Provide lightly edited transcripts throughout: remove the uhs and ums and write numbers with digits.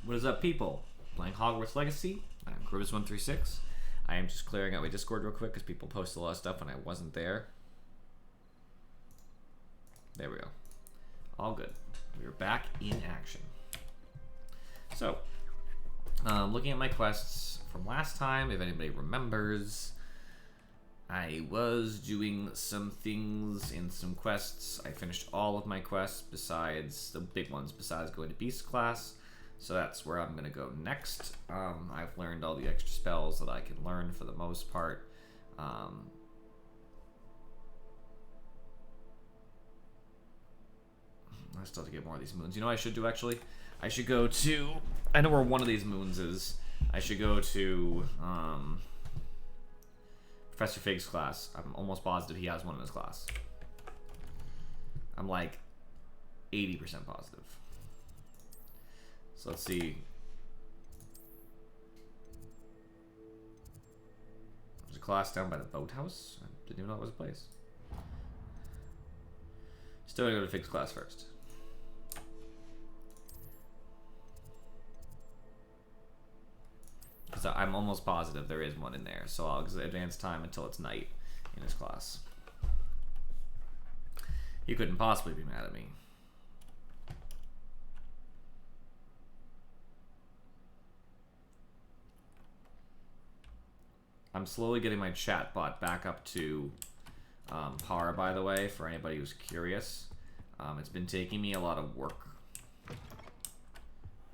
What is up, people? Playing Hogwarts Legacy. I'm Groves136. I am just clearing out my Discord real quick because people posted a lot of stuff when I wasn't there. There we go. All good. We are back in action. So, looking at my quests from last time, if anybody remembers, I was doing some things in some quests. I finished all of my quests besides the big ones, besides going to Beast class. So that's where I'm going to go next. I've learned all the extra spells that I can learn for the most part. I still have to get more of these moons. You know what I should do, actually? I should go to... I know where one of these moons is. I should go to Professor Fig's class. I'm almost positive he has one in his class. I'm like 80% positive. So let's see. There's a class down by the boathouse. I didn't even know it was a place. Still gonna go to Fig's class first. Because I'm almost positive there is one in there. So I'll advance time until it's night in his class. He couldn't possibly be mad at me. I'm slowly getting my chat bot back up to par, by the way, for anybody who's curious. It's been taking me a lot of work.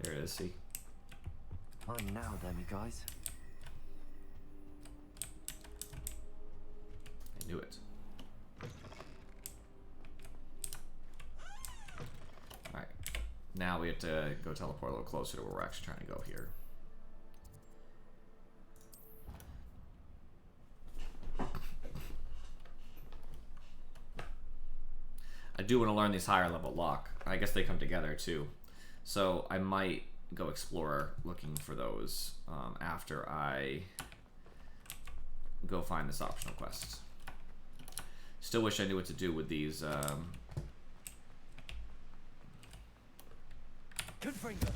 There it is, see? I'm now, dummy guys. I knew it. Alright. Now we have to go teleport a little closer to where we're actually trying to go here. I do want to learn these higher level lock. I guess they come together too. So I might go explore looking for those after I go find this optional quest. Still wish I knew what to do with these. Confringo.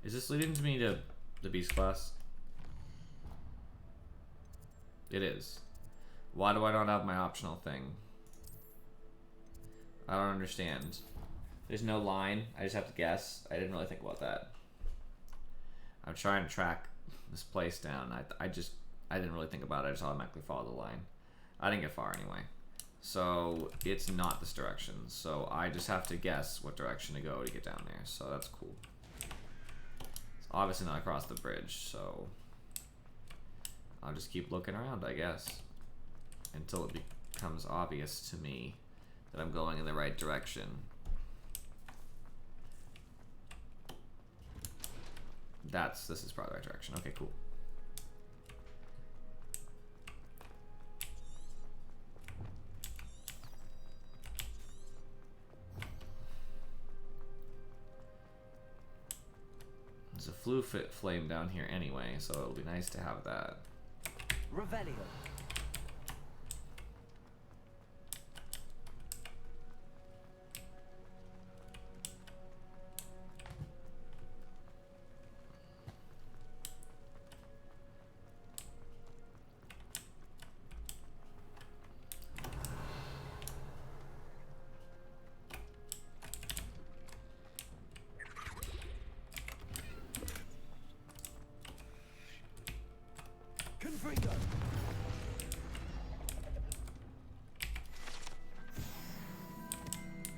Is this leading to me to the Beast class? It is. Why do I not have my optional thing? I don't understand. There's no line. I just have to guess. I didn't really think about that. I'm trying to track this place down. I didn't really think about it. I just automatically followed the line. I didn't get far anyway. So it's not this direction. So I just have to guess what direction to go to get down there. So that's cool. Obviously not across the bridge, so I'll just keep looking around, I guess, until it becomes obvious to me that I'm going in the right direction. This is probably the right direction. Okay, cool. There's a flue flame down here anyway, so it'll be nice to have that. Revelio. Confringo.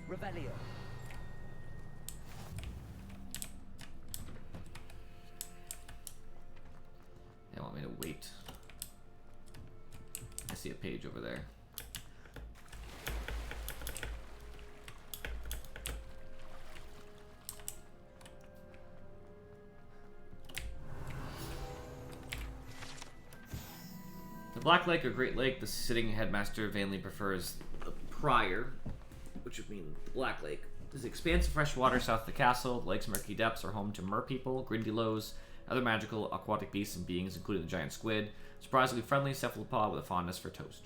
Revelio. They want me to wait. I see a page over there. Black Lake or Great Lake, the sitting headmaster vainly prefers the prior, which would mean the Black Lake. This expansive fresh water south of the castle. The lake's murky depths are home to merpeople, grindylows, other magical aquatic beasts and beings, including the giant squid. Surprisingly friendly cephalopod with a fondness for toast.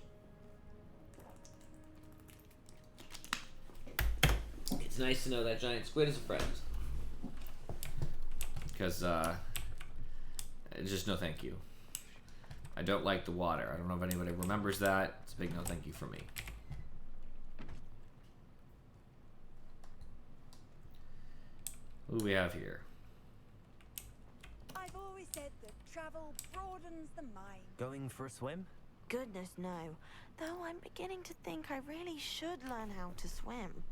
It's nice to know that giant squid is a friend. Because, just no thank you. I don't like the water. I don't know if anybody remembers that. It's a big no thank you from me. Who do we have here? I've always said that travel broadens the mind. Going for a swim? Goodness, no. Though I'm beginning to think I really should learn how to swim.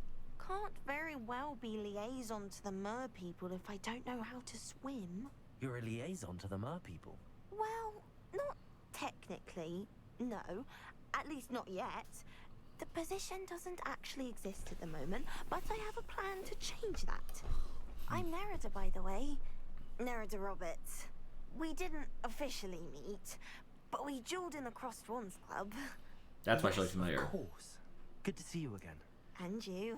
Can't very well be liaison to the mer people if I don't know how to swim. You're a liaison to the mer people. Well, not technically, no. At least not yet. The position doesn't actually exist at the moment, but I have a plan to change that. I'm Nerida, by the way. Nerida Roberts. We didn't officially meet, but we dueled in the Crossed Swans Club. That's why she looks familiar. Of course. Good to see you again. And you.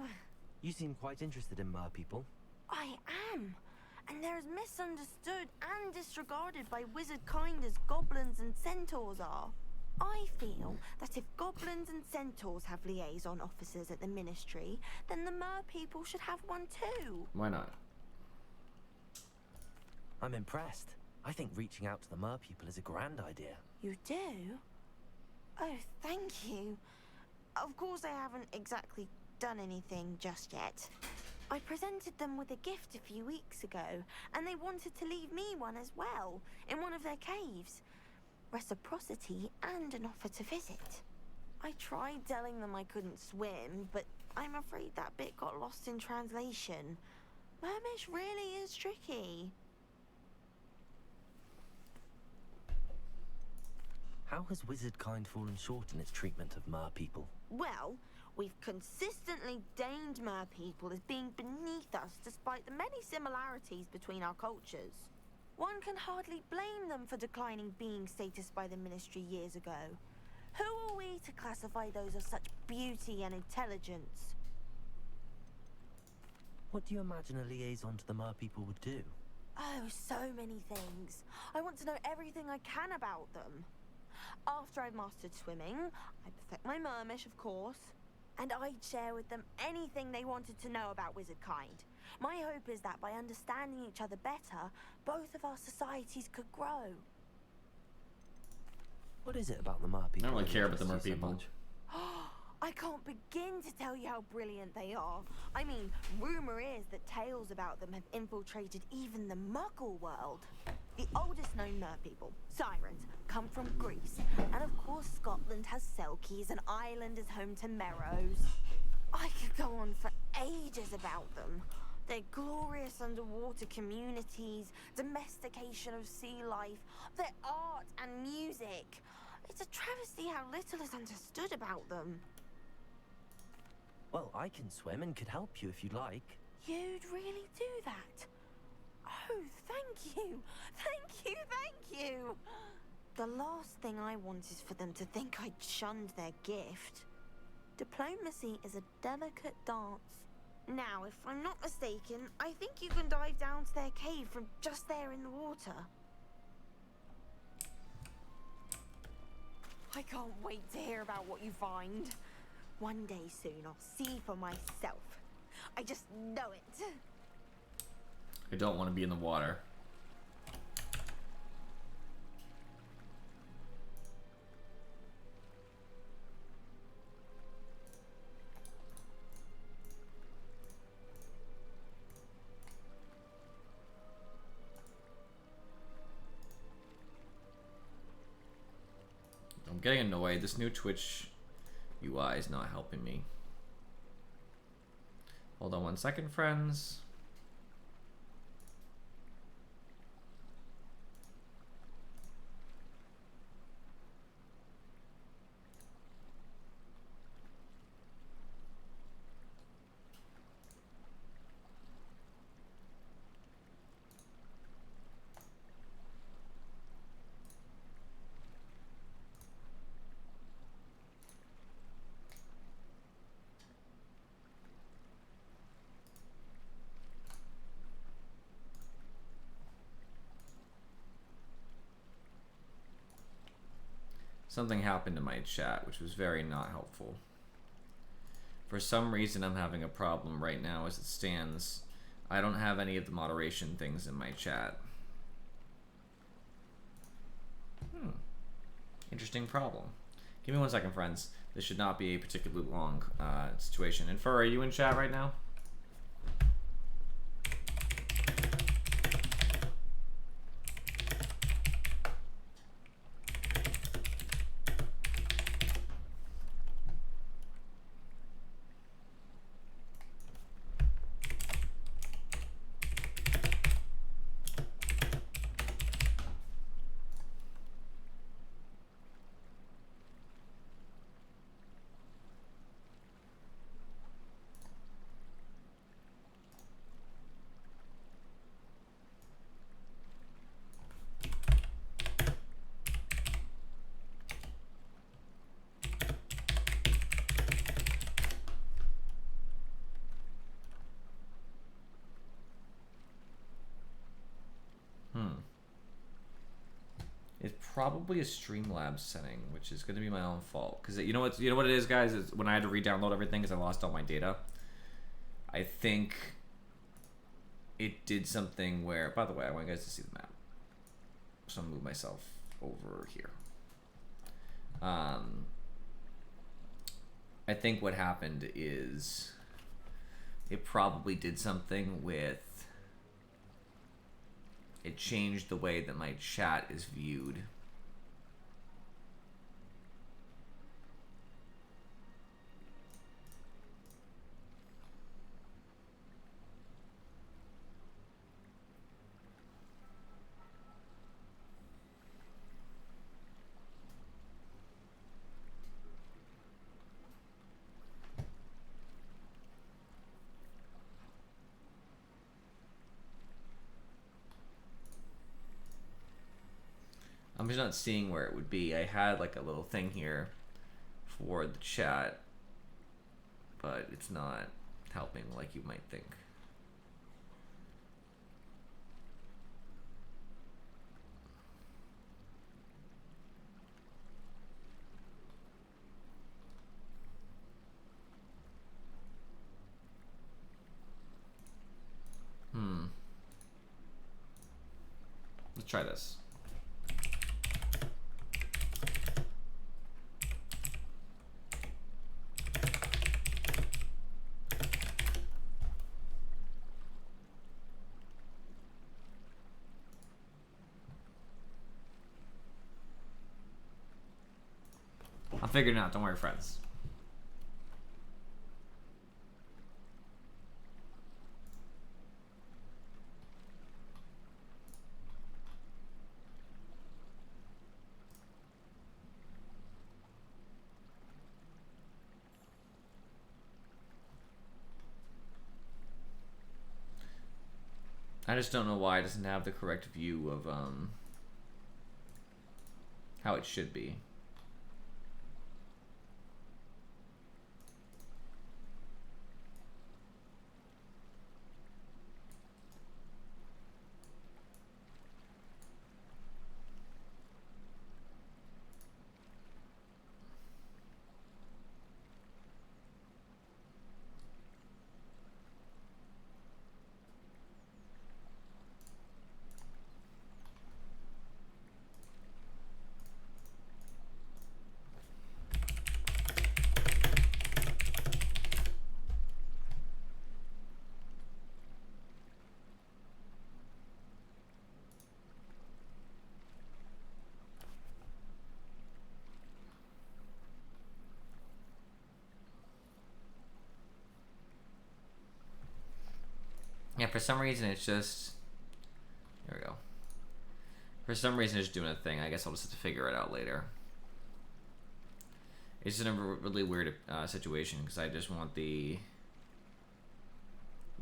You seem quite interested in mer people. I am. And they're as misunderstood and disregarded by wizard kind as goblins and centaurs are. I feel that if goblins and centaurs have liaison officers at the ministry, then the mer people should have one too. Why not? I'm impressed. I think reaching out to the mer people is a grand idea. You do? Oh, thank you. Of course I haven't exactly done anything just yet. I presented them with a gift a few weeks ago, and they wanted to leave me one as well, in one of their caves. Reciprocity and an offer to visit. I tried telling them I couldn't swim, but I'm afraid that bit got lost in translation. Mermish really is tricky. How has wizard kind fallen short in its treatment of mer people? Well, we've consistently deigned mer people as being beneath us despite the many similarities between our cultures. One can hardly blame them for declining being status by the ministry years ago. Who are we to classify those of such beauty and intelligence? What do you imagine a liaison to the mer people would do? Oh, so many things. I want to know everything I can about them. After I've mastered swimming, I perfect my mermish, of course, and I'd share with them anything they wanted to know about wizard kind. My hope is that by understanding each other better, both of our societies could grow. What is it about the mer people? I don't really that care about the mer interests you so people. much? I can't begin to tell you how brilliant they are. I mean, rumor is that tales about them have infiltrated even the Muggle world. The oldest known mer people, sirens, come from Greece. And of course Scotland has Selkies and Ireland is home to Merrows. I could go on for ages about them. Their glorious underwater communities, domestication of sea life, their art and music. It's a travesty how little is understood about them. Well, I can swim and could help you if you'd like. You'd really do that? Oh, thank you! Thank you, thank you! The last thing I want is for them to think I'd shunned their gift. Diplomacy is a delicate dance. Now, if I'm not mistaken, I think you can dive down to their cave from just there in the water. I can't wait to hear about what you find. One day soon, I'll see for myself. I just know it. I don't want to be in the water. I'm getting annoyed. This new Twitch UI is not helping me. Hold on one second, friends. something happened in my chat, which was very not helpful. For some reason, I'm having a problem right now as it stands. I don't have any of the moderation things in my chat. Interesting problem. Give me 1 second, friends. This should not be a particularly long situation. And Fur, are you in chat right now? It's probably a Streamlabs setting, which is going to be my own fault. Because you know what it is, guys? Is when I had to re-download everything because I lost all my data. I think it did something where... By the way, I want you guys to see the map. So I'm going to move myself over here. I think what happened is it probably did something with... It changed the way that my chat is viewed. I'm just not seeing where it would be. I had like a little thing here for the chat, but it's not helping like you might think. Let's try this. I'm figuring it out. Don't worry, friends. I just don't know why it doesn't have the correct view of how it should be. Yeah, for some reason it's just... There we go. For some reason it's doing a thing. I guess I'll just have to figure it out later. It's in a really weird situation because I just want the...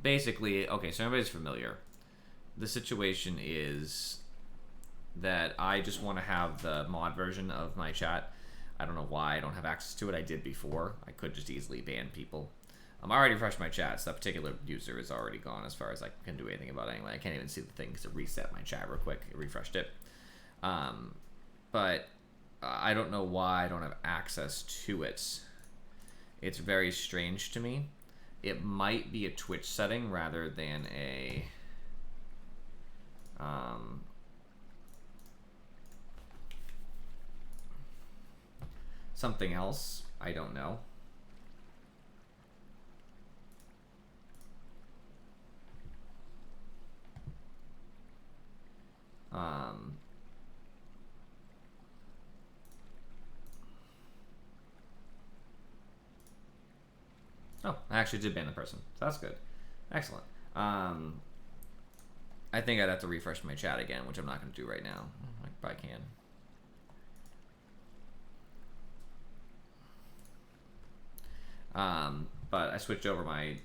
Basically, okay, so everybody's familiar. The situation is that I just want to have the mod version of my chat. I don't know why I don't have access to it. I did before. I could just easily ban people. I already refreshed my chat, so that particular user is already gone as far as I can do anything about it anyway. I can't even see the thing because it reset my chat real quick. It refreshed it. But I don't know why I don't have access to it. It's very strange to me. It might be a Twitch setting rather than a something else. I don't know. Oh, I actually did ban the person. So that's good. Excellent. I think I'd have to refresh my chat again, which I'm not going to do right now. If I can. But I switched over my...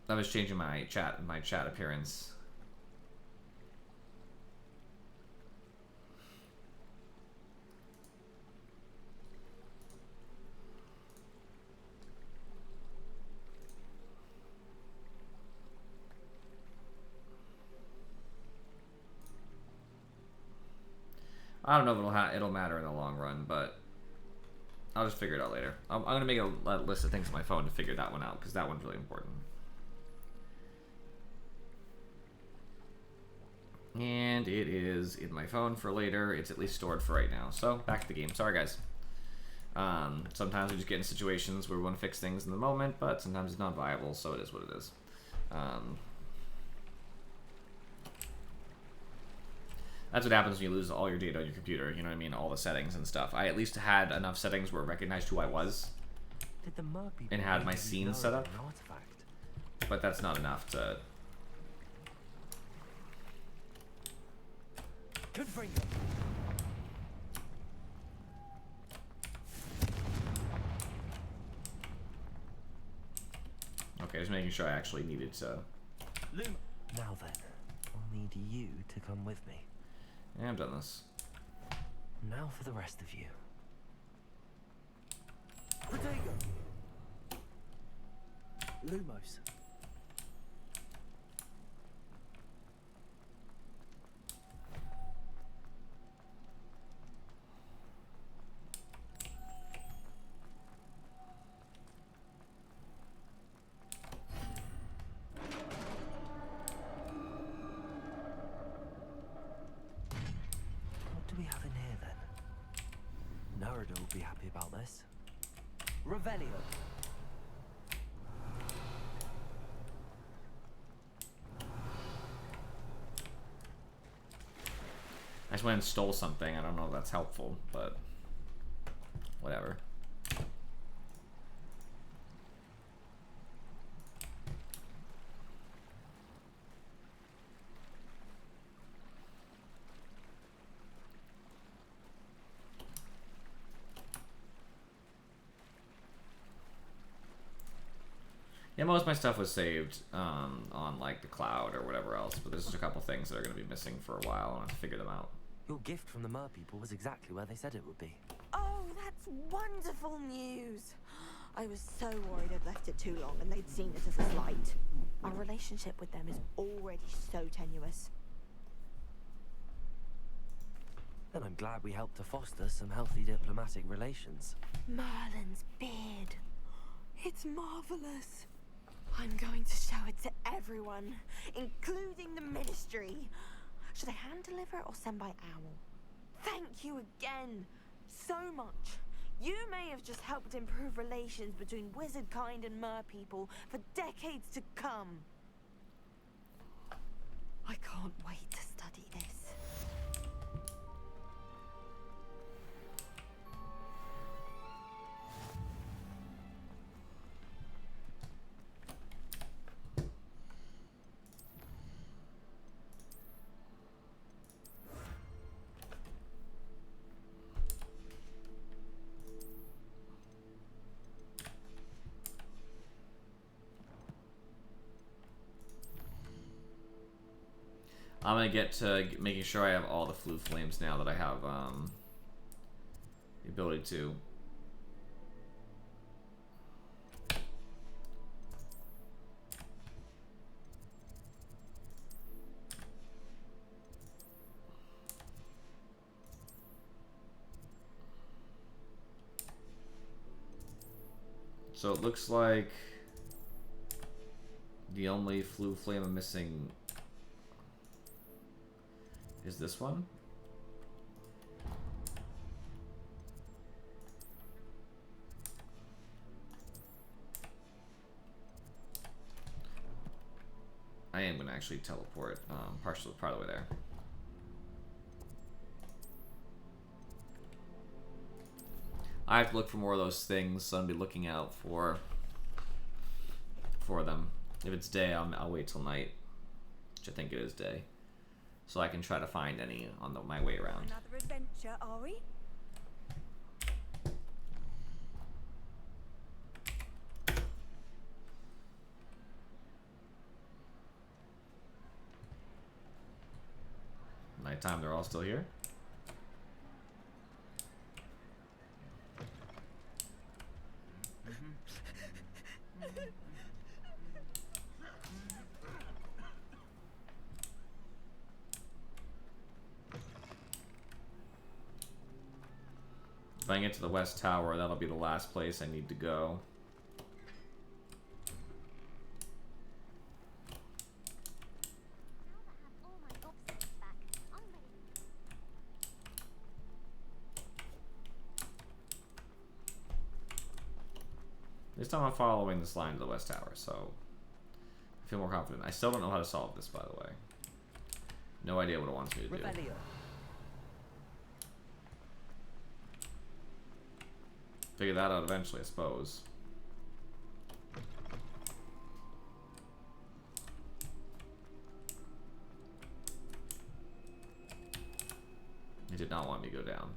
I was changing my chat appearance. I don't know if it'll matter in the long run, but I'll just figure it out later. I'm going to make a list of things on my phone to figure that one out, because that one's really important. And it is in my phone for later. It's at least stored for right now. So, back to the game. Sorry, guys. Sometimes we just get in situations where we want to fix things in the moment, but sometimes it's not viable, so it is what it is. That's what happens when you lose all your data on your computer, you know what I mean? All the settings and stuff. I at least had enough settings where it recognized who I was. Did the mer people And had my really scene know set up. an artifact? But that's not enough to... Confringo. Okay, just making sure I actually needed to... Loom. Now then, I'll need you to come with me. Yeah, I've done this. Now for the rest of you. Protego. Lumos. What do we have in here then? Narada will be happy about this. Revelio. I just went and stole something. I don't know if that's helpful, but... whatever. Yeah, most of my stuff was saved on like the cloud or whatever else, but there's just a couple things that are going to be missing for a while, and I have to figure them out. Your gift from the mer people was exactly where they said it would be. Oh, that's wonderful news. I was so worried I'd left it too long and they'd seen it as a slight. Our relationship with them is already so tenuous. Then I'm glad we helped to foster some healthy diplomatic relations. Merlin's beard. It's marvelous. I'm going to show it to everyone, including the ministry. Should I hand deliver it or send by owl? Thank you again so much. You may have just helped improve relations between wizard kind and mer people for decades to come. I can't wait to study this. I'm gonna get to making sure I have all the flu flames now that I have the ability to. So it looks like the only Flue Flame I'm missing is this one. I am going to actually teleport part of the way there. I have to look for more of those things, so I'm going to be looking out for them. If it's day, I'll wait till night, which I think it is day, so I can try to find any on my way around. Another adventure, are we? Nighttime, they're all still here. If I can get to the West Tower, that'll be the last place I need to go. This time I'm following this line to the West Tower, so I feel more confident. I still don't know how to solve this, by the way. No idea what it wants me to do. Revelio. Figure that out eventually, I suppose. It did not want me to go down.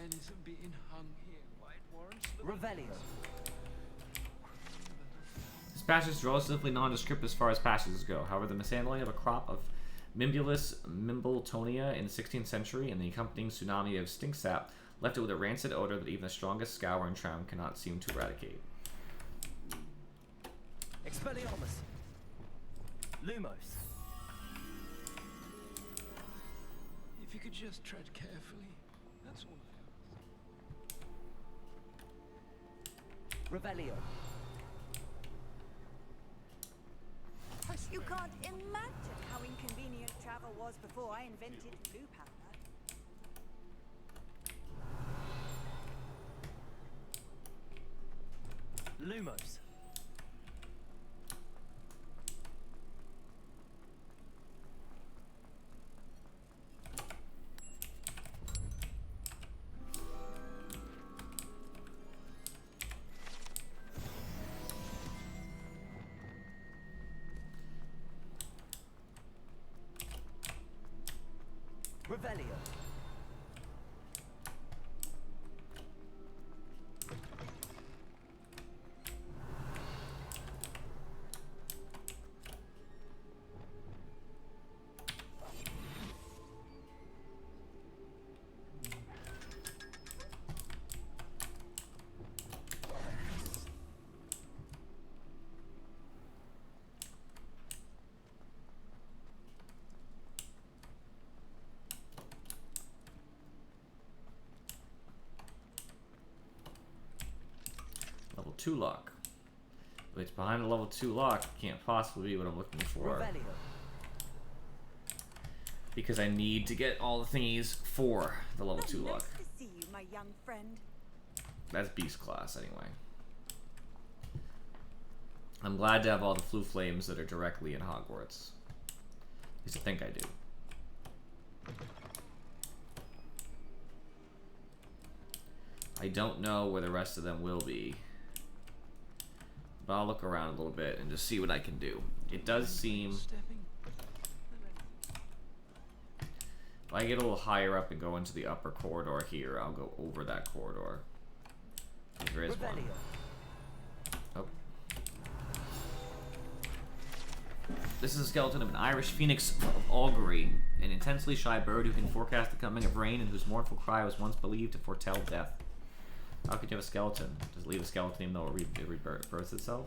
Isn't being hung here. White warrants. Revelio. This passage is relatively nondescript as far as passages go. However, the mishandling of a crop of Mimbulus Mimbletonia in the 16th century and the accompanying tsunami of stink sap left it with a rancid odor that even the strongest scour and tram cannot seem to eradicate. Expelliarmus. Lumos. If you could just tread carefully, that's all. Revelio. You can't imagine how inconvenient travel was before I invented blue powder. Lumos. Revelio. Level 2 lock. If it's behind a level 2 lock, it can't possibly be what I'm looking for. Revelio. Because I need to get all the thingies for the level 2 lock. Nice to see you, my young friend. That's beast class anyway. I'm glad to have all the Flue Flames that are directly in Hogwarts. At least I think I do. I don't know where the rest of them will be. But I'll look around a little bit and just see what I can do. it does seem... Stepping. If I get a little higher up and go into the upper corridor here, I'll go over that corridor. There is one. Oh. This is a skeleton of an Irish phoenix of augury, an intensely shy bird who can forecast the coming of rain and whose mournful cry was once believed to foretell death. How could you have a skeleton? Does it leave a skeleton even though it rebirths itself?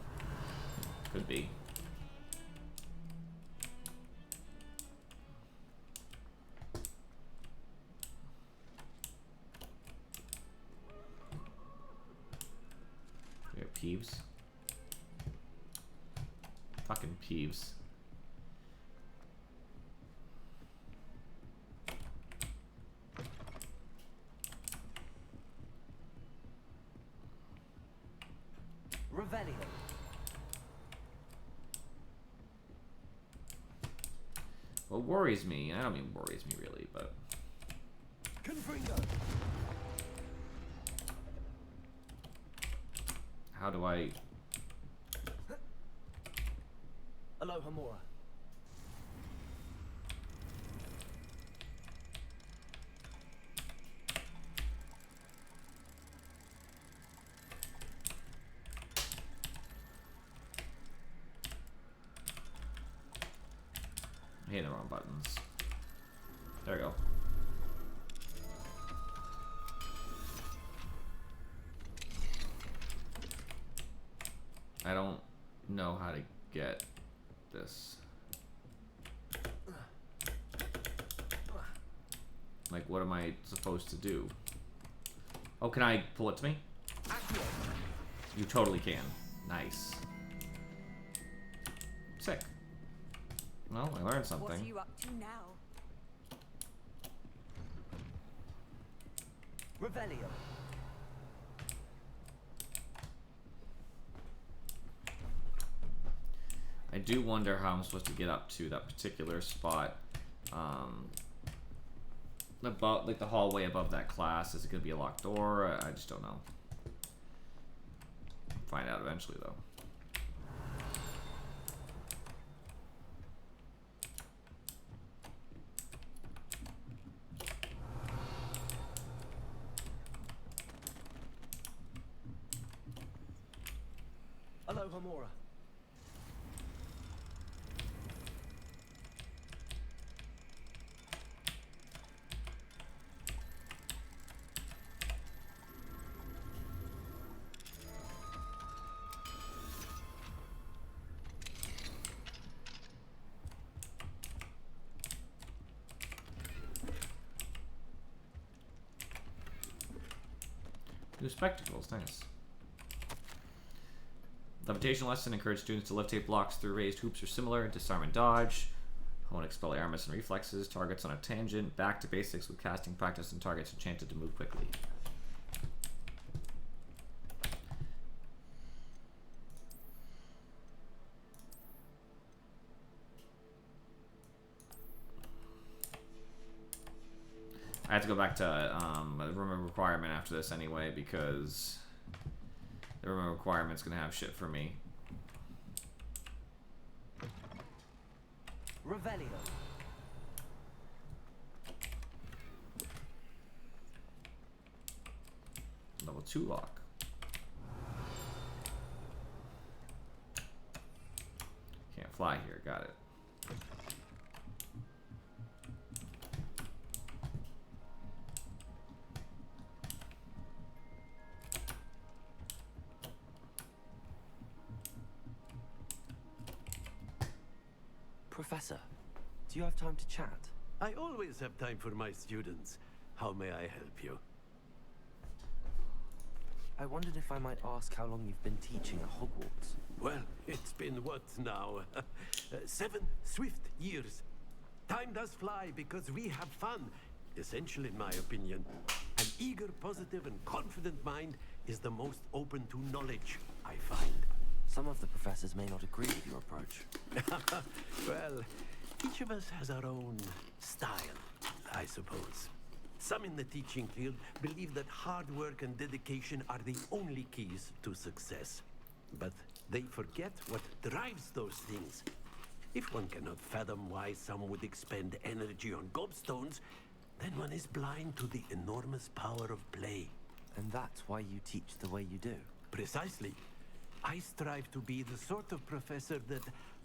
Could be. We have Peeves. Fucking Peeves. Revelio. What worries me, I don't mean worries me really, but... Confringo. How do I... Aloha Mora. I'm hitting the wrong buttons. There we go. I don't know how to get this. Like, what am I supposed to do? Oh, can I pull it to me? You totally can. Nice. Sick. Well, I learned What are something. you up to now? Revelio. I do wonder how I'm supposed to get up to that particular spot. About like the hallway above that class. Is it gonna be a locked door? I just don't know. Find out eventually though. Aloha Mora. New spectacles, nice. The levitation lesson encouraged students to levitate blocks through raised hoops or similar, disarm and dodge, hone expel armors and reflexes, targets on a tangent, back to basics with casting practice and targets enchanted to move quickly. I have to go back to the room of requirement after this anyway, because the room of requirement's gonna have shit for me. Revelio. Level 2 lock. Can't fly here, got it. Professor, do you have time to chat? I always have time for my students. How may I help you? I wondered if I might ask how long you've been teaching at Hogwarts. Well, it's been what now? 7 swift years. Time does fly because we have fun. Essential in my opinion. An eager, positive, and confident mind is the most open to knowledge, I find. Some of the professors may not agree with your approach. Well, each of us has our own style, I suppose. Some in the teaching field believe that hard work and dedication are the only keys to success. But they forget what drives those things. If one cannot fathom why some would expend energy on gobstones, then one is blind to the enormous power of play. And that's why you teach the way you do. Precisely. I strive to be the sort of professor that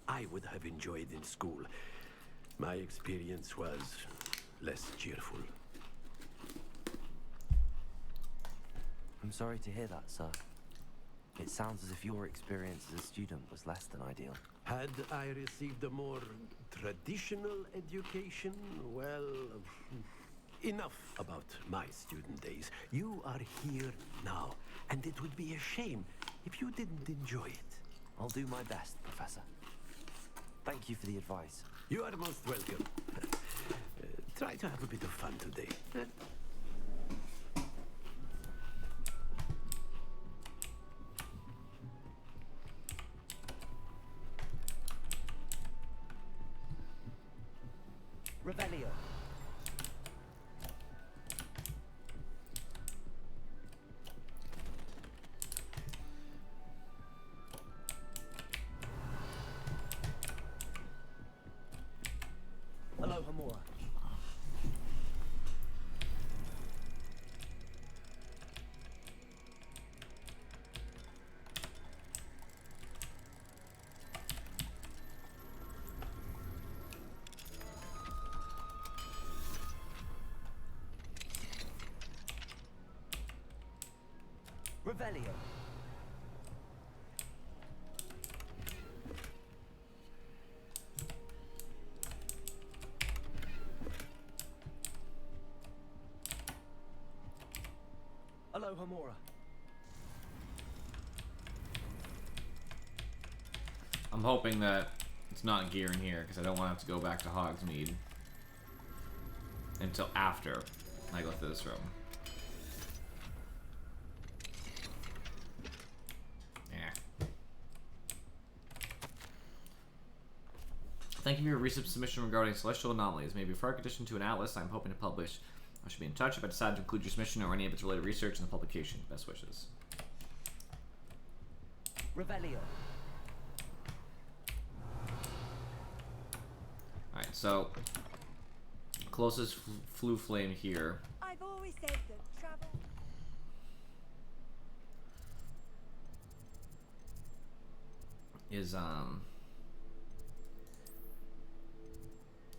I would have enjoyed in school. My experience was less cheerful. I'm sorry to hear that, sir. It sounds as if your experience as a student was less than ideal. Had I received a more traditional education, well, enough about my student days. You are here now, and it would be a shame if you didn't enjoy it. I'll do my best, Professor. Thank you for the advice. You are most welcome. Try to have a bit of fun today. Revelio. Hello, Hamura. Revelio. Hello, Hamura. I'm hoping that it's not gear in here because I don't want to have to go back to Hogsmeade until after I go through this room. Yeah. Thank you for your recent submission regarding celestial anomalies. Maybe for addition to an atlas I'm hoping to publish. I should be in touch if I decide to include your submission or any of its related research in the publication. Best wishes. Revelio. Alright, so closest flu flame here I've always said that travel. is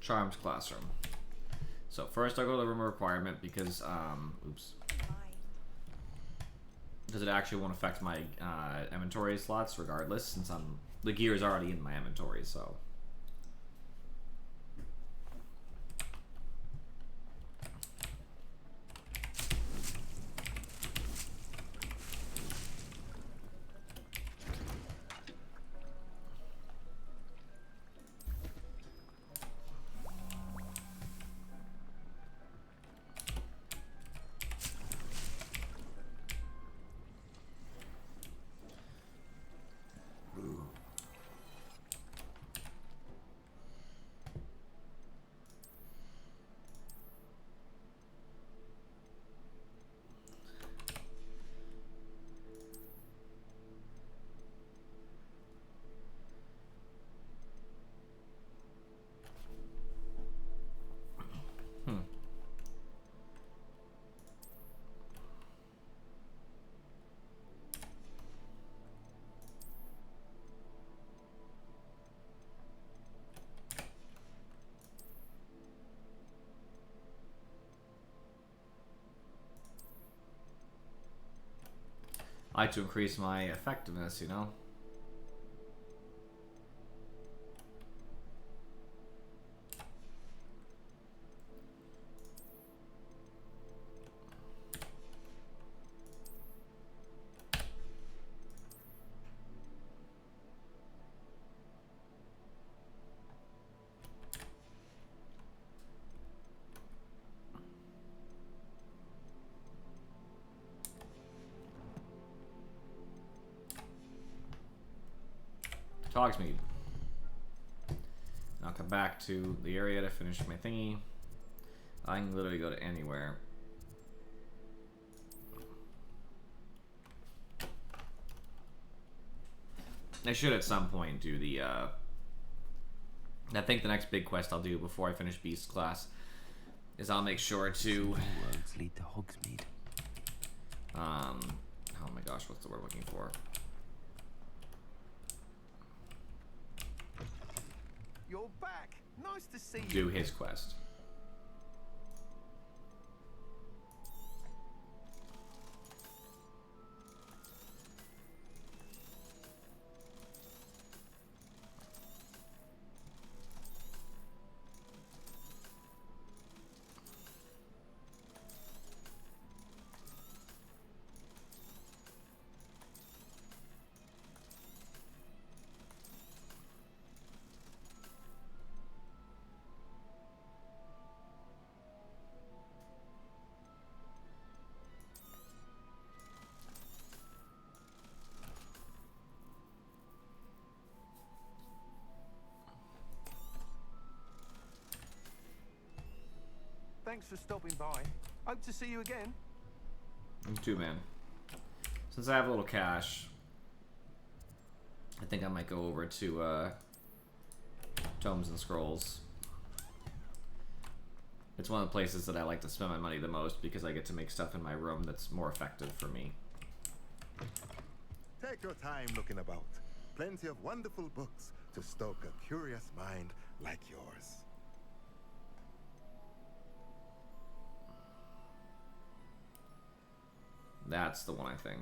Charms Classroom. So first I'll go to the room of requirement because because it actually won't affect my inventory slots regardless, since the gear is already in my inventory. So I like to increase my effectiveness, you know? Hogsmeade. I'll come back to the area to finish my thingy. I can literally go to anywhere. I should at some point do the I think the next big quest I'll do before I finish Beast class is I'll make sure to Roads lead to Hogsmeade. oh my gosh, what's the word I'm looking for? You're back. Nice to see you. Do his quest. Thanks for stopping by. Hope to see you again. Me too, man. Since I have a little cash, I think I might go over to Tomes and Scrolls. It's one of the places that I like to spend my money the most because I get to make stuff in my room that's more effective for me. Take your time looking about. Plenty of wonderful books to stoke a curious mind like yours. That's the one, I think.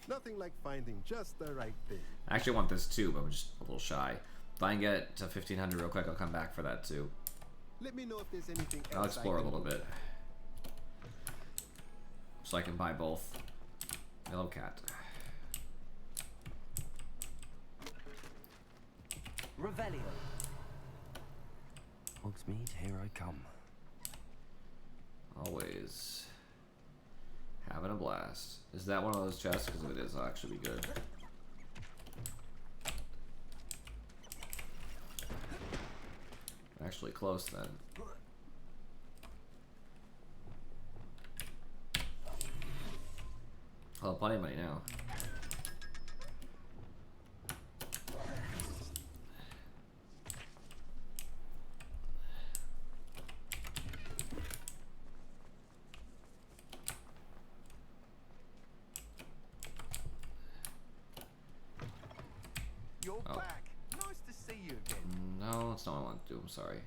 Nothing like finding just the right thing. I actually want this too, but I'm just a little shy. If I can get it to 1500 real quick, I'll come back for that too. Let me know if there's anything else. I'll explore a I can little do. bit. So I can buy both. Hello, cat. Revelio. Hogsmeade, here I come. Always having a blast. Is that one of those chests? Because if it is, I'll actually be good. Actually close then. I'll have plenty of money now. You're Oh. back. Nice to see you again. No, that's not what I want to do. I'm sorry.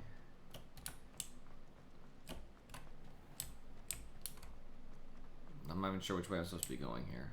I'm not even sure which way I'm supposed to be going here.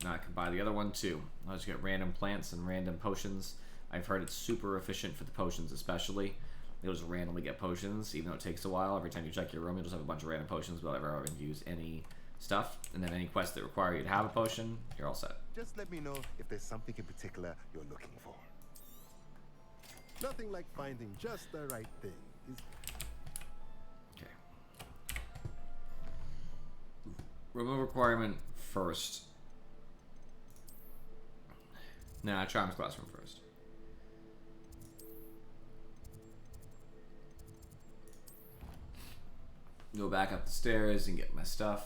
Now I can buy the other one too. I'll just get random plants and random potions. I've heard it's super efficient for the potions especially. You'll just randomly get potions, even though it takes a while. Every time you check your room, you'll just have a bunch of random potions without ever having to use any stuff. And then any quests that require you to have a potion, you're all set. Just let me know if there's something in particular you're looking for. Nothing like finding just the right thing. Okay. Remove requirement first. Nah, Charms Classroom first. Go back up the stairs and get my stuff.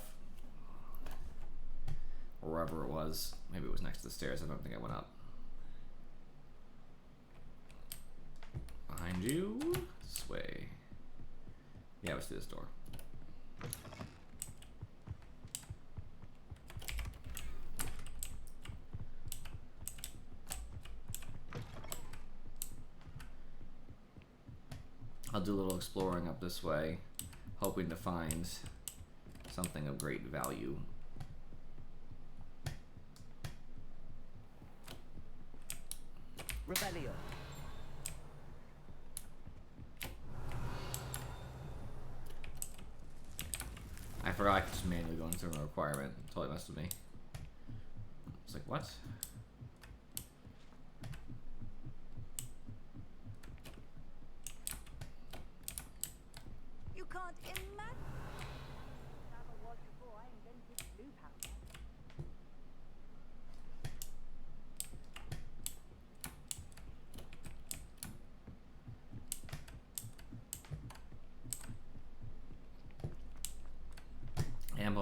Or wherever it was. Maybe it was next to the stairs. I don't think I went up. Behind you. This way. Yeah, it was through this door. I'll do a little exploring up this way, hoping to find something of great value. Revelio. I forgot I could just manually go into a requirement. Totally messed with me. It's like, what?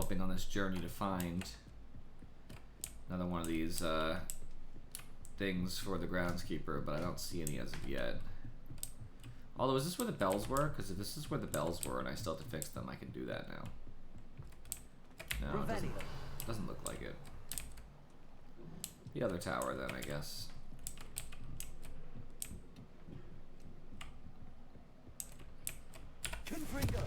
hoping on this journey to find another one of these things for the groundskeeper, but I don't see any as of yet. Although, is this where the bells were? Because if this is where the bells were and I still have to fix them, I can do that now. No, it doesn't look like it. The other tower, then, I guess. Confringo.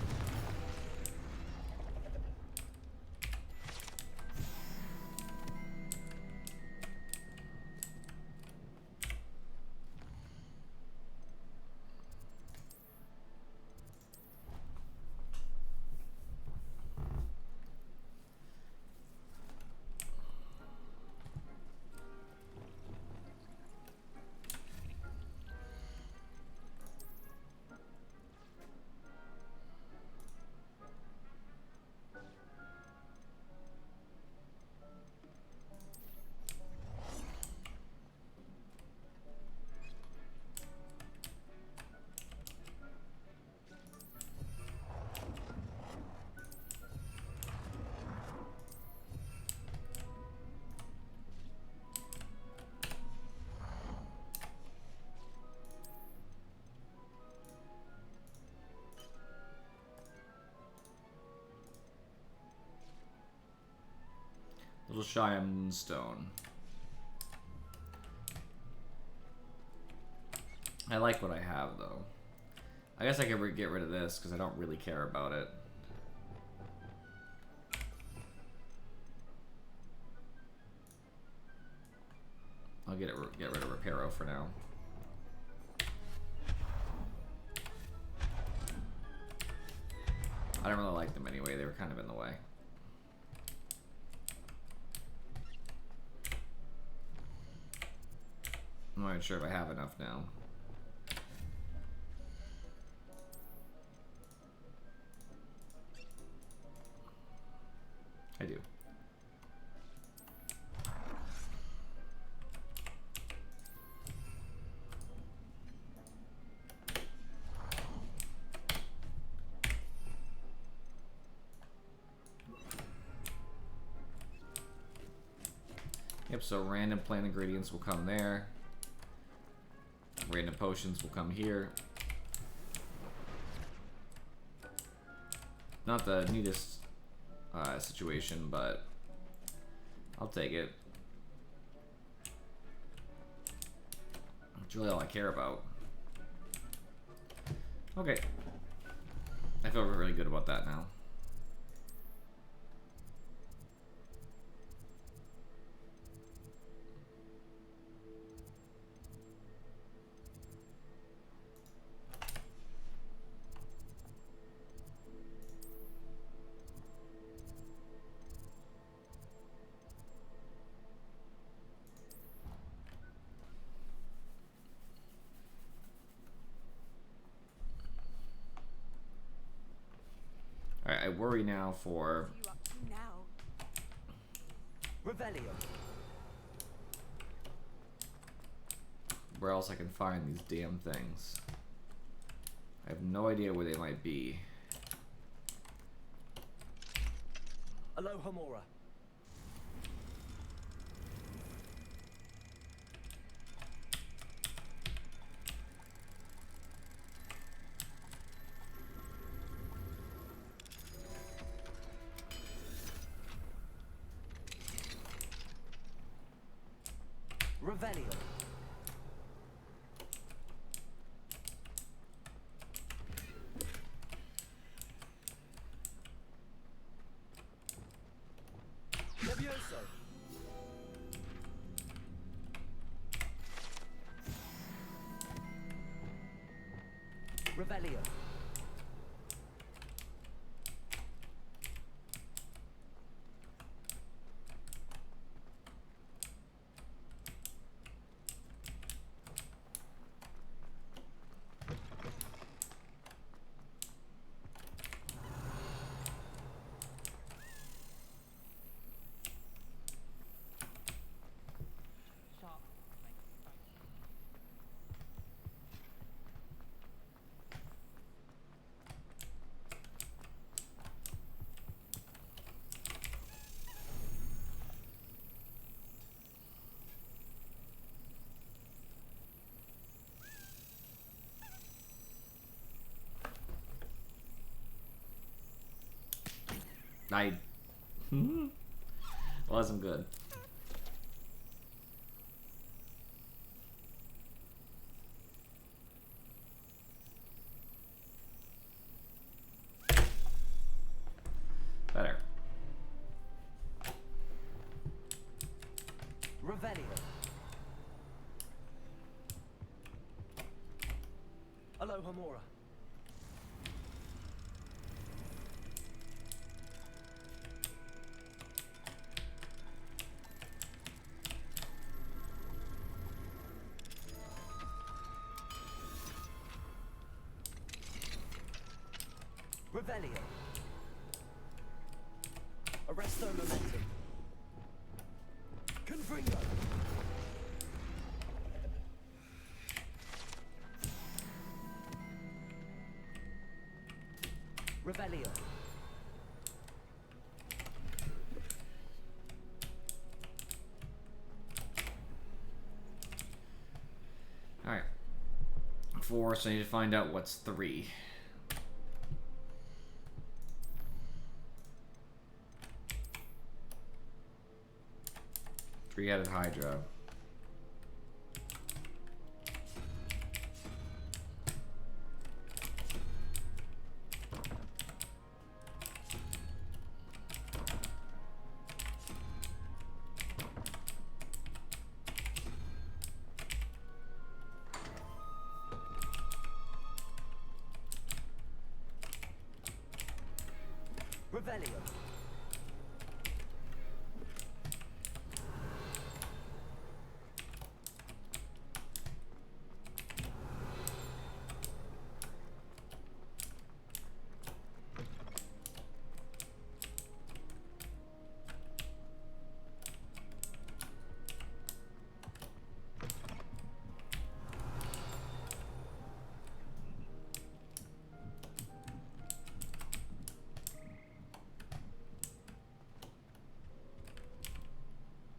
Little shy of moonstone. I like what I have, though. I guess I could get rid of this because I don't really care about it. I'll get rid of Reparo for now. I don't really like them anyway. They were kind of in the way. I'm not even sure if I have enough now. I do. Yep, so random plant ingredients will come there. Random potions will come here. Not the neatest situation, but I'll take it. That's really all I care about. Okay. I feel really good about that now. Alright, I worry now for... You up to now? Revelio. where else I can find these damn things. I have no idea where they might be. Alohomora. Revelio. Levioso. Revelio. I wasn't good. Better. Revelio. Alohomora. Revelio. Arresto momentum. Confringo. Revelio. Alright. 4, so I need to find out what's 3. Three-headed Hydra. Revelio.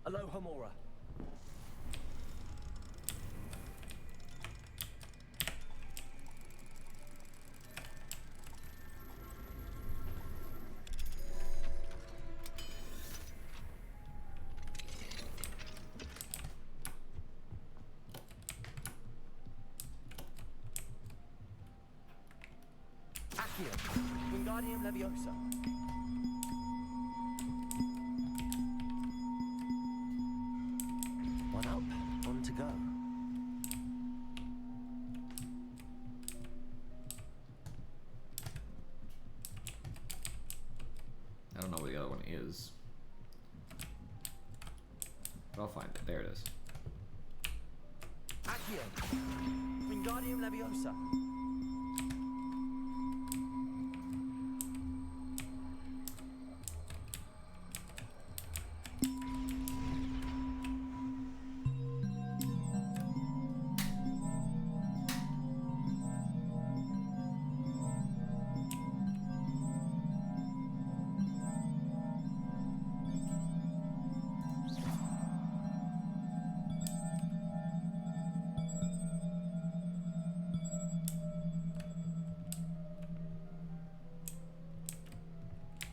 Alohomora. Accio. Wingardium Leviosa. One up, one to go. I don't know what the other one is. But I'll find it. There it is. Accio. Wingardium Leviosa.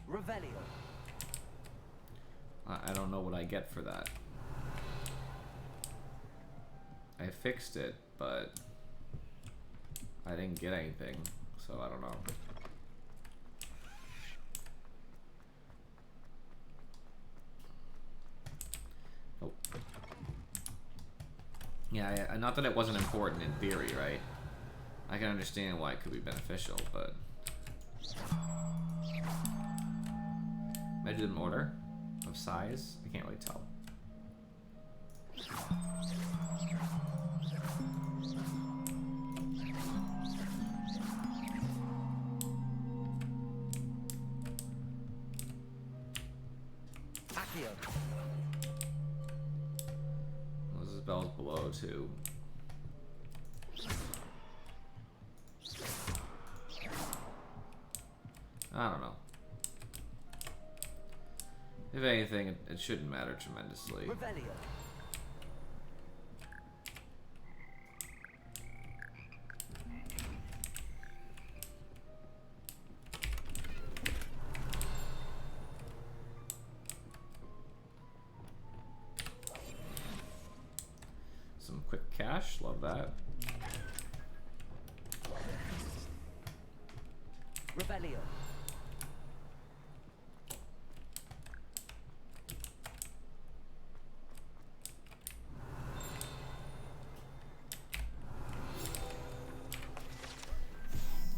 Revelio. I don't know what I get for that. I fixed it, but I didn't get anything, so I don't know. Nope. Yeah, not that it wasn't important in theory, right? I can understand why it could be beneficial, but... Measure them in order of size? I can't really tell. Accio. Those spells below too. I don't know. If anything, it shouldn't matter tremendously. Revelio. that. Revelio.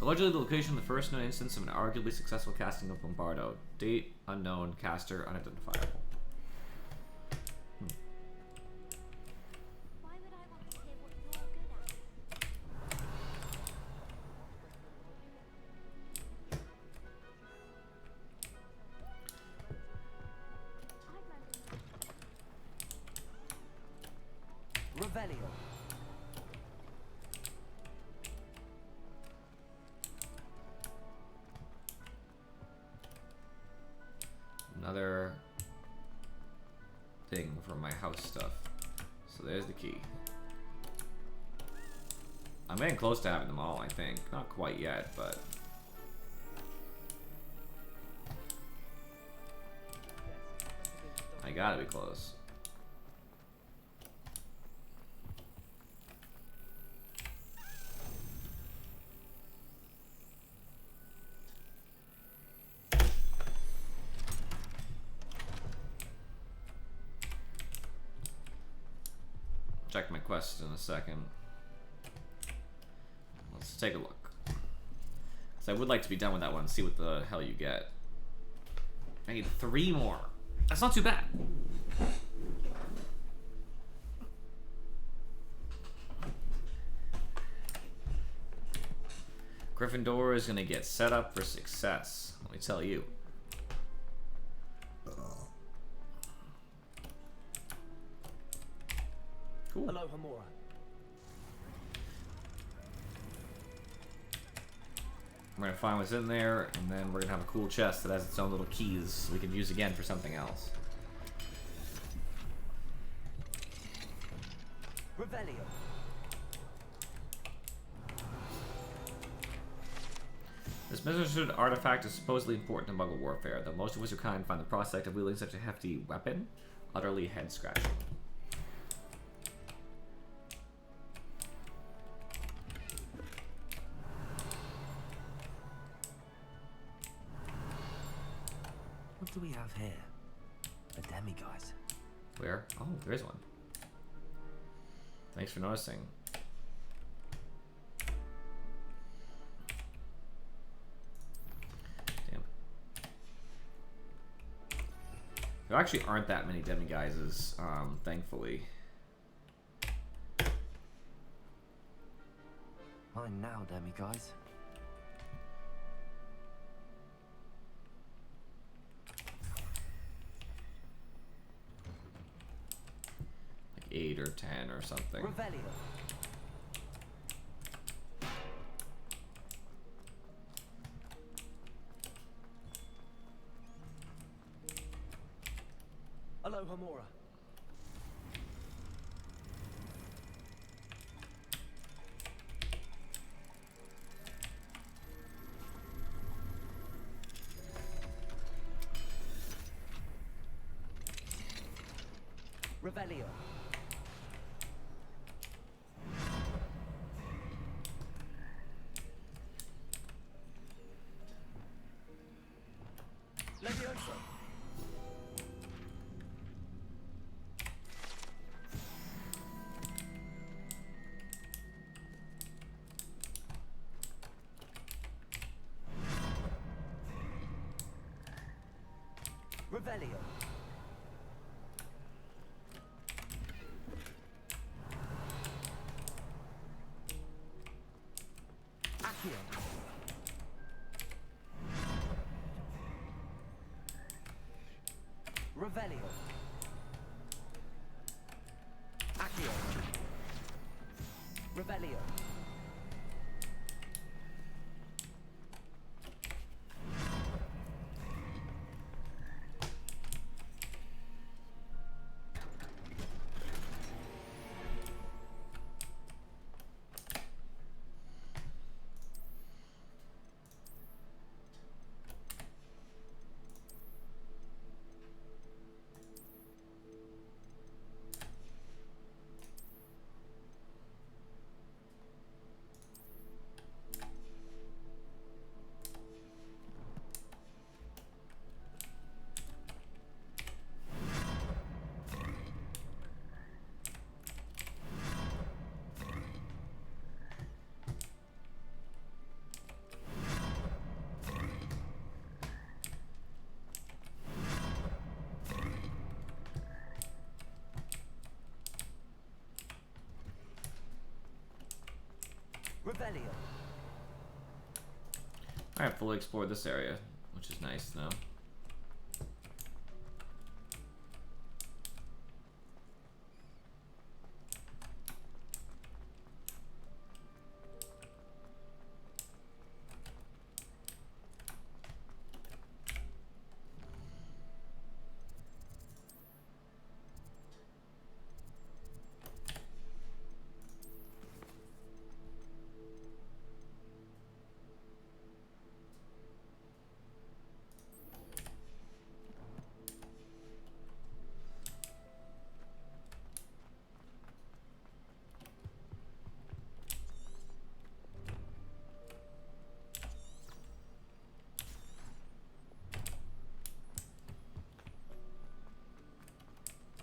Allegedly the location of the first known instance of an arguably successful casting of Bombardo. Date unknown, caster unidentifiable. Why would I want to hear what you're good at? Revelio. Another thing for my house stuff. So there's the key. I'm getting close to having them all, I think. Not quite yet, but... I gotta be close. Check my quest in a second. Let's take a look. So I would like to be done with that one and see what the hell you get. I need 3 more. That's not too bad. Gryffindor is gonna get set up for success. Let me tell you. Cool. Hello, Hamura. We're gonna find what's in there, and then we're gonna have a cool chest that has its own little keys we can use again for something else. Revelio. This misunderstood artifact is supposedly important in Muggle warfare, though most of wizard kind find the prospect of wielding such a hefty weapon utterly head-scratching. What do we have here? A demiguise. Where? Oh, there's one. Thanks for noticing. Damn. There actually aren't that many demiguises, thankfully. Mine now, demiguise. Like 8 or 10 or something. Revelio. Hello, Hamura. Revelio. Levioso. Revelio. Accio. Revelio. Accio. Revelio. Revelio. I have fully explored this area, which is nice though.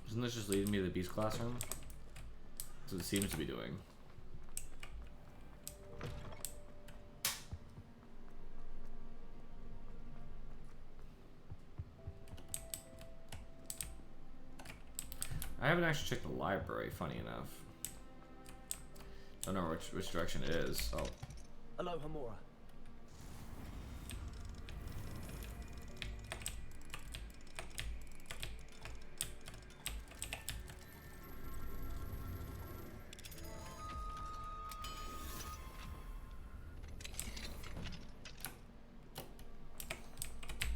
Isn't this just leading me to the beast classroom? That's what it seems to be doing. I haven't actually checked the library, funny enough. Don't know which direction it is. Oh. Aloha Mora.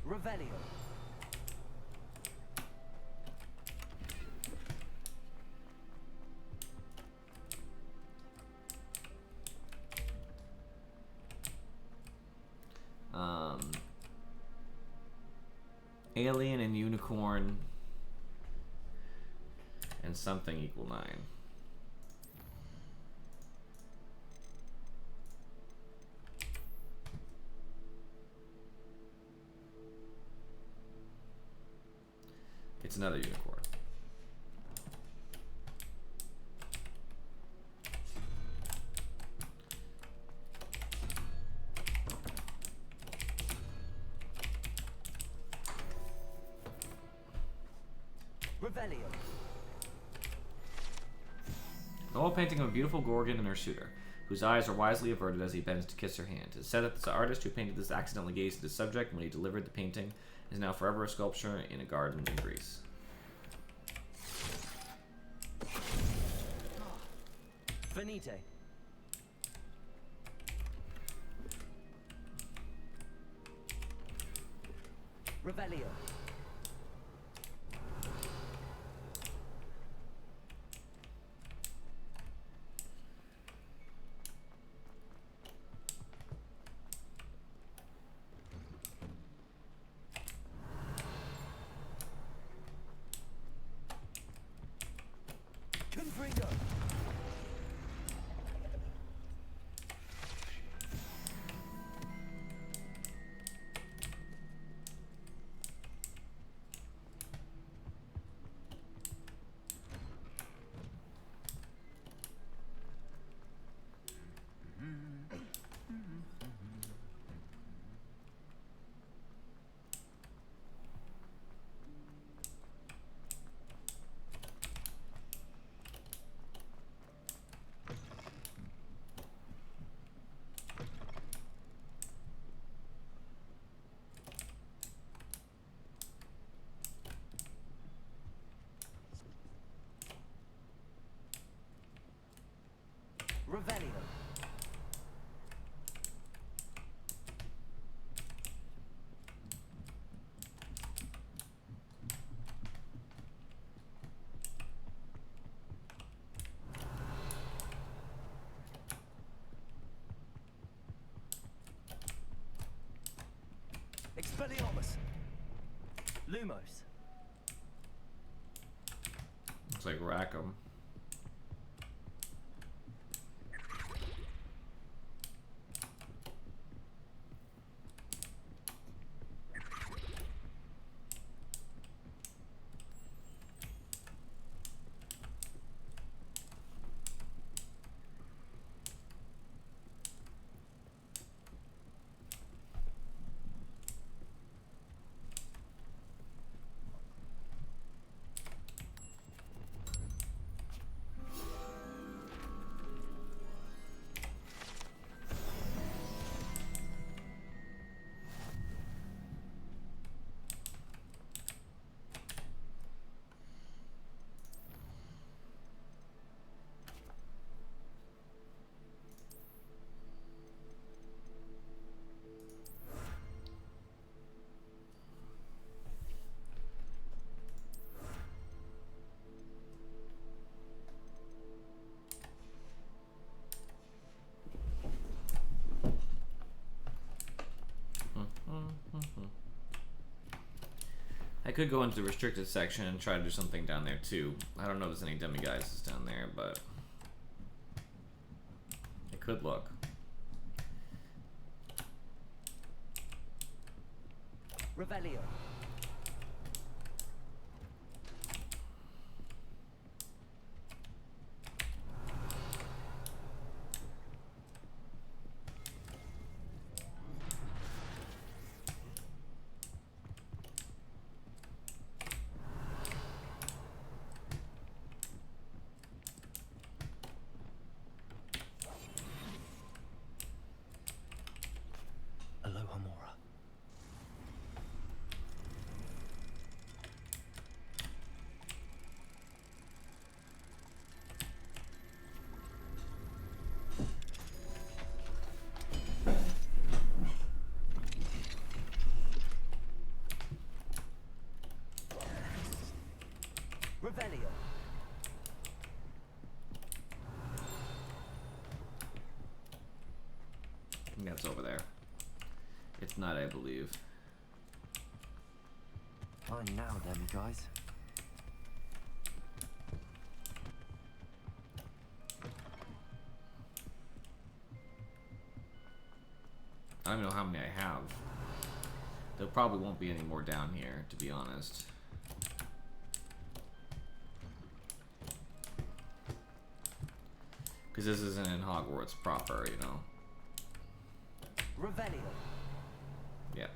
Revelio. Alien and unicorn and something equal 9. It's another unicorn. Revelio. An oil painting of a beautiful Gorgon and her suitor, whose eyes are wisely averted as he bends to kiss her hand. It is said that the artist who painted this accidentally gazed at his subject when he delivered the painting is now forever a sculpture in a garden in Greece. Venite. Revelio. Confringo. Revelio. Expelliarmus. Lumos. Looks like Rackham. I could go into the restricted section and try to do something down there too. I don't know if there's any demiguises down there, but it could look. Revelio. Alohomora. Revelio. I think that's over there. It's not, I believe. Fine now, then, guys. I don't know how many I have. There probably won't be any more down here, to be honest. Because this isn't in Hogwarts proper, you know. Revelio. Yeah.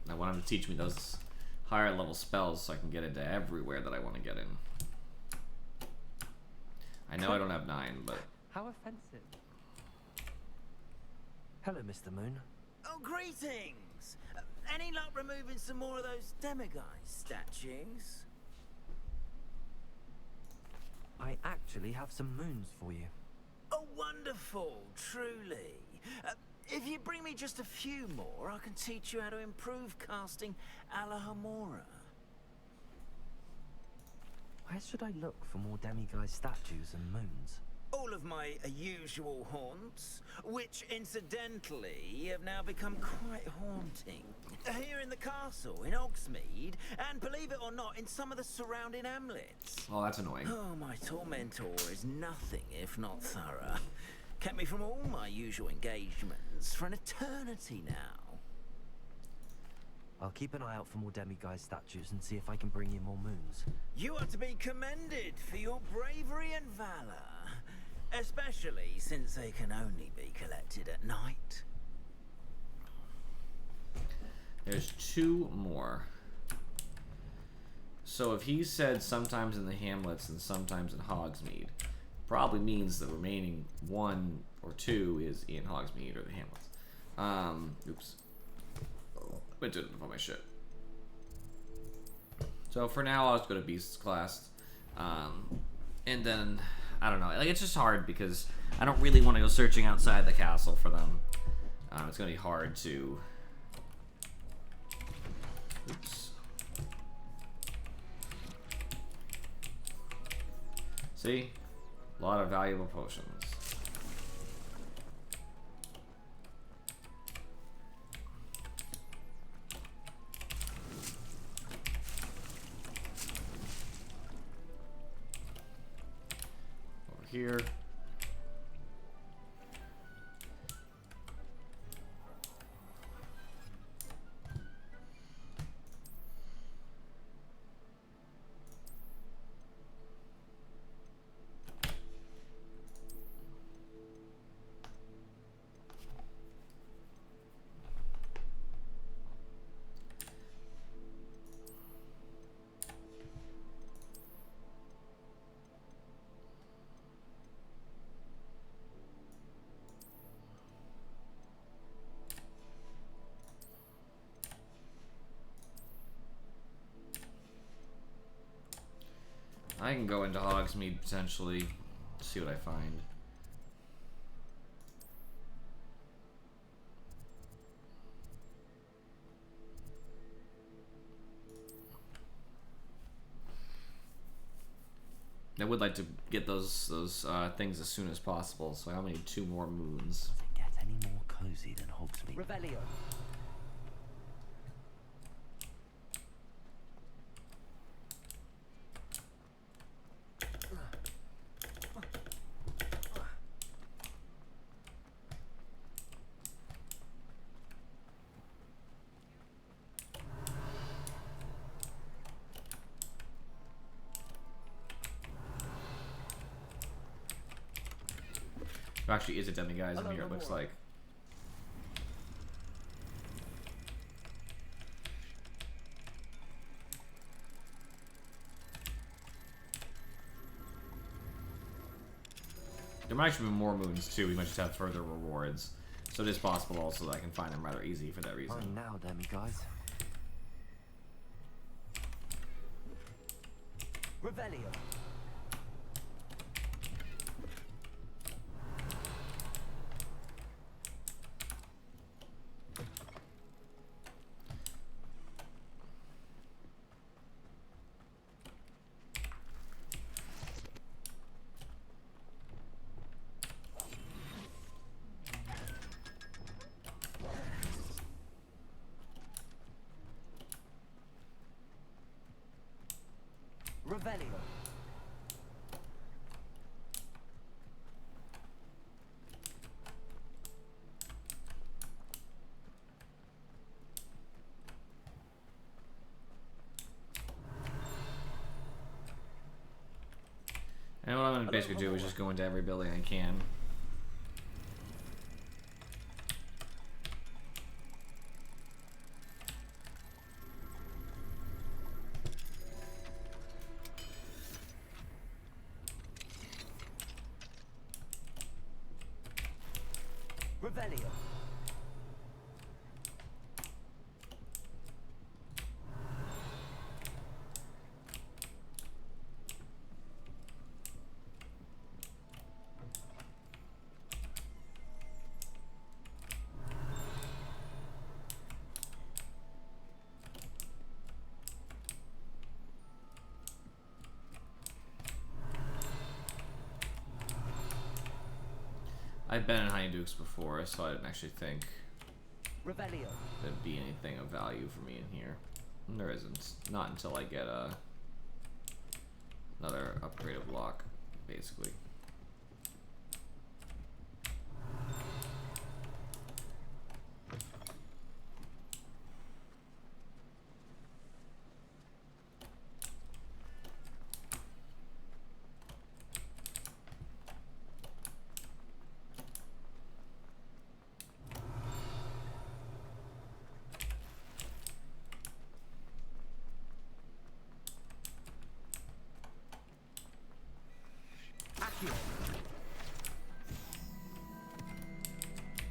I want him to teach me those higher level spells so I can get into everywhere that I want to get in. I know I don't have 9, but... How offensive. Hello, Mr. Moon. Oh, greetings! Any luck removing some more of those demiguise statues? I actually have some moons for you. Oh, wonderful, truly. If you bring me just a few more, I can teach you how to improve casting Alohomora. Where should I look for more demiguise statues and moons? All of my usual haunts, which incidentally have now become quite haunting. Here in the castle, in Hogsmeade, and believe it or not, in some of the surrounding hamlets. Oh, that's annoying. Oh, my tormentor is nothing if not thorough. Kept me from all my usual engagements for an eternity now. I'll keep an eye out for more demiguise statues and see if I can bring you more moons. You are to be commended for your bravery and valor. Especially since they can only be collected at night. There's 2 more. So if he said sometimes in the hamlets and sometimes in Hogsmeade, probably means the remaining 1 or 2 is in Hogsmeade or the hamlets. Oops. I did it before my shit. So for now, I'll just go to Beast's class. And then, I don't know. Like, it's just hard because I don't really want to go searching outside the castle for them. It's going to be hard to... Oops. See? A lot of valuable potions. Over here. I can go into Hogsmeade potentially, see what I find. I would like to get those things as soon as possible, so I only need 2 more moons. Doesn't get any more cozy than Hogsmeade. Revelio. There actually is a demiguise in here, it looks like. There might actually be more moons too, we might just have further rewards. So it is possible also that I can find them rather easy for that reason. Fine now, guys. Revelio. Revelio. And what I'm going to basically do is just go into every building I can. Revelio. I've been in Honeydukes before, so I didn't actually think Revelio. there'd be anything of value for me in here. And there isn't. Not until I get another upgrade of lock, basically.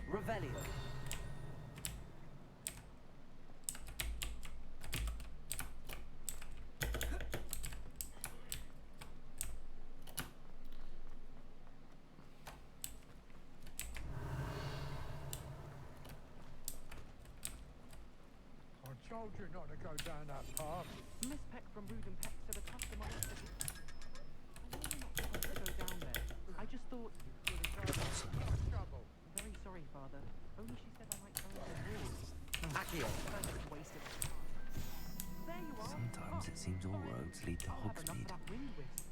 Revelio. I told you not to go down that path. Miss Peck from Ruden Peck said a customer left it. I know you're not supposed to go down there. I just thought you're in charge of Trouble. I'm very sorry, Father. Only she said I might go over the walls. Accio. Perfect waste of time. There you are. Sometimes it seems all roads lead to I'll have enough of Hogsmeade. that wind whisk.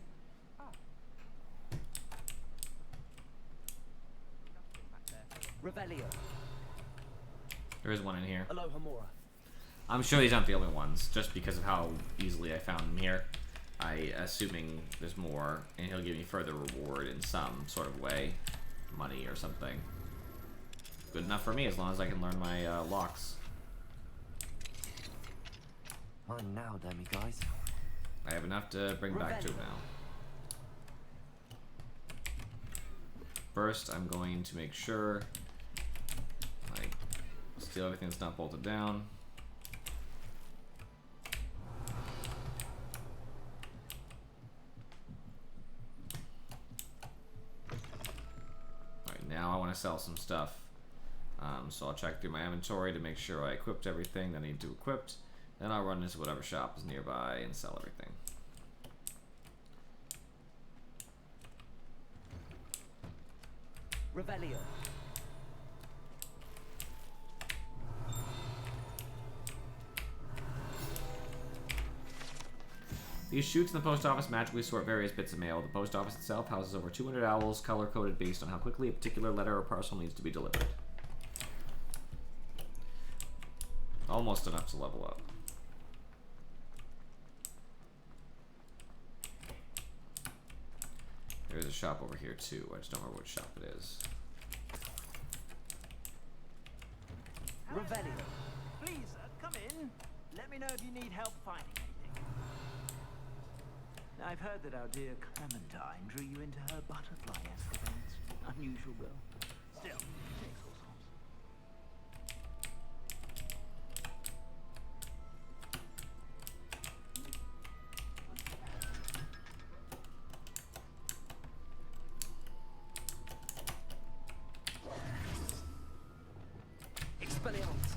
Ah. Dustbin back there. Revelio. There is one in here. Aloha Mora. I'm sure these aren't the only ones, just because of how easily I found them here. Assuming there's more, and he'll give me further reward in some sort of way. Money or something. Good enough for me, as long as I can learn my locks. Fine now, guys. I have enough to bring back to it now. First, I'm going to make sure I steal everything that's not bolted down. Alright, now I want to sell some stuff. So I'll check through my inventory to make sure I equipped everything that I need to equip. Then I'll run into whatever shop is nearby and sell everything. Revelio. These chutes in the post office magically sort various bits of mail. The post office itself houses over 200 owls, color-coded based on how quickly a particular letter or parcel needs to be delivered. Almost enough to level up. There's a shop over here too. I just don't remember what shop it is. Revelio. Please, come in. Let me know if you need help finding anything. I've heard that our dear Clementine drew you into her butterfly escapades. Unusual girl. Still, takes all sorts. Expelliarmus.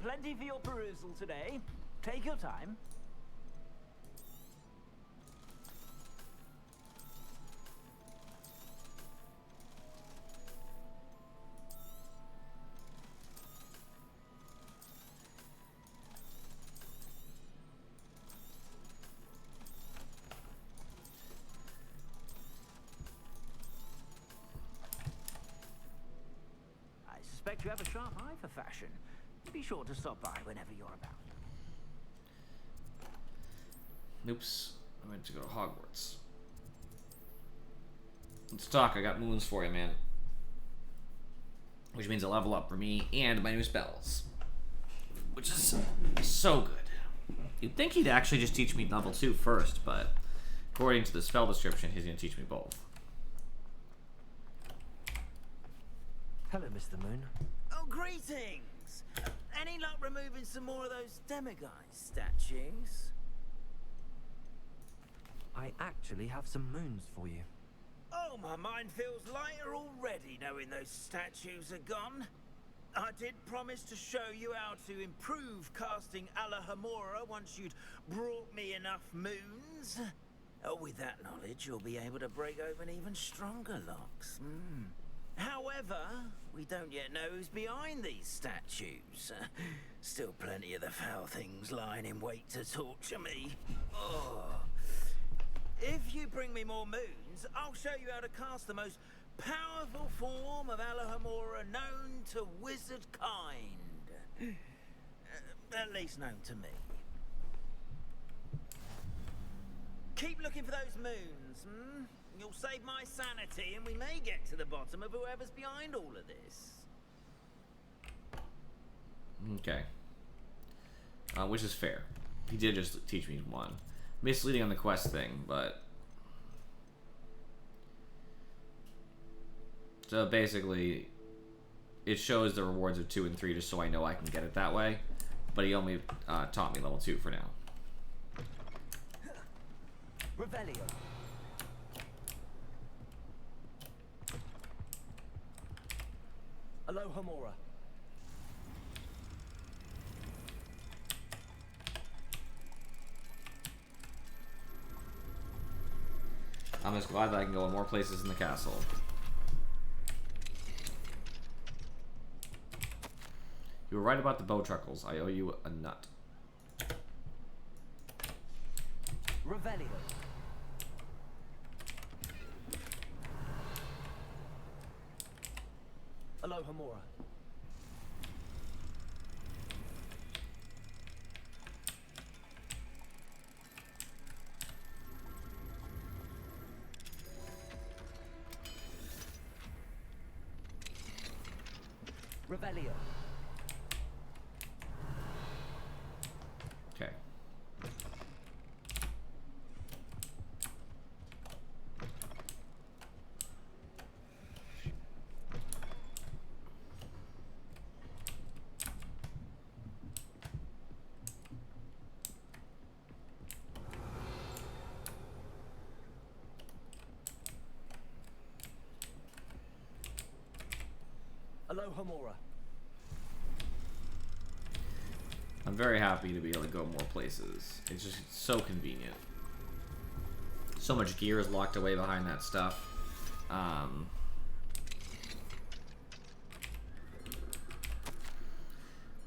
Plenty for your perusal today. Take your time. I suspect you have a sharp eye for fashion. Be sure to stop by whenever you're about. Oops. I meant to go to Hogwarts. Let's talk. I got moons for you, man. Which means a level up for me and my new spells. Which is so good. You'd think he'd actually just teach me level 2 first, but according to the spell description, he's going to teach me both. Hello, Mr. Moon. Oh, greetings! Any luck removing some more of those demiguise statues? I actually have some moons for you. Oh, my mind feels lighter already knowing those statues are gone. I did promise to show you how to improve casting Alahomora once you'd brought me enough moons. Oh, with that knowledge, you'll be able to break open even stronger locks. However, we don't yet know who's behind these statues. Still plenty of the foul things lying in wait to torture me. Oh. If you bring me more moons, I'll show you how to cast the most powerful form of Alahomora known to wizard kind. At least known to me. Keep looking for those moons, You'll save my sanity, and we may get to the bottom of whoever's behind all of this. Okay. Which is fair. He did just teach me one. Misleading on the quest thing, but... So basically, it shows the rewards of 2 and 3 just so I know I can get it that way. But he only taught me level 2 for now. Revelio. Alohomora. I'm just glad that I can go in more places in the castle. You were right about the bow truckles. I owe you a nut. Revelio. Alohomora. Revelio. Okay. Aloha Mora. I'm very happy to be able to go more places. It's just so convenient. So much gear is locked away behind that stuff.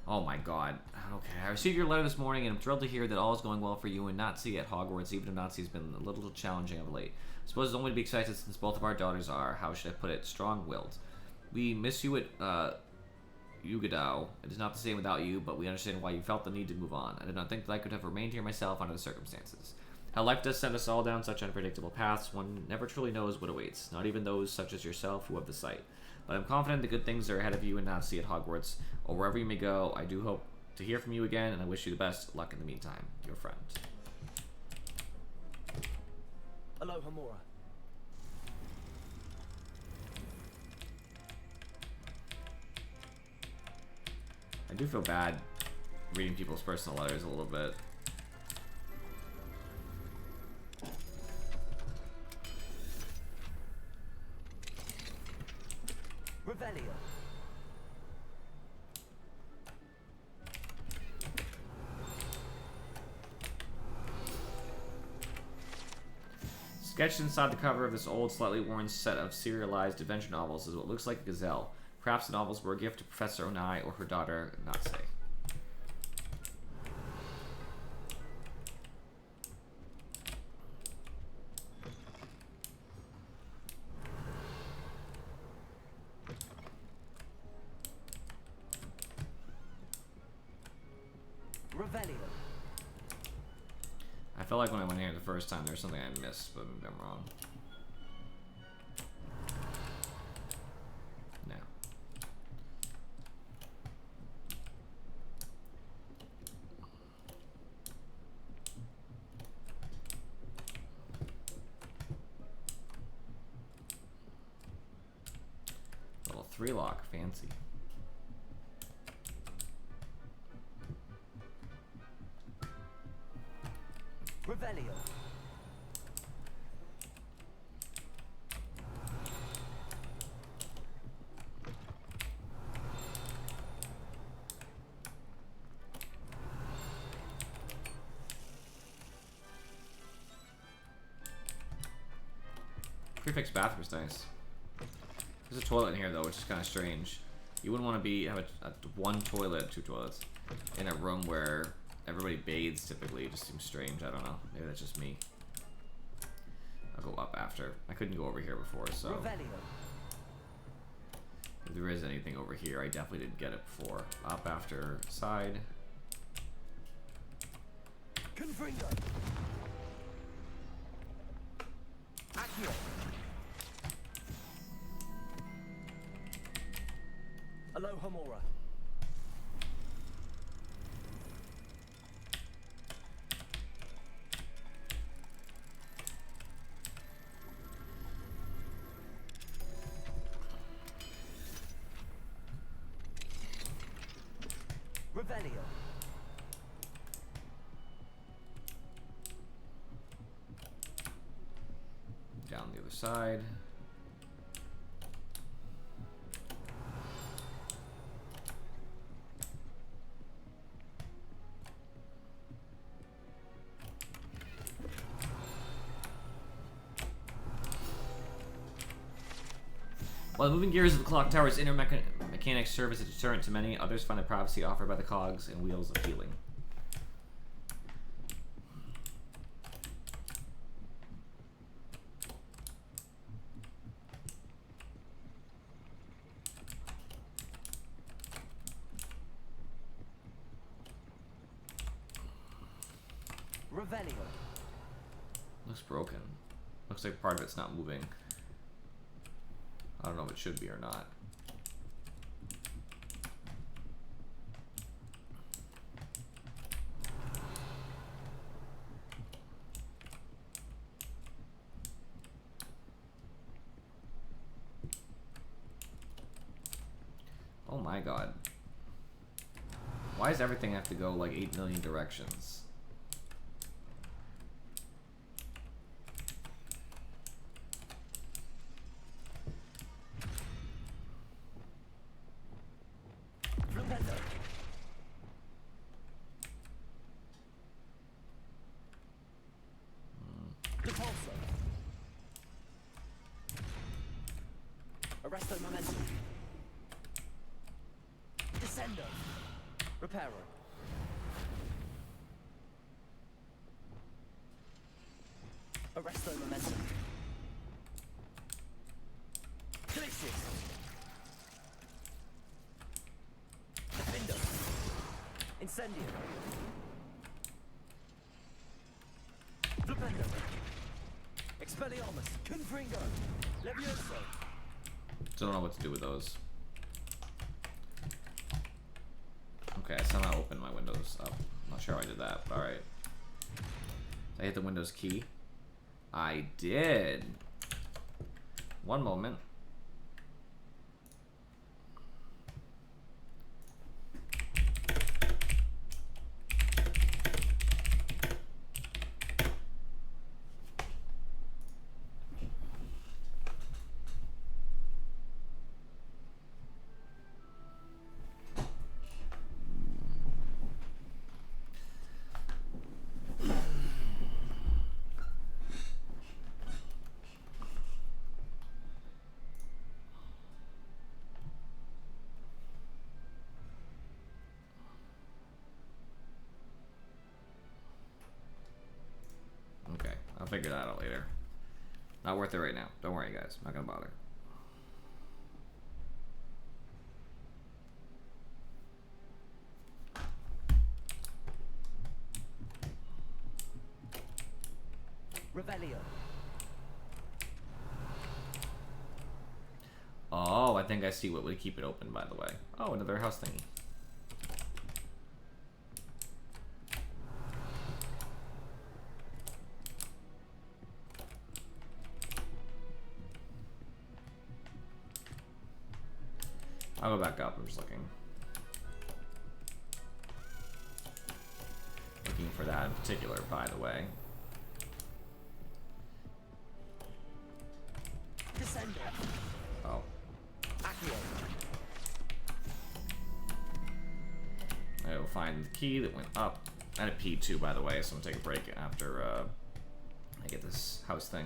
Oh my god. Okay, I received your letter this morning and I'm thrilled to hear that all is going well for you and Nazi at Hogwarts, even if Nazi has been a little challenging of late. I suppose it's only to be expected since both of our daughters are, how should I put it, strong-willed. We miss you at Ugadao. It is not the same without you, but we understand why you felt the need to move on. I did not think that I could have remained here myself under the circumstances. How life does send us all down such unpredictable paths, one never truly knows what awaits, not even those such as yourself who have the sight. But I'm confident the good things are ahead of you and Nazi at Hogwarts, or wherever you may go. I do hope to hear from you again, and I wish you the best luck in the meantime. Your friend. Aloha Mora. I do feel bad reading people's personal letters a little bit. Revelio. Sketched inside the cover of this old, slightly worn set of serialized adventure novels is what looks like a gazelle. Perhaps the novels were a gift to Professor Onai or her daughter, Natse. Revelio. I felt like when I went here the first time there was something I missed, but maybe I'm wrong. No. Level 3 lock, fancy. Revelio. Prefix bathroom's nice. There's a toilet in here though, which is kind of strange. You wouldn't want to have one toilet, 2 toilets, in a room where everybody bathes typically. It just seems strange. I don't know. Maybe that's just me. I'll go up after. I couldn't go over here before, so Revelio. if there is anything over here, I definitely didn't get it before. Up after, side. Confringo. Accio. Aloha Mora. Revelio. Down the other side. While the moving gears of the clock tower's inner mechanics serve as a deterrent to many, others find the privacy offered by the cogs and wheels appealing. Revelio. Looks broken. Looks like part of it's not moving. I don't know if it should be or not. Oh my god. Why does everything have to go like 8 million directions? Arresto momentum. Descendo. Reparo. Arresto momentum. Glacius. Defendo. Incendio. Flipendo. Expelliarmus. Confringo. Levioso. Don't know what to do with those. Okay, I somehow opened my windows up. Not sure how I did that, but alright. Did I hit the Windows key? I did. One moment. Okay, I'll figure that out later. Not worth it right now. Don't worry, guys. I'm not gonna bother. Revelio. Oh, I think I see what would keep it open, by the way. Oh, another house thingy. I'll go back up. I'm just looking. Looking for that in particular, by the way. Descendo. Oh. Accio. I will find the key that went up. And a P2, by the way, so I'm gonna take a break after I get this house thing.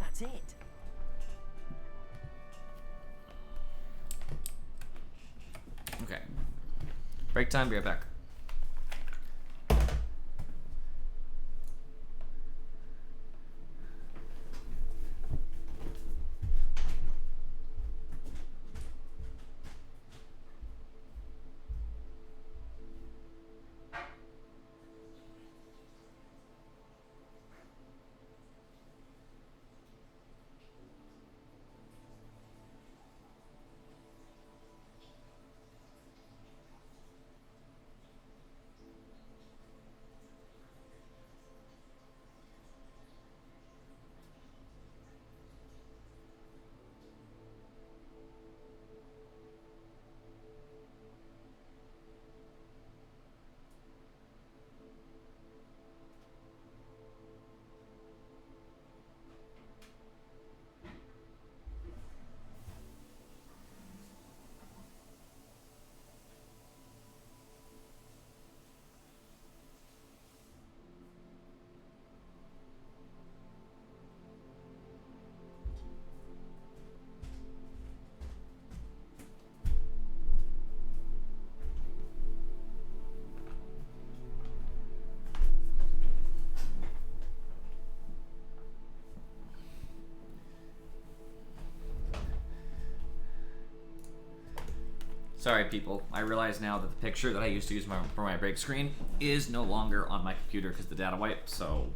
That's it. Okay. Break time, be right back. Sorry, people. I realize now that the picture that I used to use for my break screen is no longer on my computer because the data wiped, so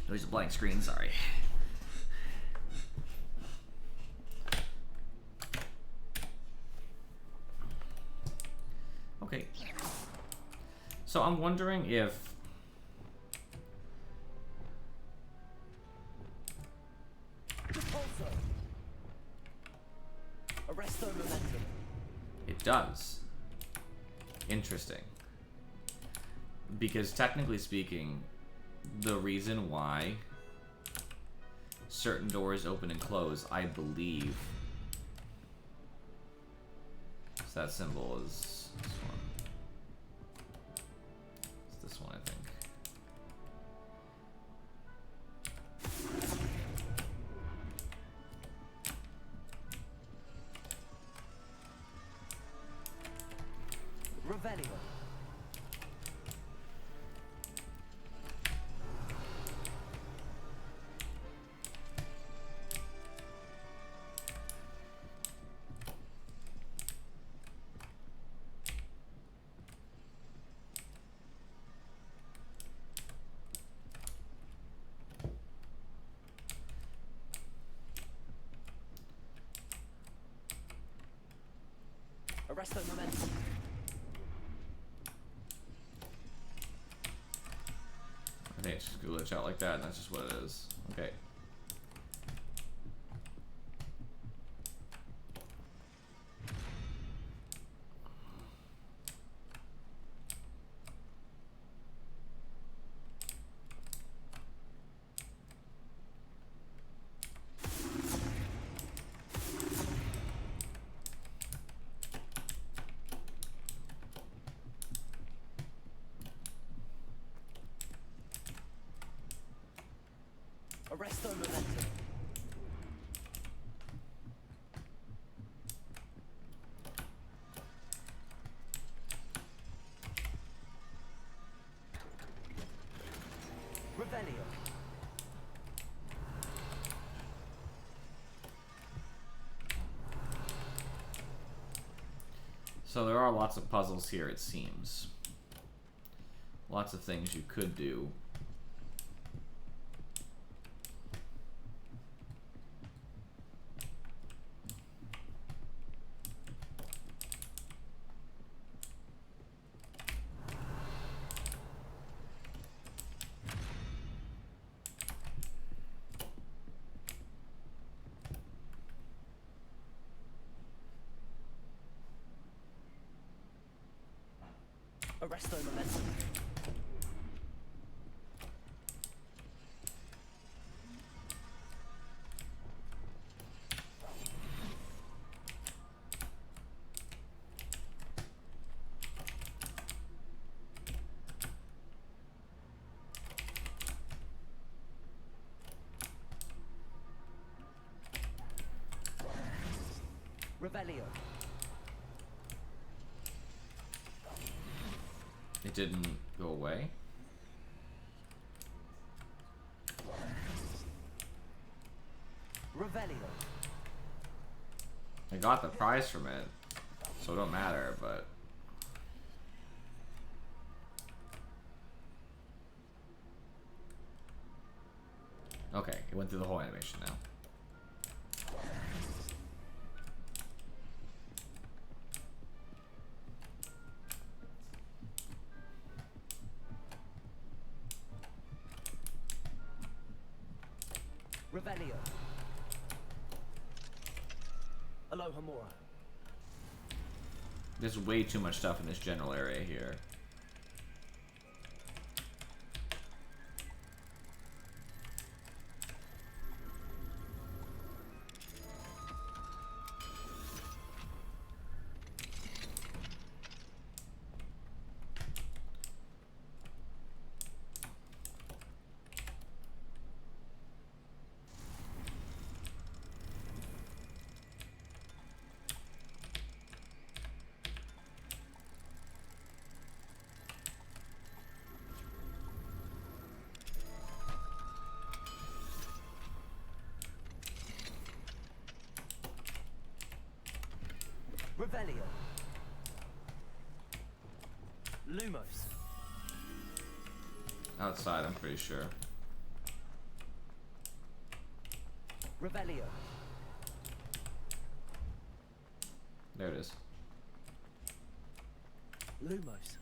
there's a blank screen, sorry. Okay. So I'm wondering if... Repulso. Arresto momentum. It does. Interesting. Because technically speaking, the reason why certain doors open and close, I believe... So that symbol is this one. It's this one, I think. Revelio. Arresto momentum. I think it's just gonna glitch out like that, and that's just what it is. Okay. Arresto momentum. Revelio. So there are lots of puzzles here, it seems. Lots of things you could do. Arresto momentum. Revelio. It didn't go away. Revelio. I got the prize from it, so it don't matter, but... Okay, it went through the whole animation now. Revelio. Aloha Mora. There's way too much stuff in this general area here. Revelio. Lumos. Outside, I'm pretty sure. Revelio. There it is. Lumos.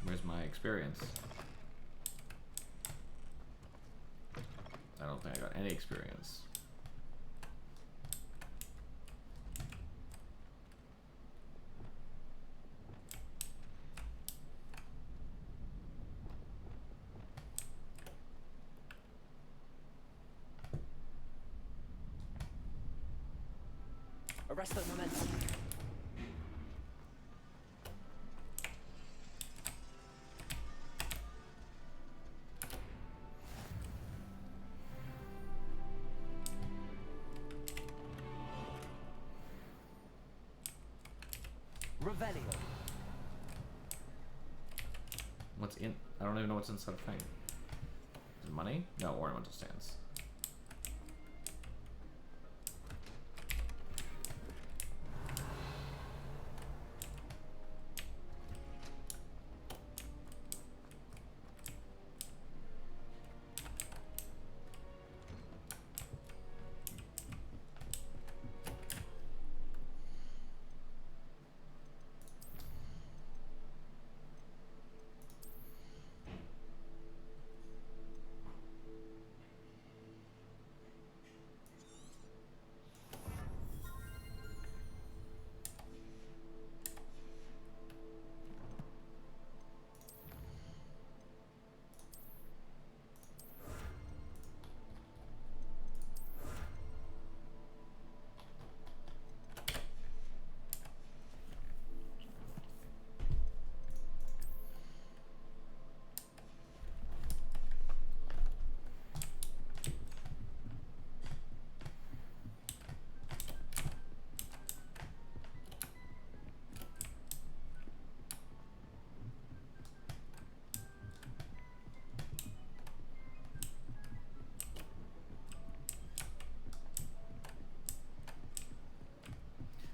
Where's my experience? don't think I got any experience. Arresto momentum. Revelio. What's in? I don't even know what's inside the thing. Is it money? No, ornamental stands.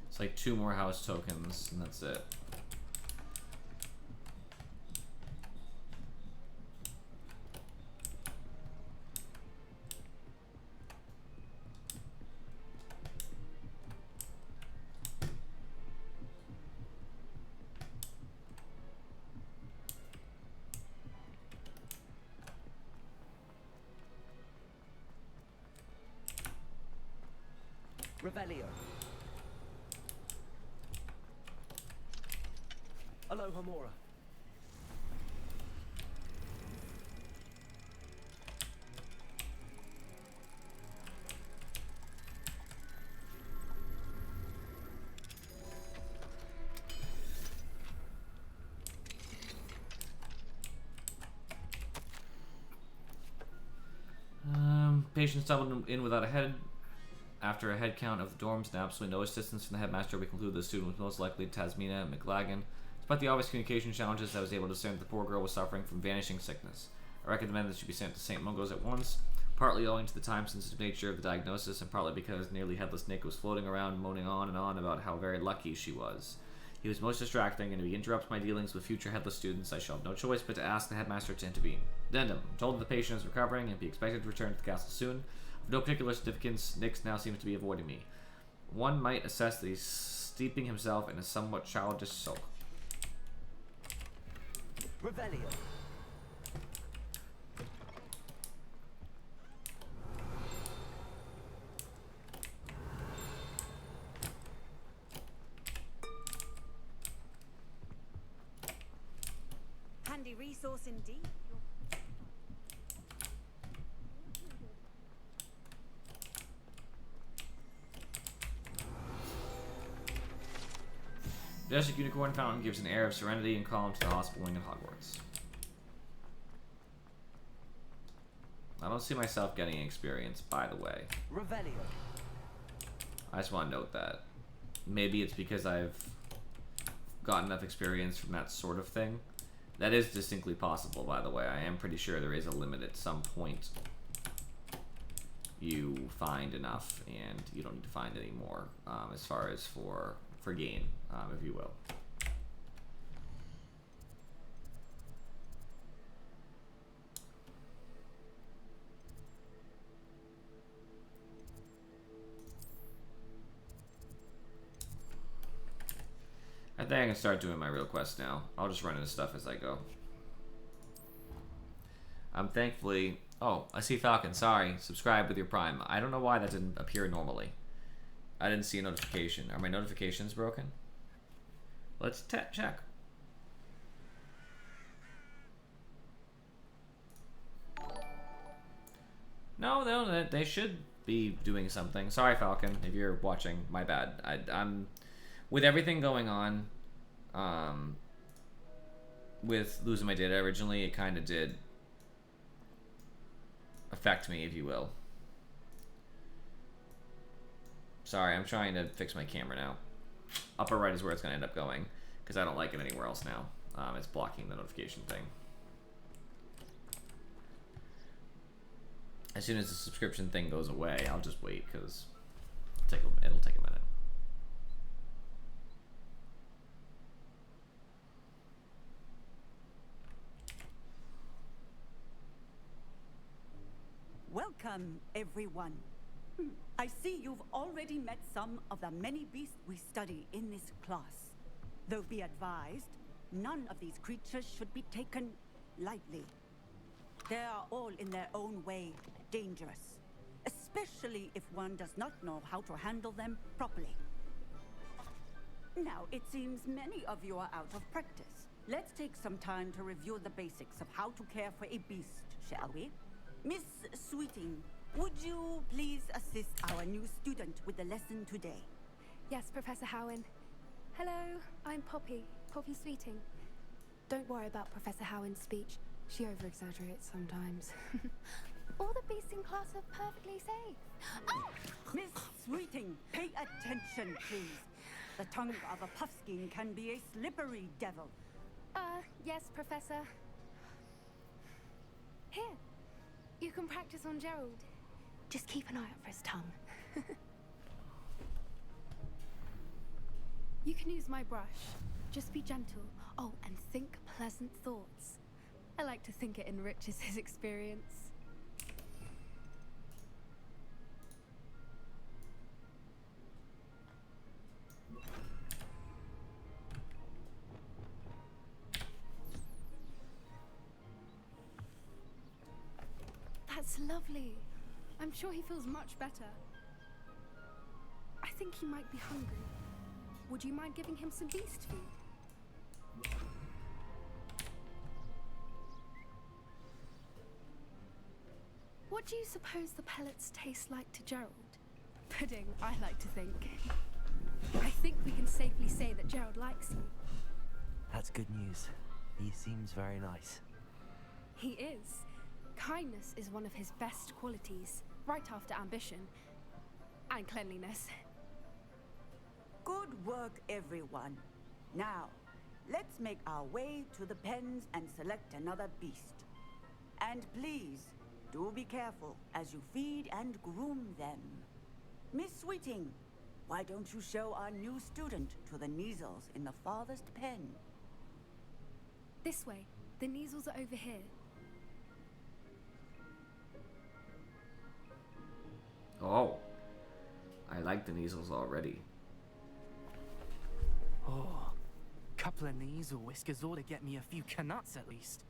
It's like 2 more house tokens, and that's it. Revelio. Aloha Mora. Patient stumbled in without a head. After a head count of the dorms and absolutely no assistance from the headmaster, we conclude the student was most likely Tasmina McLagan. Despite the obvious communication challenges, I was able to discern that the poor girl was suffering from vanishing sickness. I recommend that she be sent to St. Mungo's at once, partly owing to the time-sensitive nature of the diagnosis, and partly because nearly headless Nick was floating around, moaning on and on about how very lucky she was. He was most distracting, and if he interrupts my dealings with future headless students, I shall have no choice but to ask the headmaster to intervene. Addendum. I'm told that the patient is recovering and be expected to return to the castle soon. Of no particular significance, Nick now seems to be avoiding me. One might assess that he's steeping himself in a somewhat childish sulk. Revelio. Handy resource indeed. Majestic Unicorn Fountain gives an air of serenity and calm to the hospital wing of Hogwarts. I don't see myself getting experience, by the way. Revelio. I just want to note that. Maybe it's because I've got enough experience from that sort of thing. That is distinctly possible, by the way. I am pretty sure there is a limit at some point. You find enough, and you don't need to find any more, as far as for gain, if you will. I think I can start doing my real quests now. I'll just run into stuff as I go. Thankfully, Oh, I see Falcon. Sorry. Subscribe with your Prime. I don't know why that didn't appear normally. I didn't see a notification. Are my notifications broken? Let's check. No, they should be doing something. Sorry, Falcon, if you're watching. My bad. I'm with everything going on. With losing my data originally, it kind of did affect me, if you will. Sorry, I'm trying to fix my camera now. Upper right is where it's going to end up going, because I don't like it anywhere else now. It's blocking the notification thing. As soon as the subscription thing goes away, I'll just wait, because it'll take a minute. Welcome, everyone. I see you've already met some of the many beasts we study in this class. Though be advised, none of these creatures should be taken lightly. They are all in their own way dangerous, especially if one does not know how to handle them properly. Now, it seems many of you are out of practice. Let's take some time to review the basics of how to care for a beast, shall we? Miss Sweeting, would you please assist our new student with the lesson today? Yes, Professor Howen. Hello, I'm Poppy Sweeting. Don't worry about Professor Howen's speech. She over-exaggerates sometimes. All the beasts in class are perfectly safe. Oh! Miss Sweeting, pay attention, please. The tongue of a puffskein can be a slippery devil. Yes, Professor. Here, you can practice on Gerald. Just keep an eye out for his tongue. You can use my brush. Just be gentle. Oh, and think pleasant thoughts. I like to think it enriches his experience. That's lovely. I'm sure he feels much better. I think he might be hungry. Would you mind giving him some beast food? What do you suppose the pellets taste like to Gerald? Pudding, I like to think. I think we can safely say that Gerald likes you. That's good news. He seems very nice. He is. Kindness is one of his best qualities, right after ambition and cleanliness. Good work, everyone. Now, let's make our way to the pens and select another beast. And please, do be careful as you feed and groom them. Miss Sweeting, why don't you show our new student to the Neasels in the farthest pen? This way. The Neasels are over here. Oh, I like the Neasels already. Oh, couple of Neasel whiskers ought to get me a few canuts at least.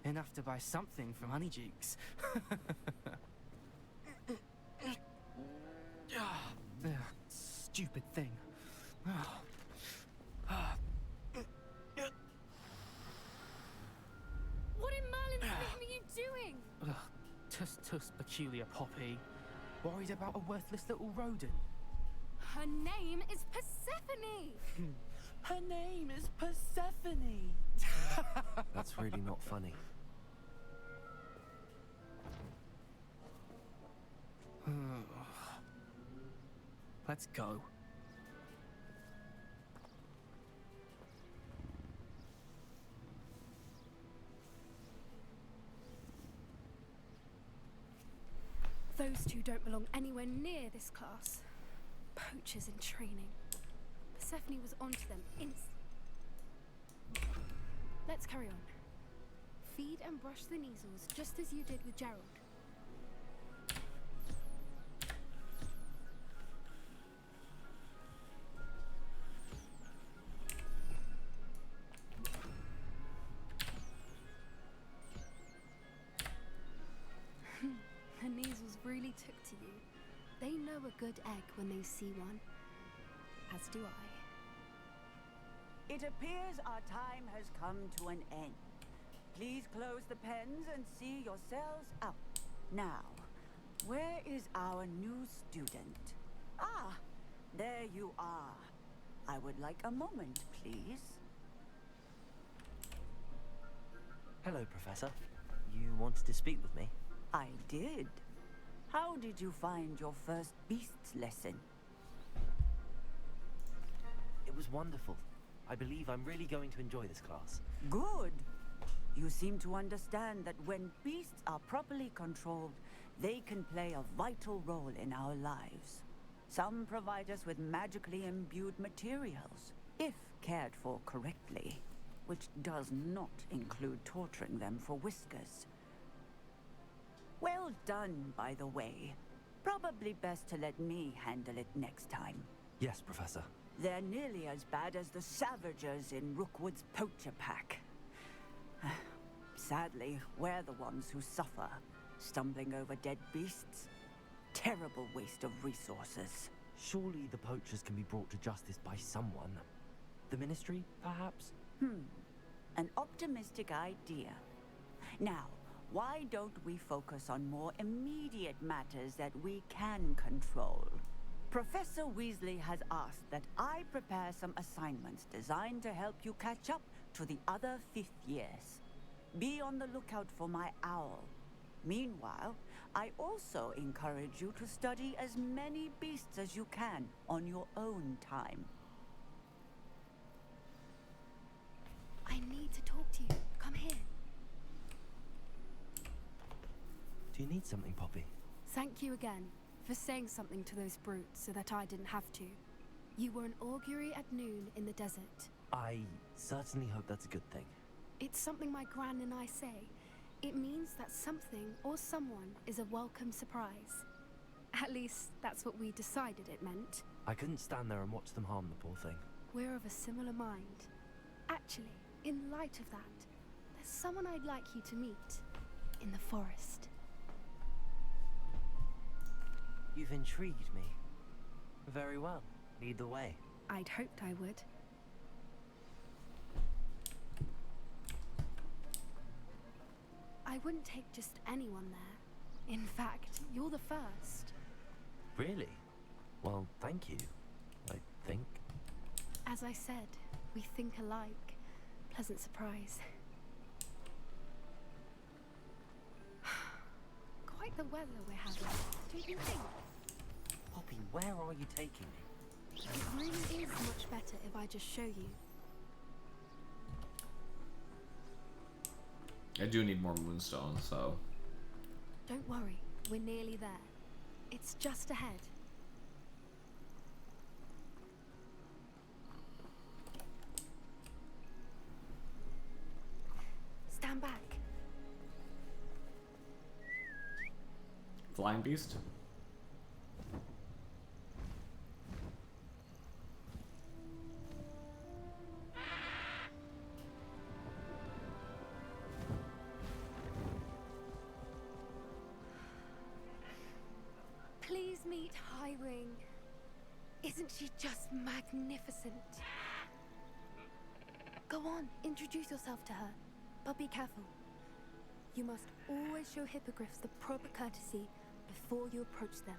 Enough to buy something from Honeydukes. Stupid thing. What in Merlin's name are you doing? Tuss, peculiar Poppy. Worried about a worthless little rodent. Her name is Persephone! Her name is Persephone! That's really not funny. Let's go. Those two don't belong anywhere near this class. Poachers in training. Persephone was onto them Let's carry on. Feed and brush the Neasels just as you did with Gerald. really took to you. They know a good egg when they see one. As do I. It appears our time has come to an end. Please close the pens and see yourselves out. Now, where is our new student? Ah, there you are. I would like a moment, please. Hello, Professor. You wanted to speak with me? I did. How did you find your first beasts lesson? It was wonderful. I believe I'm really going to enjoy this class. Good. You seem to understand that when beasts are properly controlled, they can play a vital role in our lives. Some provide us with magically imbued materials, if cared for correctly, which does not include torturing them for whiskers. Well done, by the way. Probably best to let me handle it next time. Yes, Professor. They're nearly as bad as the Savagers in Rookwood's poacher pack. Sadly, we're the ones who suffer, stumbling over dead beasts. Terrible waste of resources. Surely the poachers can be brought to justice by someone. The Ministry, perhaps? An optimistic idea. Now, why don't we focus on more immediate matters that we can control? Professor Weasley has asked that I prepare some assignments designed to help you catch up to the other 5th years. Be on the lookout for my owl. Meanwhile, I also encourage you to study as many beasts as you can on your own time. I need to talk to you. Come here. Do you need something, Poppy? Thank you again for saying something to those brutes so that I didn't have to. You were an augury at noon in the desert. I certainly hope that's a good thing. It's something my gran and I say. It means that something or someone is a welcome surprise. At least, that's what we decided it meant. I couldn't stand there and watch them harm the poor thing. We're of a similar mind. Actually, in light of that, there's someone I'd like you to meet. In the forest. You've intrigued me. Very well. Lead the way. I'd hoped I would. I wouldn't take just anyone there. In fact, you're the first. Really? Well, thank you, I think. As I said, we think alike. Pleasant surprise. Quite the weather we're having, don't you think? Poppy, where are you taking me? It really is much better if I just show you. I do need more moonstone, so... Don't worry, we're nearly there. It's just ahead. Stand back. Flying beast? Please meet Highwing. Isn't she just magnificent? Go on, introduce yourself to her. But be careful. You must always show hippogriffs the proper courtesy before you approach them.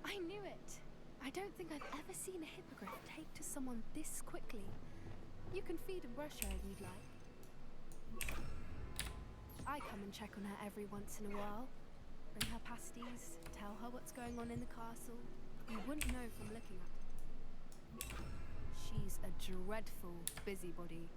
I knew it! I don't think I've ever seen a hippogriff take to someone this quickly. You can feed and brush her if you'd like. I come and check on her every once in a while. Bring her pasties, tell her what's going on in the castle. You wouldn't know from looking at her. She's a dreadful busybody.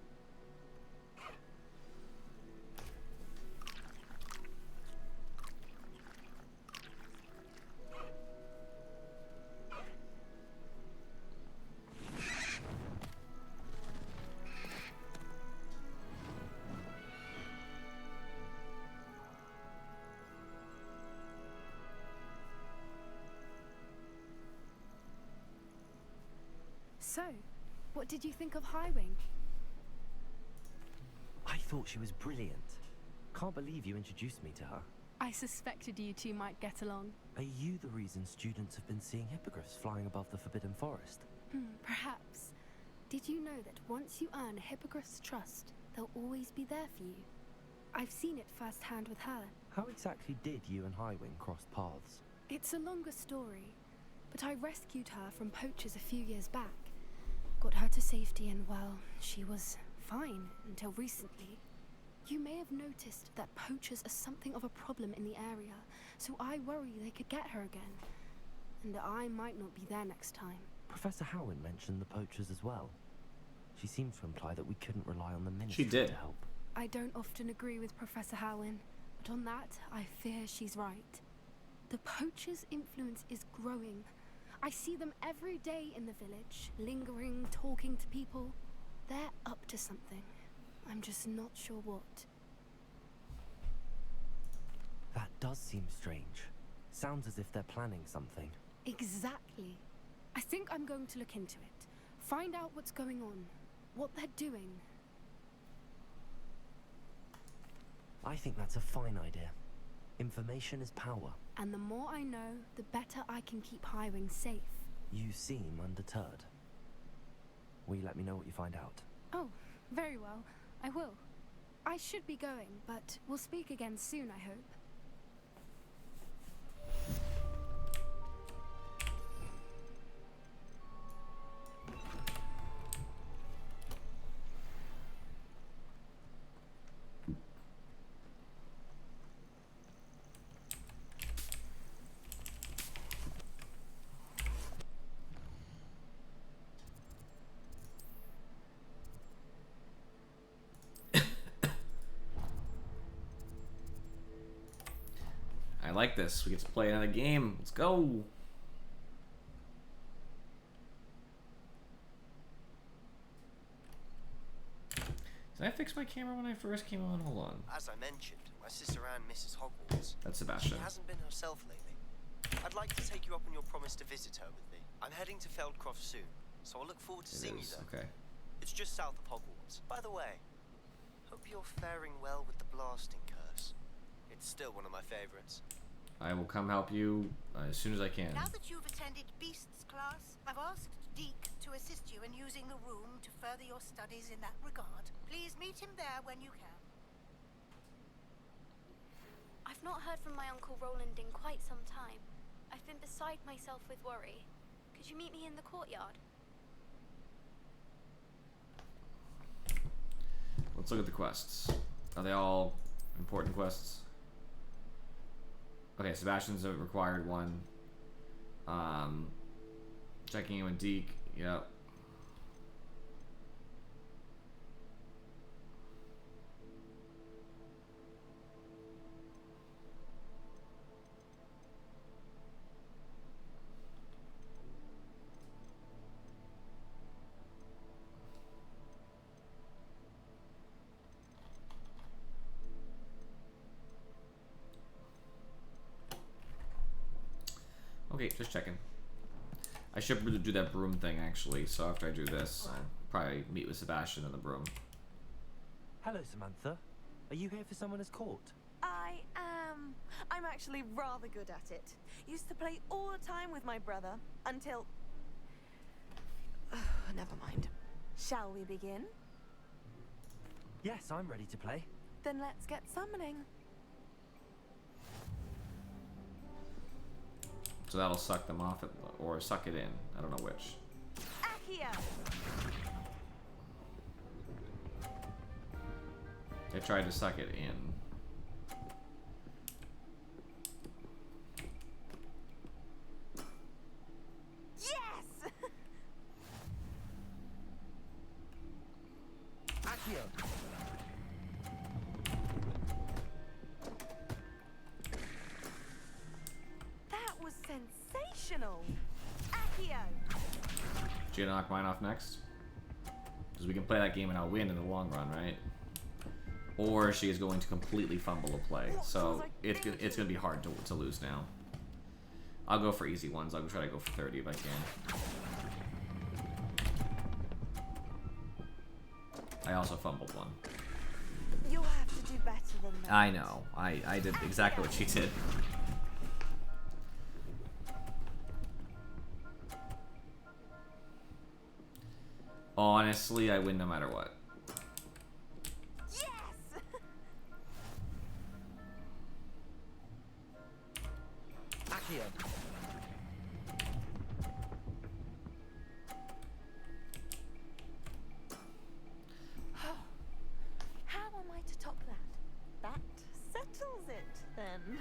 So, what did you think of Highwing? I thought she was brilliant. Can't believe you introduced me to her. I suspected you two might get along. Are you the reason students have been seeing hippogriffs flying above the Forbidden Forest? Perhaps. Did you know that once you earn a hippogriff's trust, they'll always be there for you? I've seen it firsthand with her. How exactly did you and Highwing cross paths? It's a longer story, but I rescued her from poachers a few years back. Got her to safety and, well, she was fine until recently. You may have noticed that poachers are something of a problem in the area, so I worry they could get her again. And I might not be there next time. Professor Howin mentioned the poachers as well. She seemed to imply that we couldn't rely on the ministry She did. to help. I don't often agree with Professor Howin, but on that, I fear she's right. The poachers' influence is growing. I see them every day in the village, lingering, talking to people. They're up to something. I'm just not sure what. That does seem strange. Sounds as if they're planning something. Exactly. I think I'm going to look into it. Find out what's going on. What they're doing. I think that's a fine idea. Information is power. And the more I know, the better I can keep Highwing safe. You seem undeterred. Will you let me know what you find out? Oh, very well. I will. I should be going, but we'll speak again soon, I hope. I like this. We get to play another game. Let's go. Did I fix my camera when I first came on? Hold on. As I mentioned, my sister Anne misses Hogwarts. That's Sebastian. She hasn't been herself lately. I'd like to take you up on your promise to visit her with me. I'm heading to Feldcroft soon, so I'll look forward to seeing you there. Okay. It's just south of Hogwarts. By the way, hope you're faring well with the blasting curse. It's still one of my favorites. I will come help you as soon as I can. Now that you've attended Beasts class, I've asked Deke to assist you in using the room to further your studies in that regard. Please meet him there when you can. I've not heard from my Uncle Roland in quite some time. I've been beside myself with worry. Could you meet me in the courtyard? Let's look at the quests. Are they all important quests? Okay, Sebastian's a required one. Checking in with Deke. Yep. Okay, just checking. I should really do that broom thing actually, so after I do this, I'll probably meet with Sebastian in the broom. Hello, Samantha. Are you here for someone as court? I am. I'm actually rather good at it. Used to play all the time with my brother until... Never mind. Shall we begin? Yes, I'm ready to play. Then let's get summoning. So that'll suck them off, or suck it in. I don't know which. Accio! I tried to suck it in. Yes! Accio! That was sensational! Accio! Do you knock mine off next? Because we can play that game and I'll win in the long run, right? Or she is going to completely fumble a play. So it's going to be hard to lose now. I'll go for easy ones. I'll try to go for 30 if I can. I also fumbled one. You'll have to do better than that. I know. I did exactly what she did. Honestly, I win no matter what. Yes! Accio. How am I to top that? That settles it, then.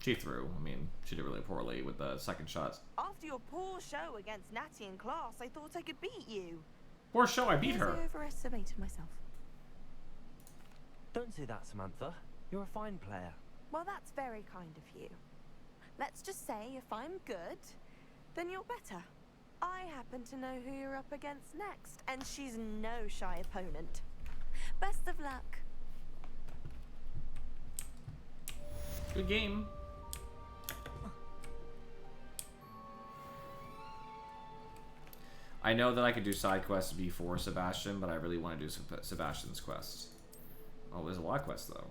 She threw. I mean, she did really poorly with the second shot. After your poor show against Natty in class, I thought I could beat you. Poor show, I beat Guess her. I overestimated myself. Don't say that, Samantha. You're a fine player. Well, that's very kind of you. Let's just say if I'm good, then you're better. I happen to know who you're up against next, and she's no shy opponent. Best of luck. Good game. I know that I could do side quests before Sebastian, but I really want to do Sebastian's quests. Oh, there's a lot of quests, though.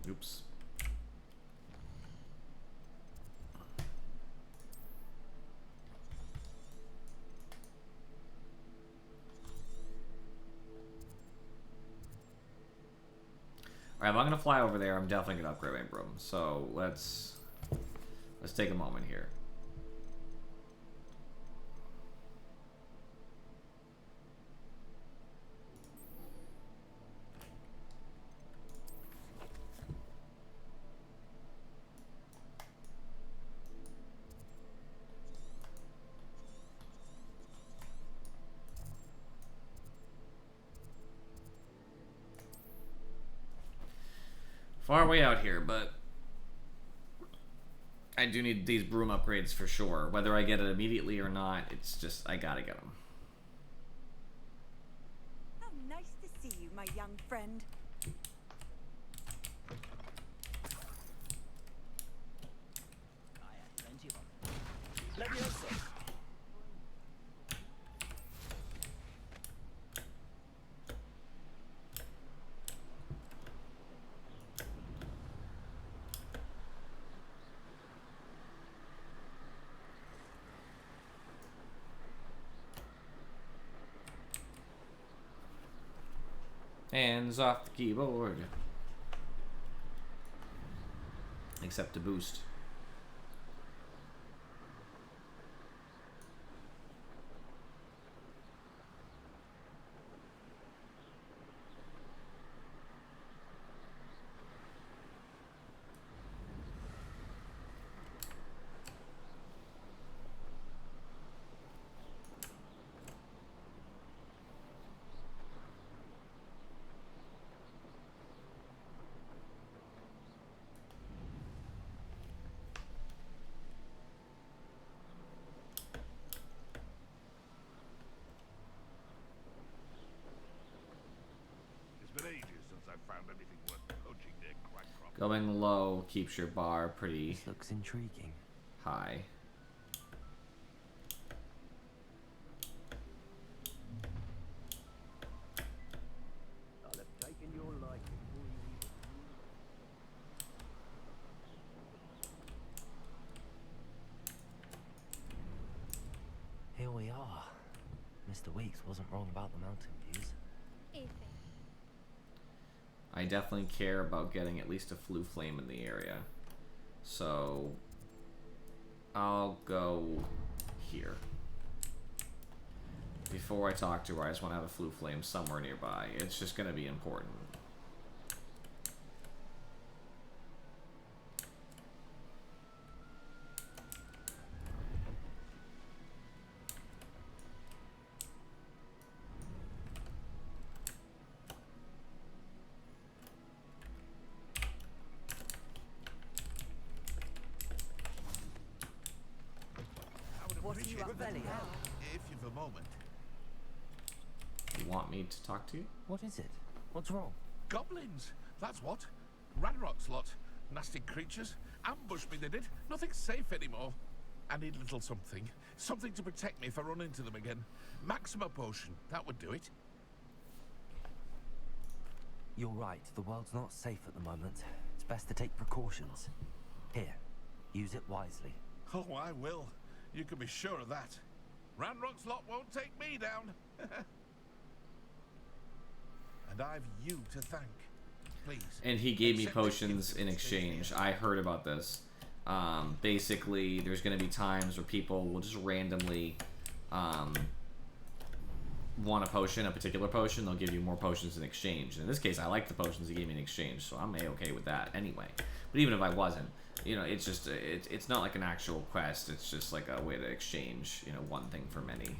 Oops. Alright, if I'm gonna fly over there, I'm definitely gonna upgrade my broom. So let's take a moment here. Far way out here, but I do need these broom upgrades for sure. Whether I get it immediately or not, it's just, I gotta get them. How nice to see you, my young friend. Levioso. Hands off the keyboard. Except to boost. Going low keeps your bar pretty This looks intriguing. high. I'll have taken your life before you even Here we are. Mr. Weeks wasn't wrong about the mountain views. I definitely care about getting at least a flue flame in the area. So I'll go here. Before I talk to her, I just want to have a flue flame somewhere nearby. It's just going to be important. What are you up to now? If you've a moment. You want me to talk to you? What is it? What's wrong? Goblins, that's what. Ranrock's lot. Nasty creatures. Ambushed me, they did. Nothing's safe anymore. I need a little something. Something to protect me if I run into them again. Maxima potion, that would do it. You're right, the world's not safe at the moment. It's best to take precautions. Here, use it wisely. Oh, I will. You can be sure of that. Ranrock's lot won't take me down. And I've you to thank. Please. And he gave me potions in exchange. I heard about this. Basically, there's going to be times where people will just randomly want a potion, a particular potion. They'll give you more potions in exchange. And in this case, I like the potions he gave me in exchange, so I'm A-okay with that anyway. But even if I wasn't, you know, it's just it's not like an actual quest. It's just like a way to exchange, you know, one thing for many.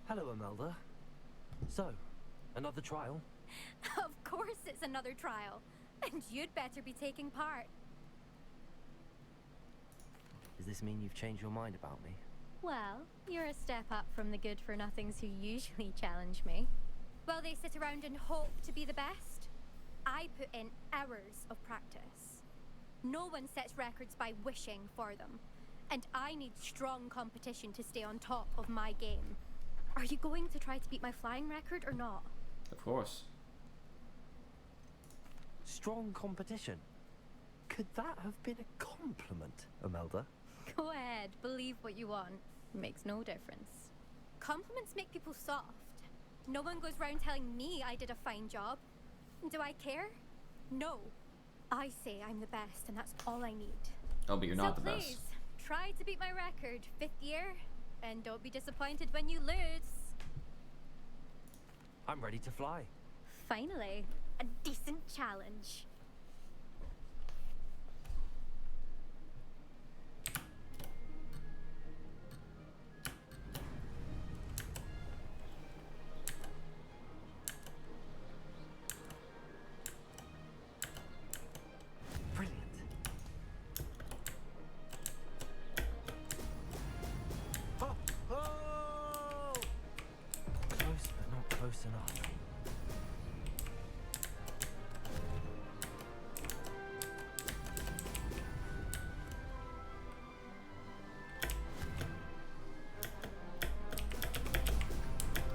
Hello, Imelda. So, another trial? Of course it's another trial. And you'd better be taking part. Does this mean you've changed your mind about me? Well, you're a step up from the good-for-nothings who usually challenge me. Well, they sit around and hope to be the best. I put in hours of practice. No one sets records by wishing for them. And I need strong competition to stay on top of my game. Are you going to try to beat my flying record or not? Of course. Strong competition? Could that have been a compliment, Imelda? Go ahead, believe what you want. Makes no difference. Compliments make people soft. No one goes round telling me I did a fine job. Do I care? No. I say I'm the best, and that's all I need. Oh, but you're not the please, best. Try to beat my record, 5th year, and don't be disappointed when you lose. I'm ready to fly. Finally, a decent challenge. Close enough.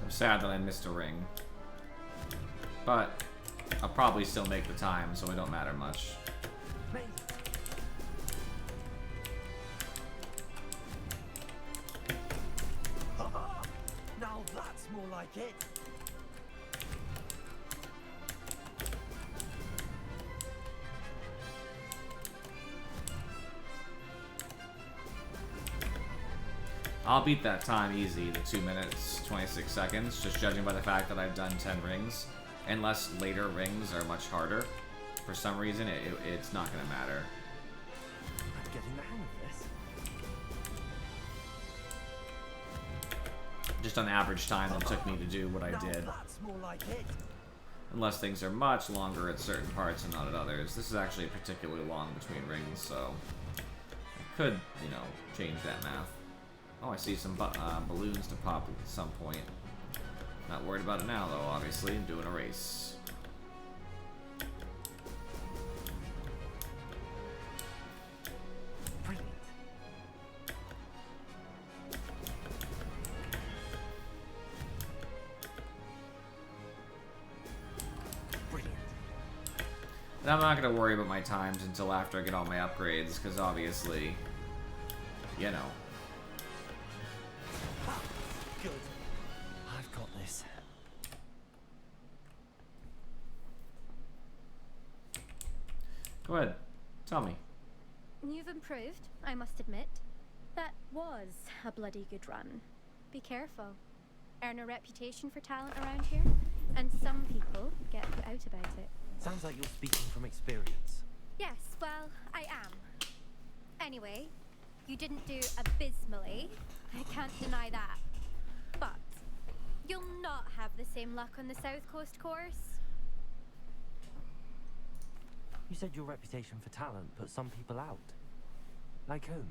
I'm sad that I missed a ring. But I'll probably still make the time, so it don't matter much. Now that's more like it. I'll beat that time easy, the 2 minutes, 26 seconds, just judging by the fact that I've done 10 rings. Unless later rings are much harder. For some reason, it's not going to matter. I'm getting the hang of this. Just on average time it took me to do what I did. That's more like it. Unless things are much longer at certain parts and not at others. This is actually particularly long between rings, so I could, you know, change that math. Oh, I see some balloons to pop at some point. Not worried about it now, though, obviously. I'm doing a race. Brilliant. Brilliant. And I'm not going to worry about my times until after I get all my upgrades, because obviously, you know. Good. I've got this. Go ahead. Tell me. You've improved, I must admit. That was a bloody good run. Be careful. Earn a reputation for talent around here, and some people get put out about it. Sounds like you're speaking from experience. Yes, well, I am. Anyway, you didn't do abysmally. I can't deny that. But you'll not have the same luck on the South Coast course. You said your reputation for talent put some people out. Like whom?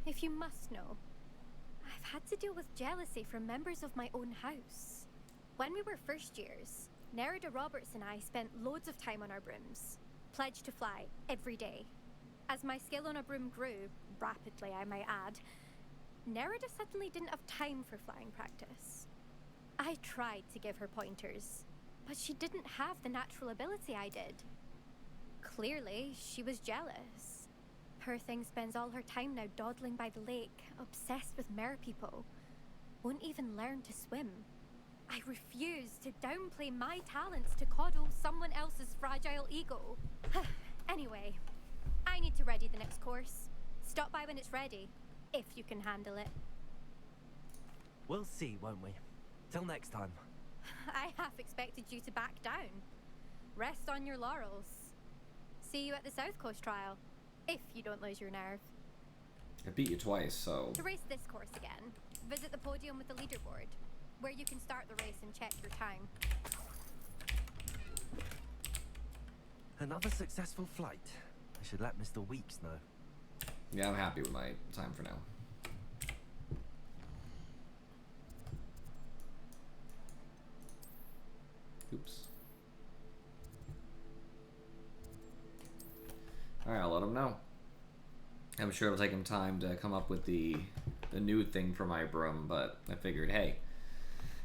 If you must know, I've had to deal with jealousy from members of my own house. When we were first years, Nerida Roberts and I spent loads of time on our brooms, pledged to fly every day. As my skill on a broom grew, rapidly I might add, Nerida suddenly didn't have time for flying practice. I tried to give her pointers, but she didn't have the natural ability I did. Clearly, she was jealous. Poor thing spends all her time now dawdling by the lake, obsessed with merpeople. Won't even learn to swim. I refuse to downplay my talents to coddle someone else's fragile ego. Anyway, I need to ready the next course. Stop by when it's ready, if you can handle it. We'll see, won't we? Till next time. I half expected you to back down. Rest on your laurels. See you at the South Coast trial, if you don't lose your nerve. I beat you twice, so... To race this course again, visit the podium with the leaderboard, where you can start the race and check your time. Another successful flight. I should let Mr. Weeks know. Yeah, I'm happy with my time for now. Oops. Alright, I'll let him know. I'm sure it'll take him time to come up with the new thing for my broom, but I figured, hey,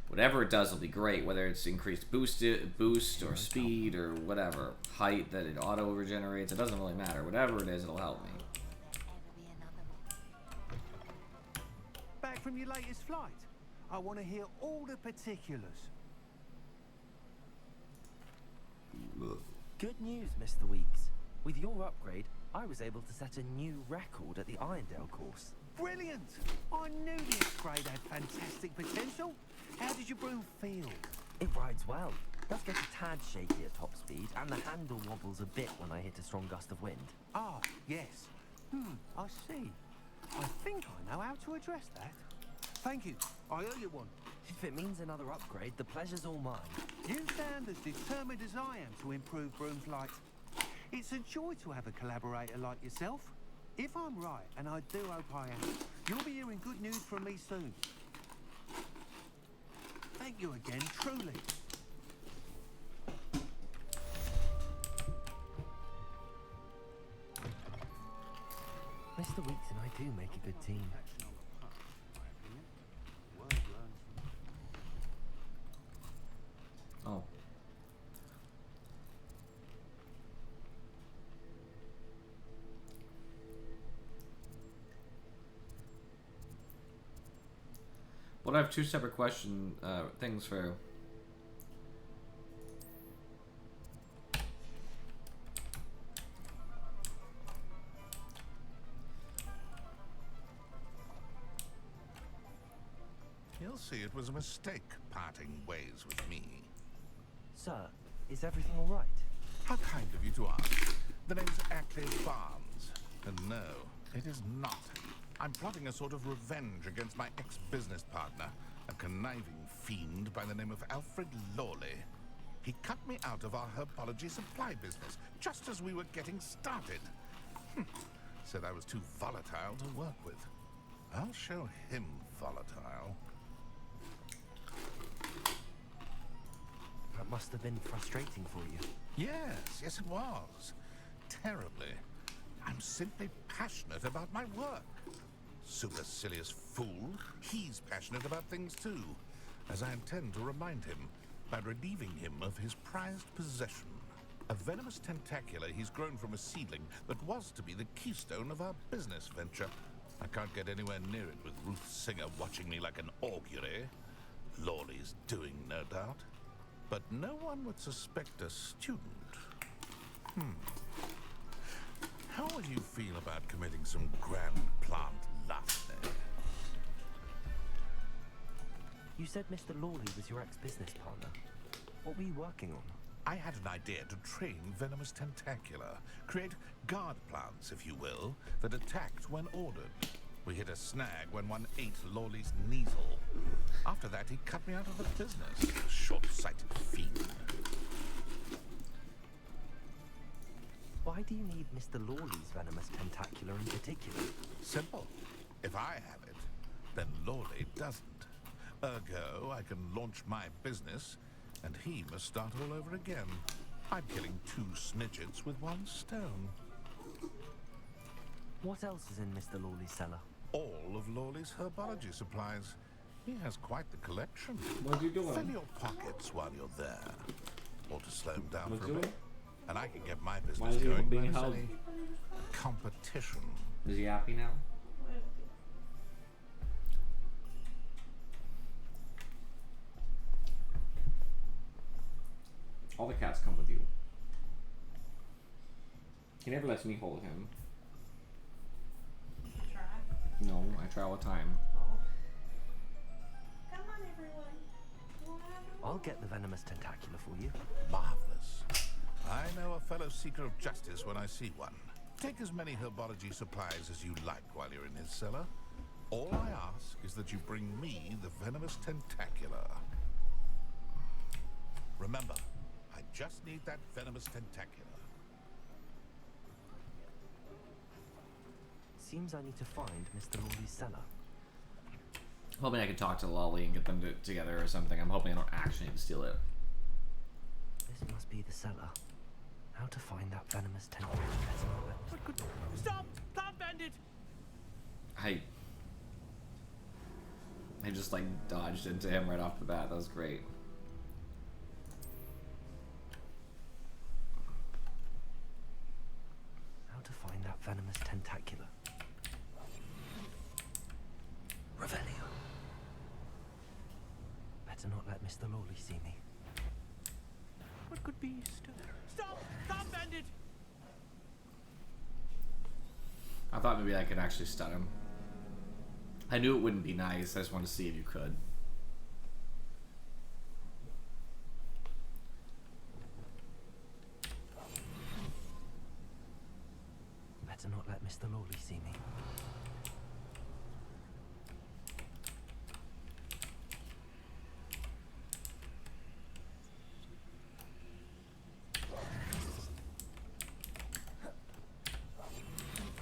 whatever it does will be great, whether it's increased boost or speed or whatever, height that it auto regenerates, it doesn't really matter. Whatever it is, it'll help me. Back from your latest flight. I want to hear all the particulars. Good news, Mr. Weeks. With your upgrade, I was able to set a new record at the Irondale course. Brilliant! I knew the upgrade had fantastic potential. How did your broom feel? It rides well. Does get a tad shaky at top speed, and the handle wobbles a bit when I hit a strong gust of wind. Ah, yes. I see. I think I know how to address that. Thank you. I owe you one. If it means another upgrade, the pleasure's all mine. You sound as determined as I am to improve broom flight. It's a joy to have a collaborator like yourself. If I'm right, and I do hope I am, you'll be hearing good news from me soon. Thank you again, truly. Mr. Weeks and I do make a good team. Oh. But I have two separate things for. You'll see it was a mistake parting ways with me. Sir, is everything all right? How kind of you to ask. The name's Ackley Barnes. And no, it is not. I'm plotting a sort of revenge against my ex-business partner, a conniving fiend by the name of Alfred Lawley. He cut me out of our herbology supply business, just as we were getting started. Said I was too volatile to work with. I'll show him volatile. That must have been frustrating for you. Yes, it was. Terribly. I'm simply passionate about my work. Supercilious fool, he's passionate about things too, as I intend to remind him by relieving him of his prized possession. A venomous tentacular he's grown from a seedling that was to be the keystone of our business venture. I can't get anywhere near it with Ruth Singer watching me like an augury. Lawley's doing, no doubt. But no one would suspect a student. How would you feel about committing some grand plant larceny? You said Mr. Lawley was your ex-business partner. What were you working on? I had an idea to train venomous tentacula, create guard plants, if you will, that attacked when ordered. We hit a snag when one ate Lawley's neasel. After that, he cut me out of the business. Short-sighted fiend. Why do you need Mr. Lawley's venomous tentacular in particular? Simple. If I have it, then Lawley doesn't. Ergo, I can launch my business, and he must start all over again. I'm killing 2 snitchets with 1 stone. What else is in Mr. Lawley's cellar? All of Lawley's herbology supplies. He has quite the collection. What's he doing? Fill your pockets while you're there. Or to slow him down What's for a he bit. doing? And I can get my Why business is he going being when there's held? any competition. Is he happy now? All the cats come with you. He never lets me hold him. Try. No, I try all the time. Come on, everyone. I'll get the venomous tentacula for you. Marvelous. I know a fellow seeker of justice when I see one. Take as many herbology supplies as you like while you're in his cellar. All I ask is that you bring me the venomous tentacula. Remember, I just need that venomous tentacula. Seems I need to find Mr. Lawley's cellar. I'm hoping I can talk to Lolly and get them together or something. I'm hoping I don't actually need to steal it. This must be the cellar. How to find that venomous tentacula? Stop! Can't bend it! I just like dodged into him right off the bat. That was great. How to find that venomous tentacula? Revelio. Better not let Mr. Lawley see me. What could be? Stop! Can't bend it! I thought maybe I could actually stun him. I knew it wouldn't be nice. I just wanted to see if you could. Better not let Mr. Lawley see me.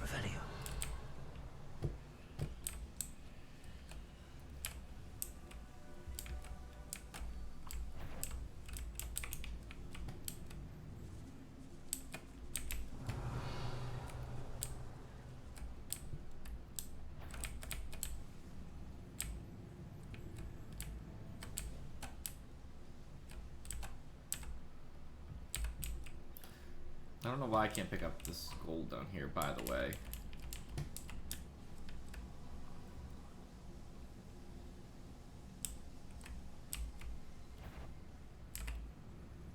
Revelio. I don't know why I can't pick up this gold down here, by the way.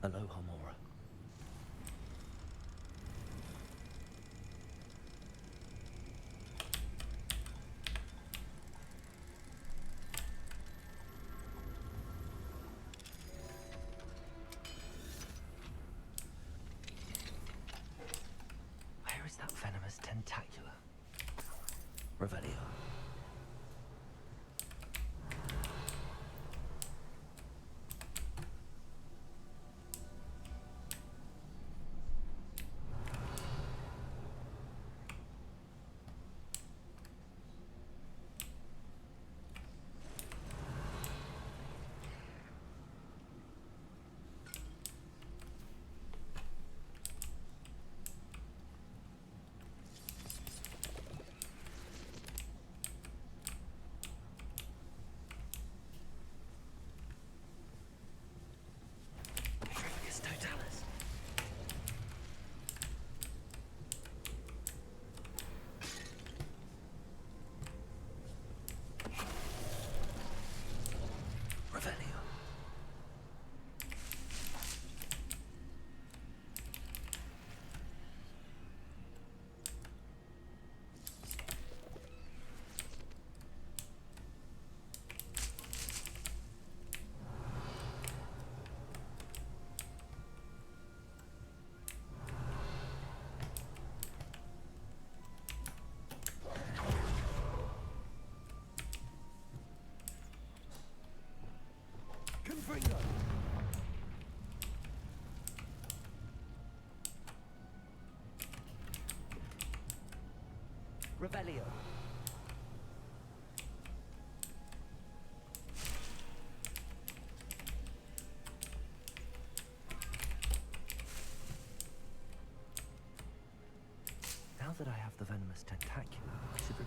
Aloha, Mora. Where is that venomous tentacula? Revelio. Petrificus totalis. Revelio. Confringo. Revelio.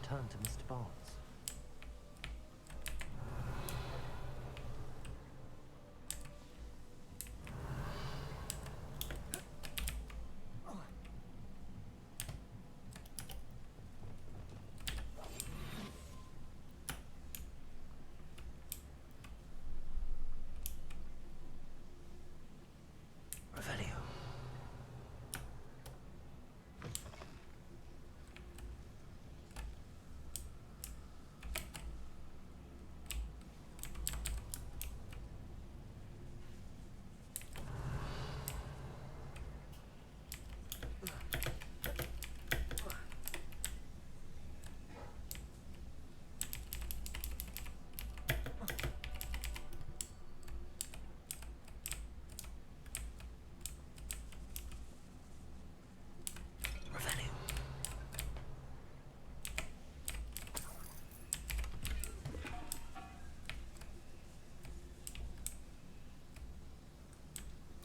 return to Mr. Barnes. Revelio.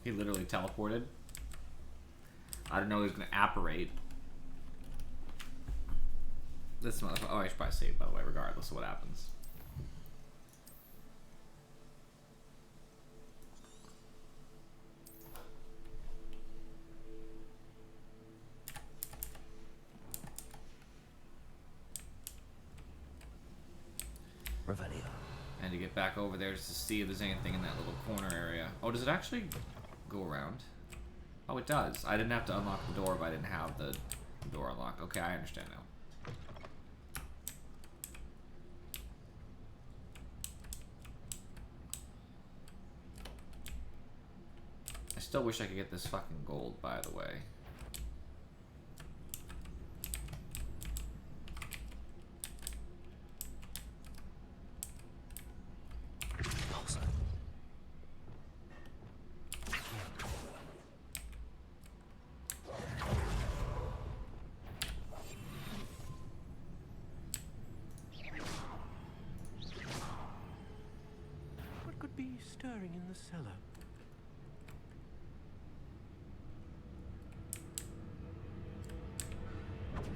He literally teleported. I didn't know he was gonna apparate. This motherfucker. Oh, I should probably save, by the way, regardless of what happens. Revelio. And to get back over there just to see if there's anything in that little corner area. Oh, does it actually go around? Oh, it does. I didn't have to unlock the door if I didn't have the door unlocked. Okay, I understand now. I still wish I could get this fucking gold, by the way. What could be stirring in the cellar?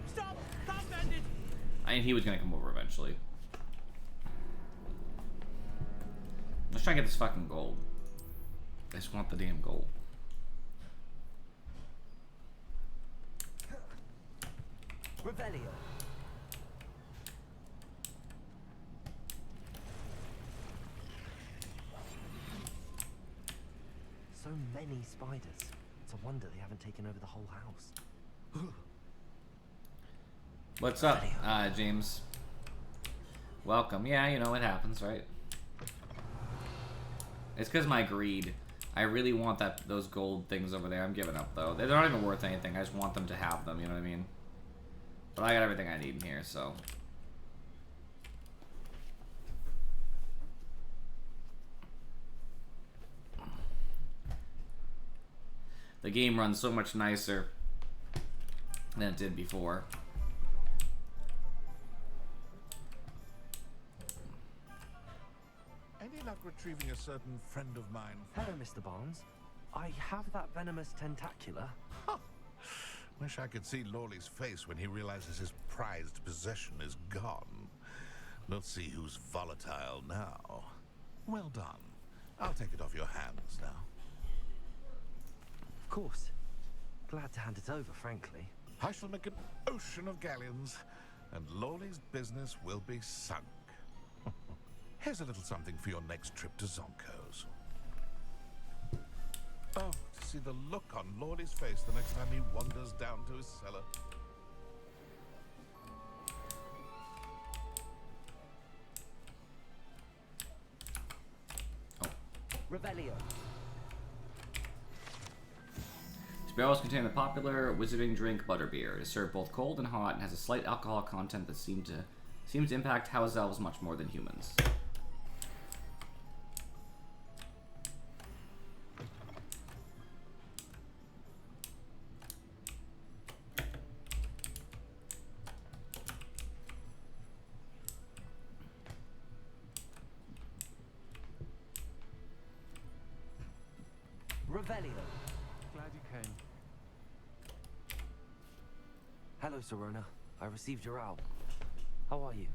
Stop! Stop, bandit! I mean, he was gonna come over eventually. Let's try and get this fucking gold. I just want the damn gold. Revelio. So many spiders. It's a wonder they haven't taken over the whole house. What's up, James? Welcome. Yeah, you know what happens, right? It's because my greed. I really want those gold things over there. I'm giving up, though. They're not even worth anything. I just want them to have them, you know what I mean? But I got everything I need in here, so... The game runs so much nicer than it did before. Any luck retrieving a certain friend of mine? Hello, Mr. Barnes. I have that venomous tentacula. Wish I could see Lawley's face when he realizes his prized possession is gone. Let's see who's volatile now. Well done. I'll take it off your hands now. Of course. Glad to hand it over, frankly. I shall make an ocean of galleons, and Lawley's business will be sunk. Here's a little something for your next trip to Zonko's. Oh, to see the look on Lawley's face the next time he wanders down to his cellar. Revelio. These barrels contain the popular wizarding drink butterbeer. It is served both cold and hot and has a slight alcohol content that seems to impact house elves much more than humans. Revelio. Glad you came. Hello, Serona. I received your owl. How are you?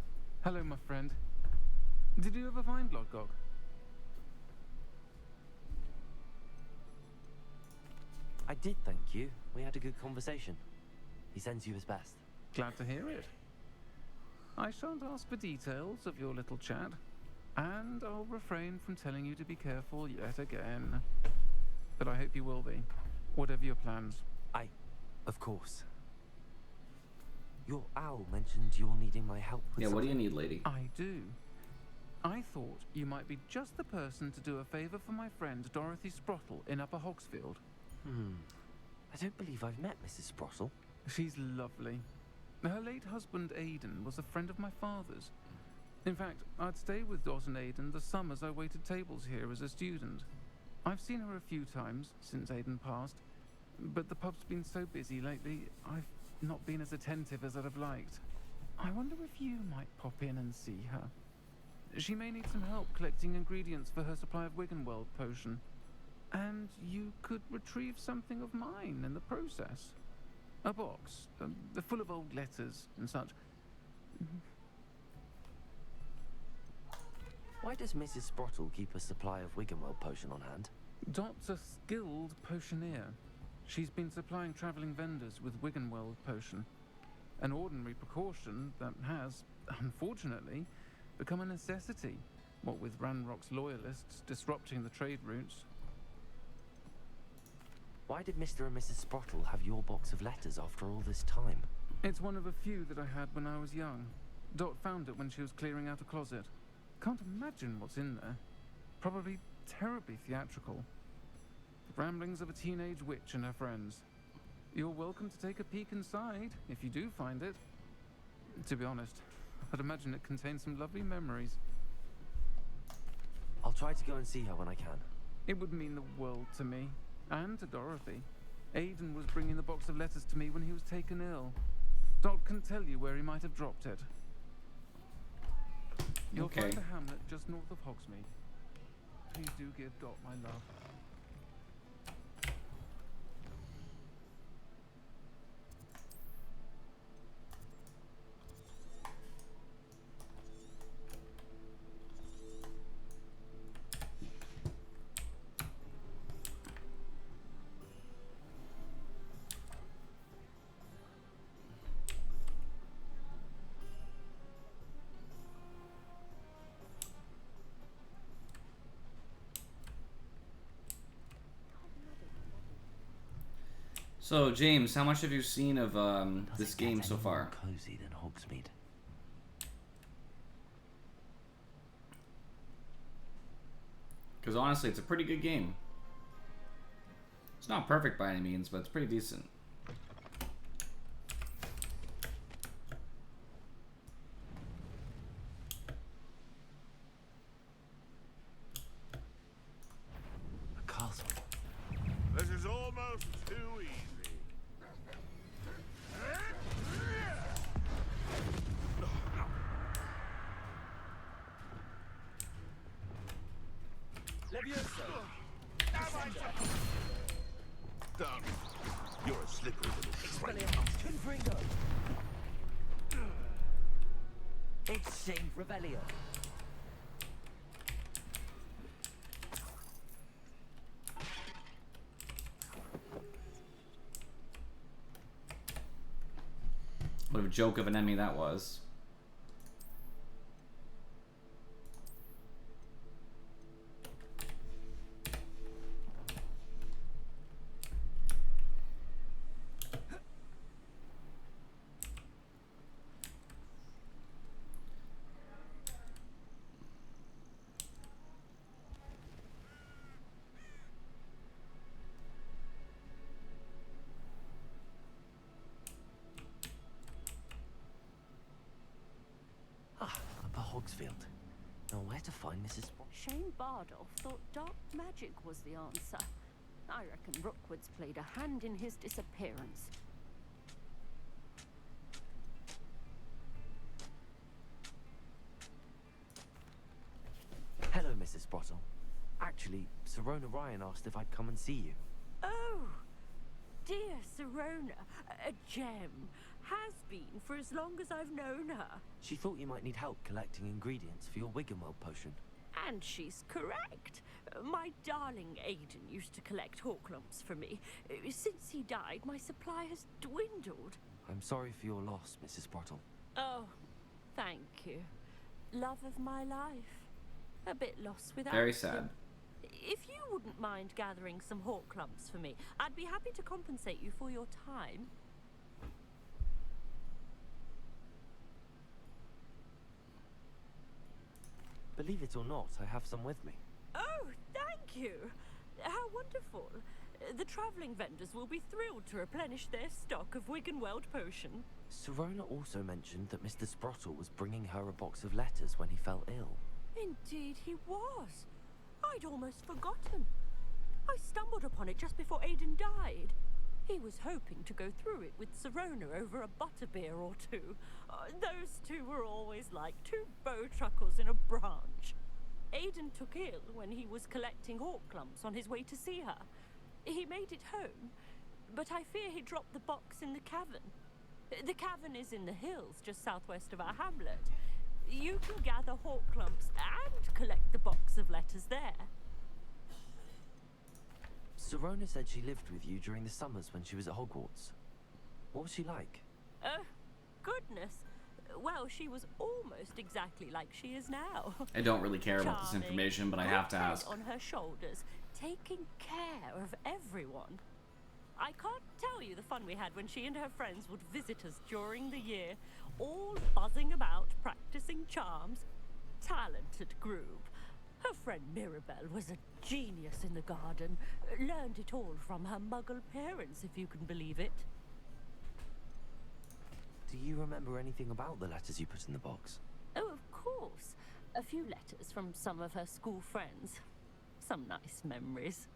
Hello, my friend. Did you ever find Lodgok? I did, thank you. We had a good conversation. He sends you his best. Glad to hear it. I shan't ask for details of your little chat, and I'll refrain from telling you to be careful yet again. But I hope you will be, whatever your plans. Of course. Your owl mentioned you're needing my help with Yeah, what do you something. need, lady? I do. I thought you might be just the person to do a favor for my friend Dorothy Sprottle in Upper Hogsfield. I don't believe I've met Mrs. Sprottle. She's lovely. Her late husband Aidan was a friend of my father's. In fact, I'd stay with Dot and Aidan the summers I waited tables here as a student. I've seen her a few times since Aidan passed, but the pub's been so busy lately, I've not been as attentive as I'd have liked. I wonder if you might pop in and see her. She may need some help collecting ingredients for her supply of Wiggenweld potion. And you could retrieve something of mine in the process. A box, full of old letters and such. Why does Mrs. Sprottle keep a supply of Wiggenweld potion on hand? Dot's a skilled potioneer. She's been supplying travelling vendors with Wiggenweld potion. An ordinary precaution that has, unfortunately, become a necessity, what with Ranrock's loyalists disrupting the trade routes. Why did Mr. and Mrs. Sprottle have your box of letters after all this time? It's one of a few that I had when I was young. Dot found it when she was clearing out a closet. Can't imagine what's in there. Probably terribly theatrical. The ramblings of a teenage witch and her friends. You're welcome to take a peek inside, if you do find it. To be honest, I'd imagine it contains some lovely memories. I'll try to go and see her when I can. It would mean the world to me, and to Dorothy. Aidan was bringing the box of letters to me when he was taken ill. Dot can tell you where he might have dropped it. You'll find a hamlet just north of Hogsmeade. Please do give Dot my love. So, James, how much have you seen of this game so far? Cozy than Hogsmeade. Because honestly, it's a pretty good game. It's not perfect by any means, but it's pretty decent. A castle. This is almost too easy. Levioso! Done. You're a slippery little tramp. Confringo! It's Shane Revelio. What a joke of an enemy that was. Hogsfield. Now where to find Mrs. Shane Bardolph thought dark magic was the answer. I reckon Rookwood's played a hand in his disappearance. Hello, Mrs. Sprottle. Actually, Sirona Ryan asked if I'd come and see you. Oh, dear Sirona, a gem. Has been for as long as I've known her. She thought you might need help collecting ingredients for your Wiggenweld potion. And she's correct. My darling Aiden used to collect Horklumps for me. Since he died, my supply has dwindled. I'm sorry for your loss, Mrs. Sprottle. Oh, thank you. Love of my life. A bit lost without Very sad. him. If you wouldn't mind gathering some Horklumps for me, I'd be happy to compensate you for your time. Believe it or not, I have some with me. Oh, thank you. How wonderful. The travelling vendors will be thrilled to replenish their stock of Wiggenweld potion. Serona also mentioned that Mr. Sprottle was bringing her a box of letters when he fell ill. Indeed he was. I'd almost forgotten. I stumbled upon it just before Aiden died. He was hoping to go through it with Serona over a butterbeer or two. Those two were always like two bowtruckles in a branch. Aiden took ill when he was collecting Horklumps on his way to see her. He made it home, but I fear he dropped the box in the cavern. The cavern is in the hills just southwest of our hamlet. You can gather Horklumps and collect the box of letters there. Serona said she lived with you during the summers when she was at Hogwarts. What was she like? Goodness. Well, she was almost exactly like she is now. I don't really care about this information, but I have to ask. On her shoulders, taking care of everyone. I can't tell you the fun we had when she and her friends would visit us during the year, all buzzing about, practicing charms. Talented group. Her friend Mirabelle was a genius in the garden. Learned it all from her muggle parents, if you can believe it. Do you remember anything about the letters you put in the box? Oh, of course. A few letters from some of her school friends. Some nice memories.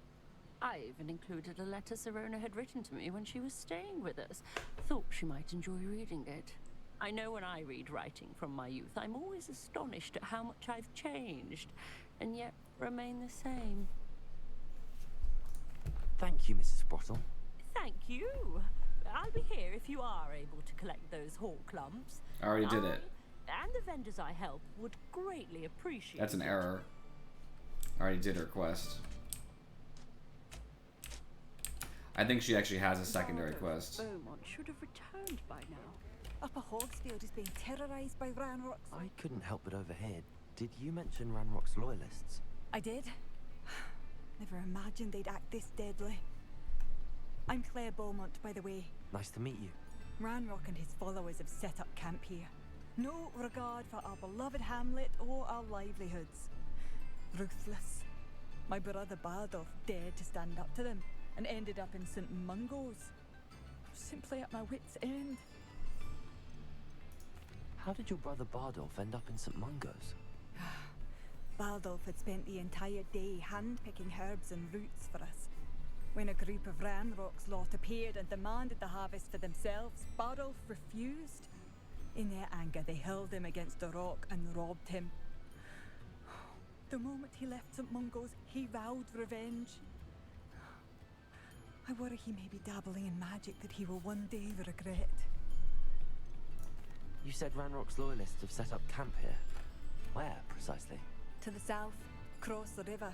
I even included a letter Serona had written to me when she was staying with us. Thought she might enjoy reading it. I know when I read writing from my youth, I'm always astonished at how much I've changed, and yet remain the same. Thank you, Mrs. Sprottle. Thank you. I'll be here if you are able to collect those Horklumps. I already did it. And the vendors I help would greatly appreciate That's an it. error. I already did her quest. I think she actually has a secondary quest. Beaumont should have returned by now. Upper Hogsfield is being terrorised by Ranrock's. I couldn't help but overhear. Did you mention Ranrock's loyalists? I did. Never imagined they'd act this deadly. I'm Claire Beaumont, by the way. Nice to meet you. Ranrock and his followers have set up camp here. No regard for our beloved hamlet or our livelihoods. Ruthless. My brother Bardolph dared to stand up to them and ended up in St. Mungo's. Simply at my wit's end. How did your brother Bardolph end up in St. Mungo's? Bardolph had spent the entire day hand-picking herbs and roots for us. When a group of Ranrock's lot appeared and demanded the harvest for themselves, Bardolph refused. In their anger, they hurled him against a rock and robbed him. The moment he left St. Mungo's, he vowed revenge. I worry he may be dabbling in magic that he will one day regret. You said Ranrock's loyalists have set up camp here. Where, precisely? To the south, across the river.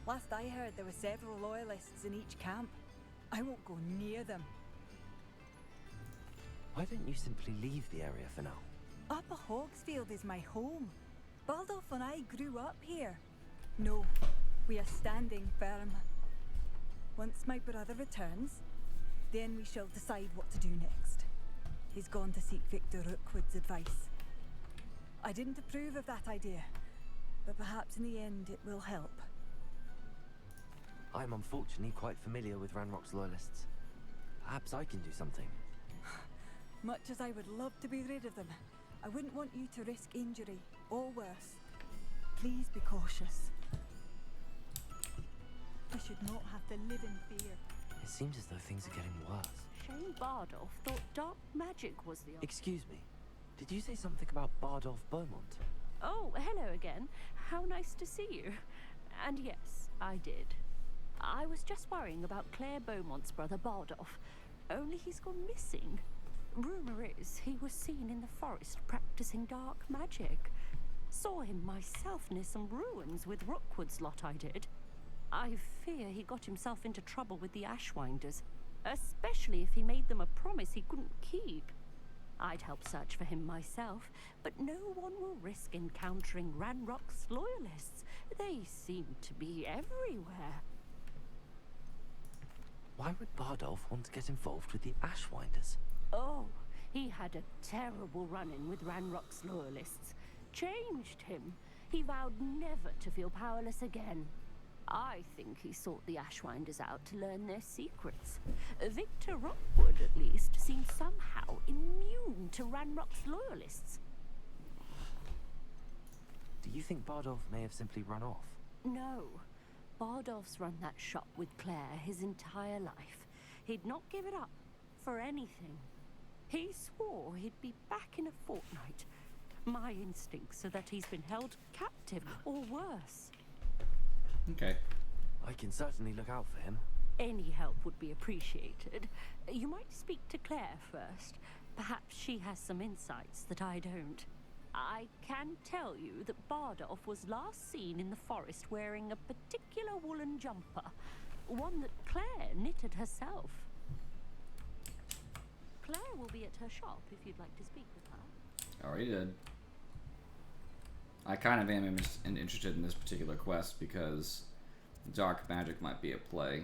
Last I heard, there were several loyalists in each camp. I won't go near them. Why don't you simply leave the area for now? Upper Hogsfield is my home. Bardolph and I grew up here. No, we are standing firm. Once my brother returns, then we shall decide what to do next. He's gone to seek Victor Rookwood's advice. I didn't approve of that idea, but perhaps in the end it will help. I'm unfortunately quite familiar with Ranrock's loyalists. Perhaps I can do something. Much as I would love to be rid of them, I wouldn't want you to risk injury, or worse. Please be cautious. I should not have to live in fear. It seems as though things are getting worse. Shane Bardolph thought dark magic was the... Excuse me. Did you say something about Bardolph Beaumont? Oh, hello again. How nice to see you. And yes, I did. I was just worrying about Claire Beaumont's brother Bardolph. Only he's gone missing. Rumor is he was seen in the forest practicing dark magic. Saw him myself near some ruins with Rookwood's lot I did. I fear he got himself into trouble with the Ashwinders, especially if he made them a promise he couldn't keep. I'd help search for him myself, but no one will risk encountering Ranrock's loyalists. They seem to be everywhere. Why would Bardolph want to get involved with the Ashwinders? Oh, he had a terrible run-in with Ranrock's loyalists. Changed him. He vowed never to feel powerless again. I think he sought the Ashwinders out to learn their secrets. Victor Rookwood, at least, seemed somehow immune to Ranrock's loyalists. Do you think Bardolph may have simply run off? No. Bardolph's run that shop with Claire his entire life. He'd not give it up for anything. He swore he'd be back in a fortnight. My instincts are that he's been held captive, or worse. Okay. I can certainly look out for him. Any help would be appreciated. You might speak to Claire first. Perhaps she has some insights that I don't. I can tell you that Bardolph was last seen in the forest wearing a particular woolen jumper, one that Claire knitted herself. Claire will be at her shop if you'd like to speak with her. Already did. I kind of am interested in this particular quest because dark magic might be at play.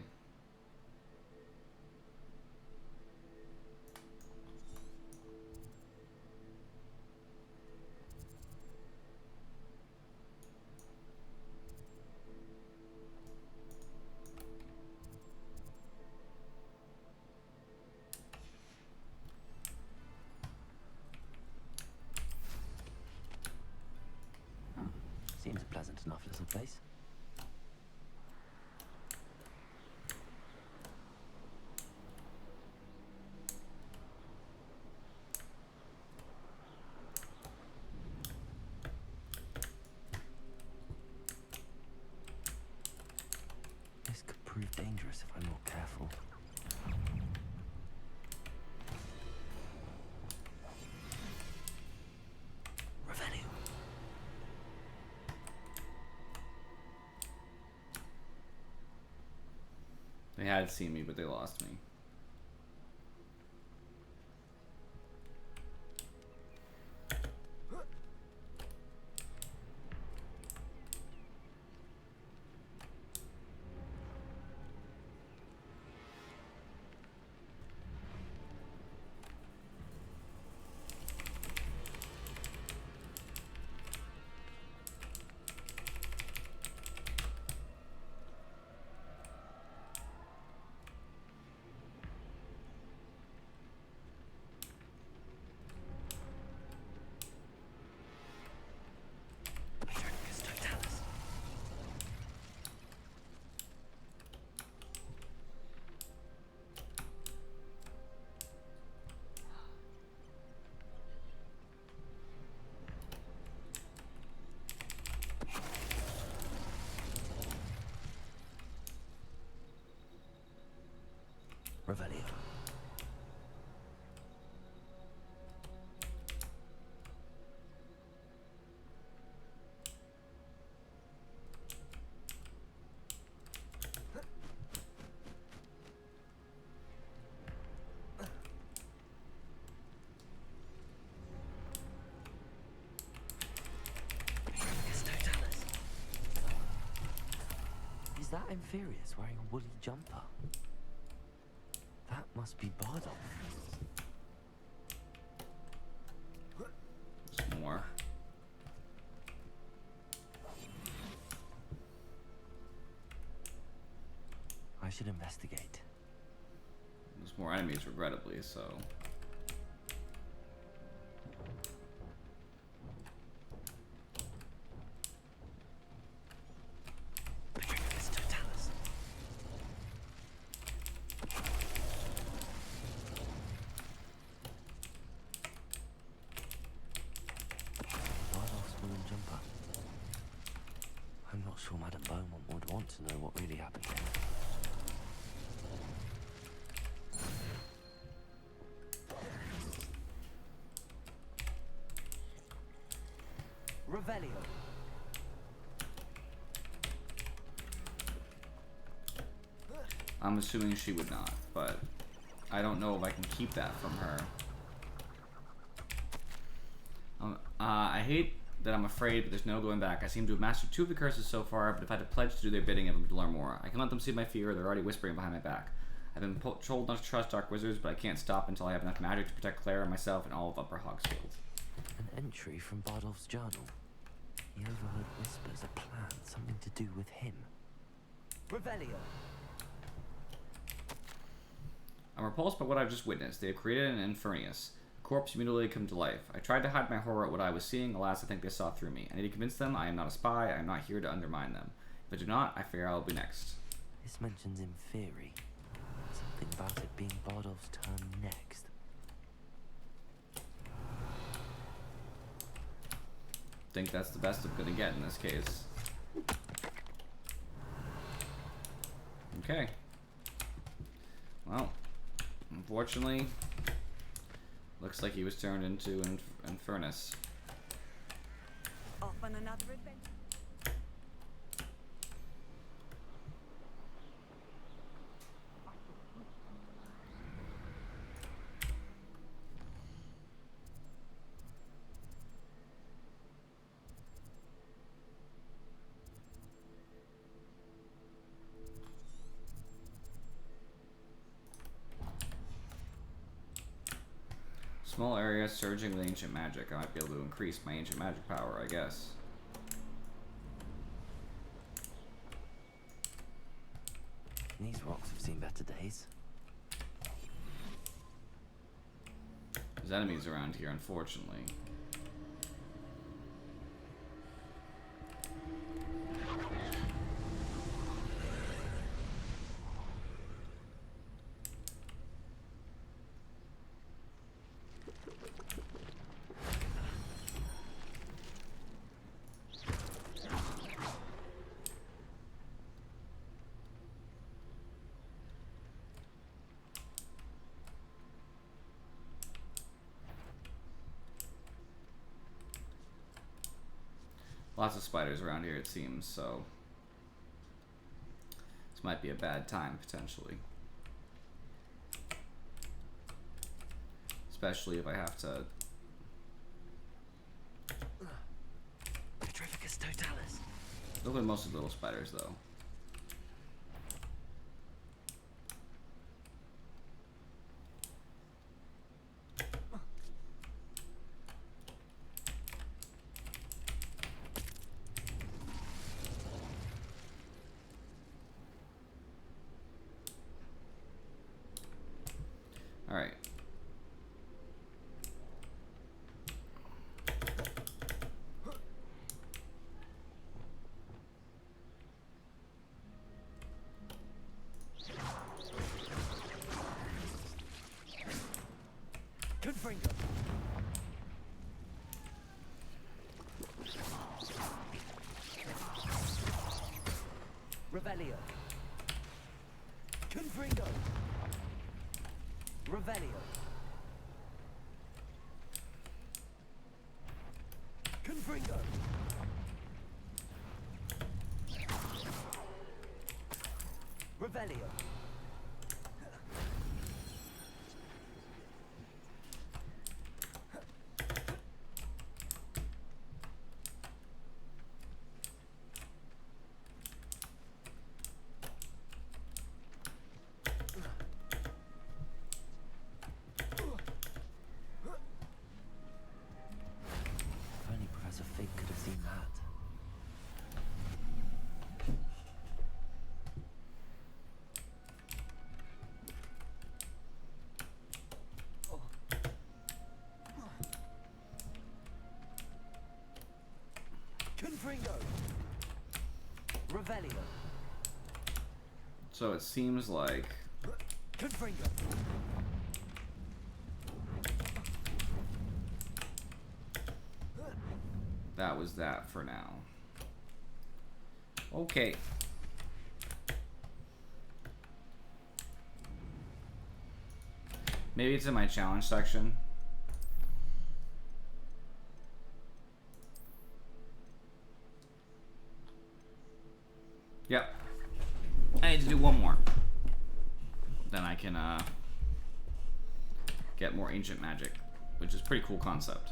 Seems a pleasant enough little place. This could prove dangerous if I'm not careful. Revenue. They had seen me, but they lost me. Revelio. Is that Inferius wearing a woolly jumper? That must be Bardolph. There's more. I should investigate. There's more enemies, regrettably, so. Bardolph's woolen jumper. I'm not sure Madame Beaumont would want to know what really happened here. Revelio. I'm assuming she would not, but I don't know if I can keep that from her. I hate that I'm afraid, but there's no going back. I seem to have mastered 2 of the curses so far, but if I had to pledge to do their bidding, I would learn more. I can let them see my fear. They're already whispering behind my back. I've been told not to trust dark wizards, but I can't stop until I have enough magic to protect Claire and myself and all of Upper Hogsfield. An entry from Bardolph's journal. He overheard whispers, a plan, something to do with him. Revelio. I'm repulsed by what I've just witnessed. They have created an Infernius. A corpse mutilated come to life. I tried to hide my horror at what I was seeing. Alas, I think they saw through me. I need to convince them I am not a spy. I am not here to undermine them. If I do not, I fear I will be next. This mentions Inferi. Something about it being Bardolph's turn next. Think that's the best I'm gonna get in this case. Okay. Well, unfortunately, looks like he was turned into an Infernus. Off on another adventure. Small area surging with ancient magic. I might be able to increase my ancient magic power, I guess. These rocks have seen better days. There's enemies around here, unfortunately. Lots of spiders around here, it seems, so this might be a bad time, potentially. Especially if I have to... Petrificus totalis. Those are mostly little spiders, though. Alright. Confringo. Revelio. Confringo. Revelio. Confringo. Revelio. If only Professor Fig could have seen that. Confringo. Revelio. So it seems like... Confringo. that was that for now. Okay. Maybe it's in my challenge section. Yep. I need to do one more. Then I can get more ancient magic, which is a pretty cool concept.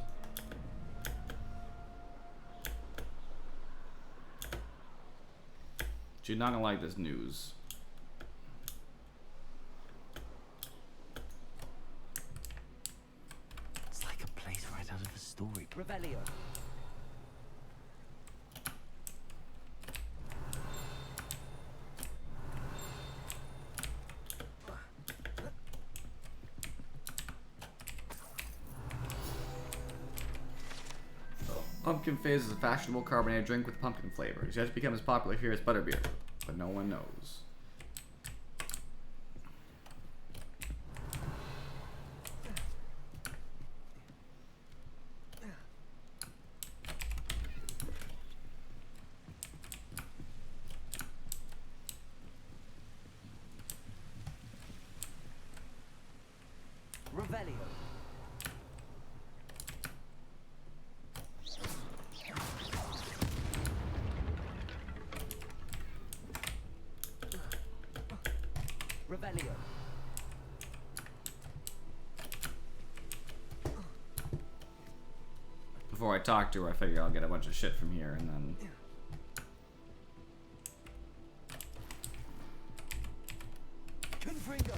You're not gonna like this news. It's like a place right out of a story. Revelio. Pumpkin Fizz is a fashionable carbonated drink with pumpkin flavor. It's yet to become as popular here as butterbeer, but no one knows. Revelio. Revelio. Before I talk to her, I figure I'll get a bunch of shit from here and then... Confringo.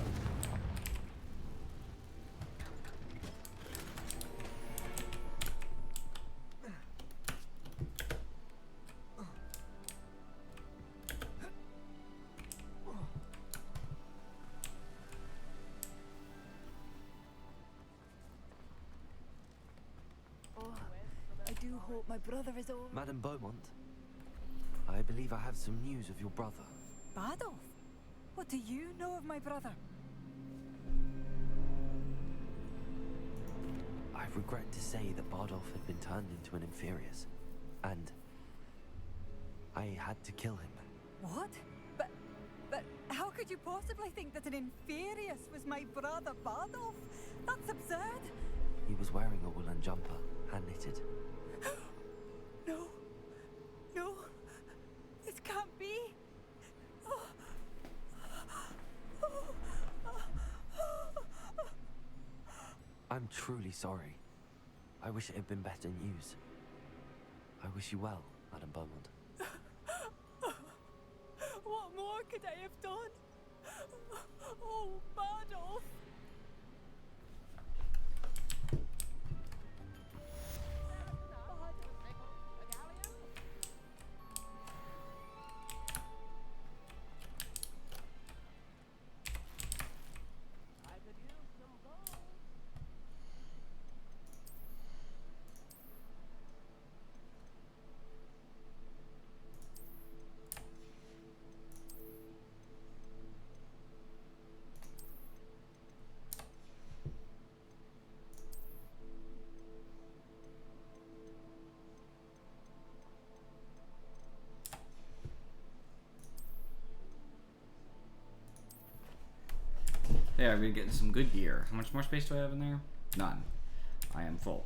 I do hope my brother is all... Madame Beaumont, I believe I have some news of your brother. Badolf? What do you know of my brother? I regret to say that Bardolph had been turned into an Inferius, and I had to kill him. What? But how could you possibly think that an Inferius was my brother Bardolph? That's absurd. He was wearing a woolen jumper, hand-knitted. No. No. This can't be. I'm truly sorry. I wish it had been better news. I wish you well, Madame Beaumont. What more could I have done? Oh, Bardolph. Yeah, we're getting some good gear. How much more space do I have in there? None. I am full.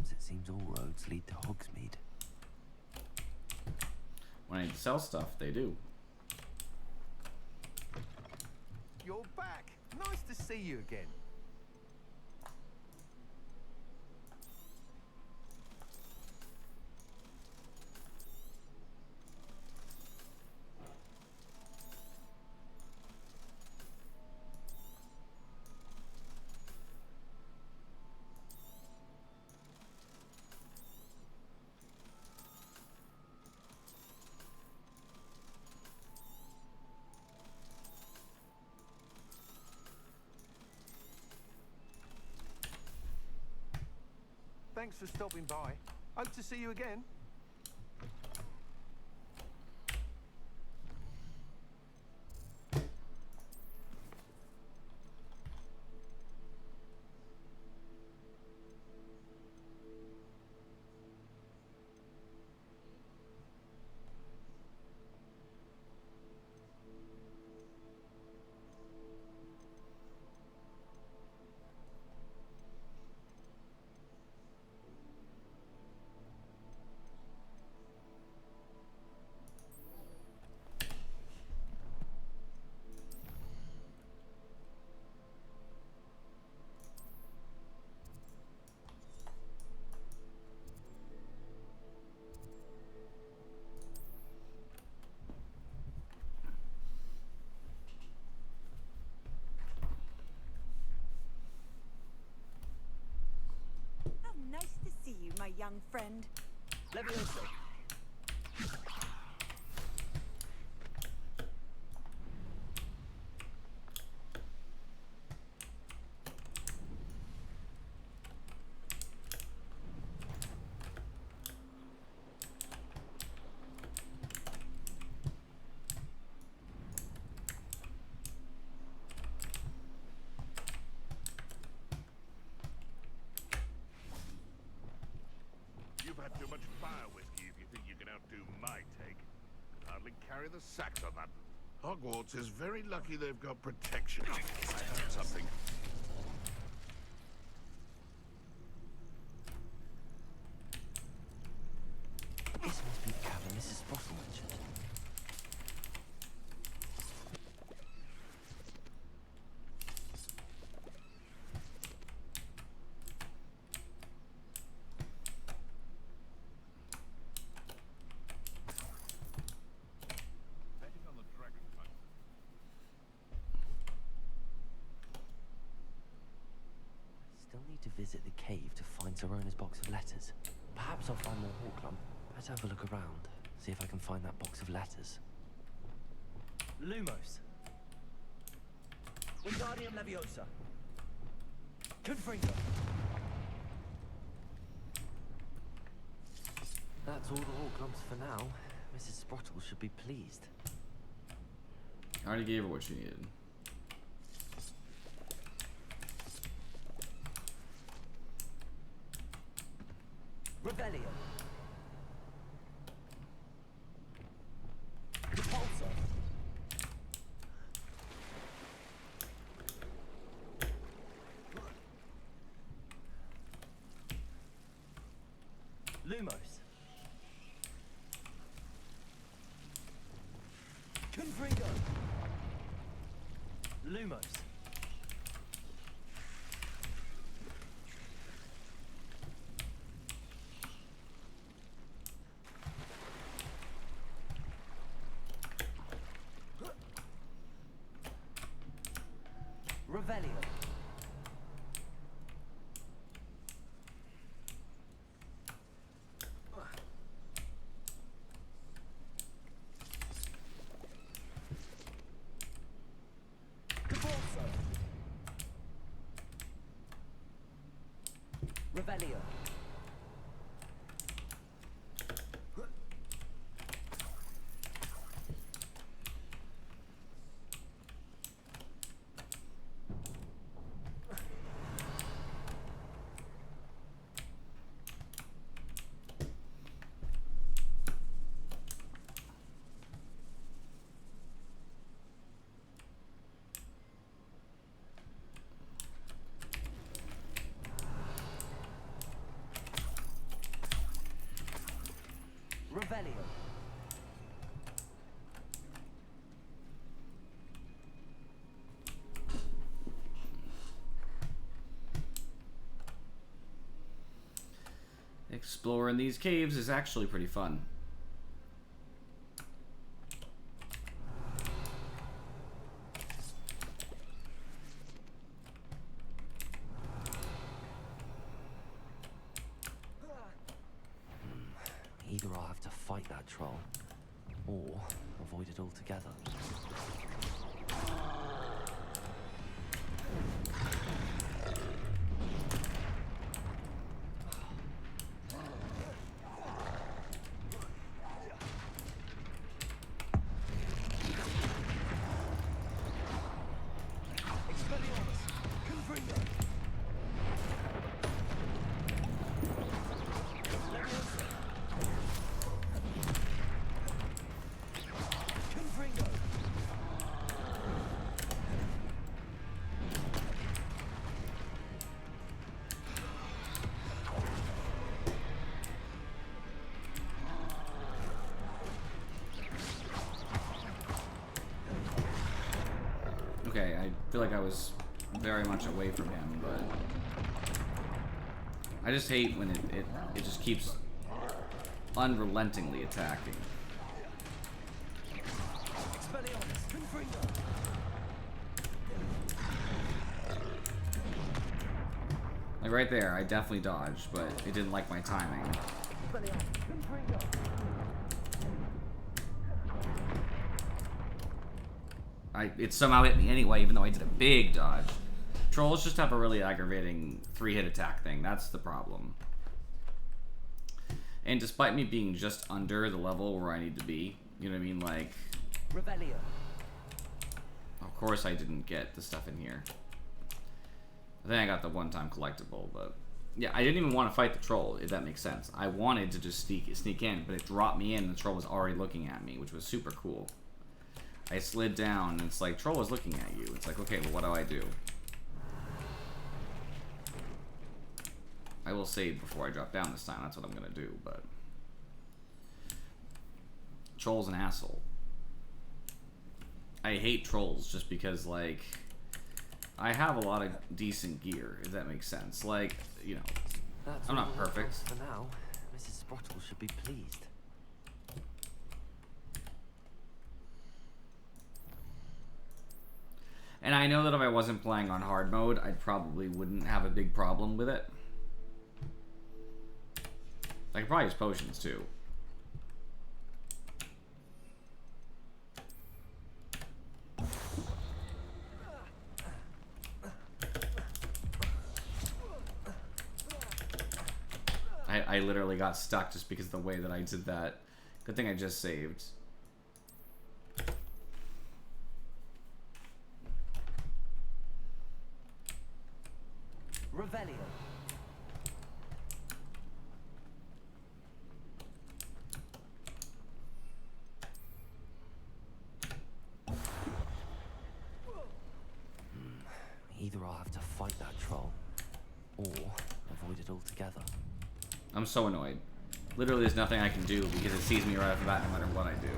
Sometimes it seems all roads lead to Hogsmeade. When I need to sell stuff, they do. You're back. Nice to see you again. Thanks for stopping by. Hope to see you again. How nice to see you, my young friend. Leviosa. You've had too much fire whiskey if you think you can outdo my take. Could hardly carry the sacks on that. Hogwarts is very lucky they've got protection. I heard something. This must be the cabin Mrs. Sprottle mentioned. Betting on the dragon fight. Still need to visit the cave to find Zerona's box of letters. Perhaps I'll find more Horklum. Let's have a look around, see if I can find that box of letters. Lumos. Wingardium Leviosa. Confringo. That's all the Horklums for now. Mrs. Sprottle should be pleased. I already gave her what she needed. Rebellion. Repulsor. Lumos. Confringo. Lumos. Revelio. Caborso. Revelio. Revelio. Exploring these caves is actually pretty fun. Either I'll have to fight that troll, or avoid it altogether. I feel like I was very much away from him, but I just hate when it just keeps unrelentingly attacking. Like right there, I definitely dodged, but it didn't like my timing. It somehow hit me anyway, even though I did a big dodge. Trolls just have a really aggravating 3-hit attack thing. That's the problem. And despite me being just under the level where I need to be, you know what I mean? Like, Revelio. Of course I didn't get the stuff in here. I think I got the one-time collectible, but yeah, I didn't even want to fight the troll, if that makes sense. I wanted to just sneak in, but it dropped me in and the troll was already looking at me, which was super cool. I slid down and it's like, troll is looking at you. It's like, okay, well, what do I do? I will save before I drop down this time. That's what I'm gonna do, but troll's an asshole. I hate trolls just because, like, I have a lot of decent gear, if that makes sense. Like, you know, That's I'm all not the work perfect. was for now. Mrs. Sprottle should be pleased. And I know that if I wasn't playing on hard mode, I probably wouldn't have a big problem with it. I could probably use potions too. I literally got stuck just because of the way that I did that. Good thing I just saved. Revelio. Either I'll have to fight that troll, or avoid it altogether. I'm so annoyed. Literally, there's nothing I can do because it sees me right off the bat no matter what I do.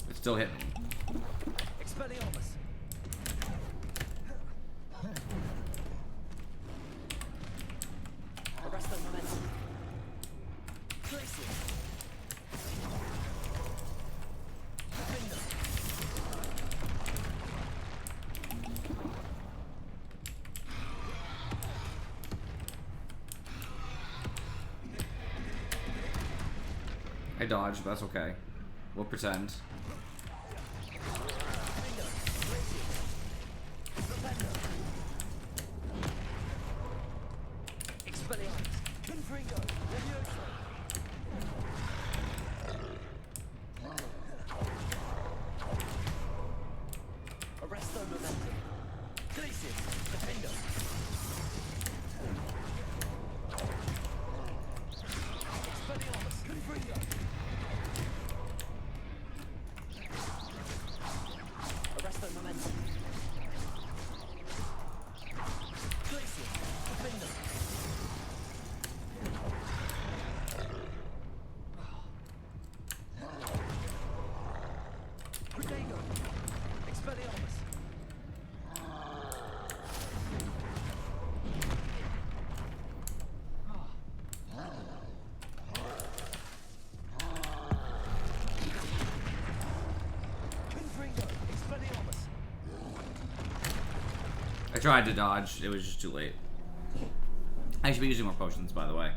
It still hit me. Expelliarmus. Arresto momentum. Glacius. Defender. I dodged, but that's okay. We'll pretend. I tried to dodge, it was just too late. I should be using more potions, by the way.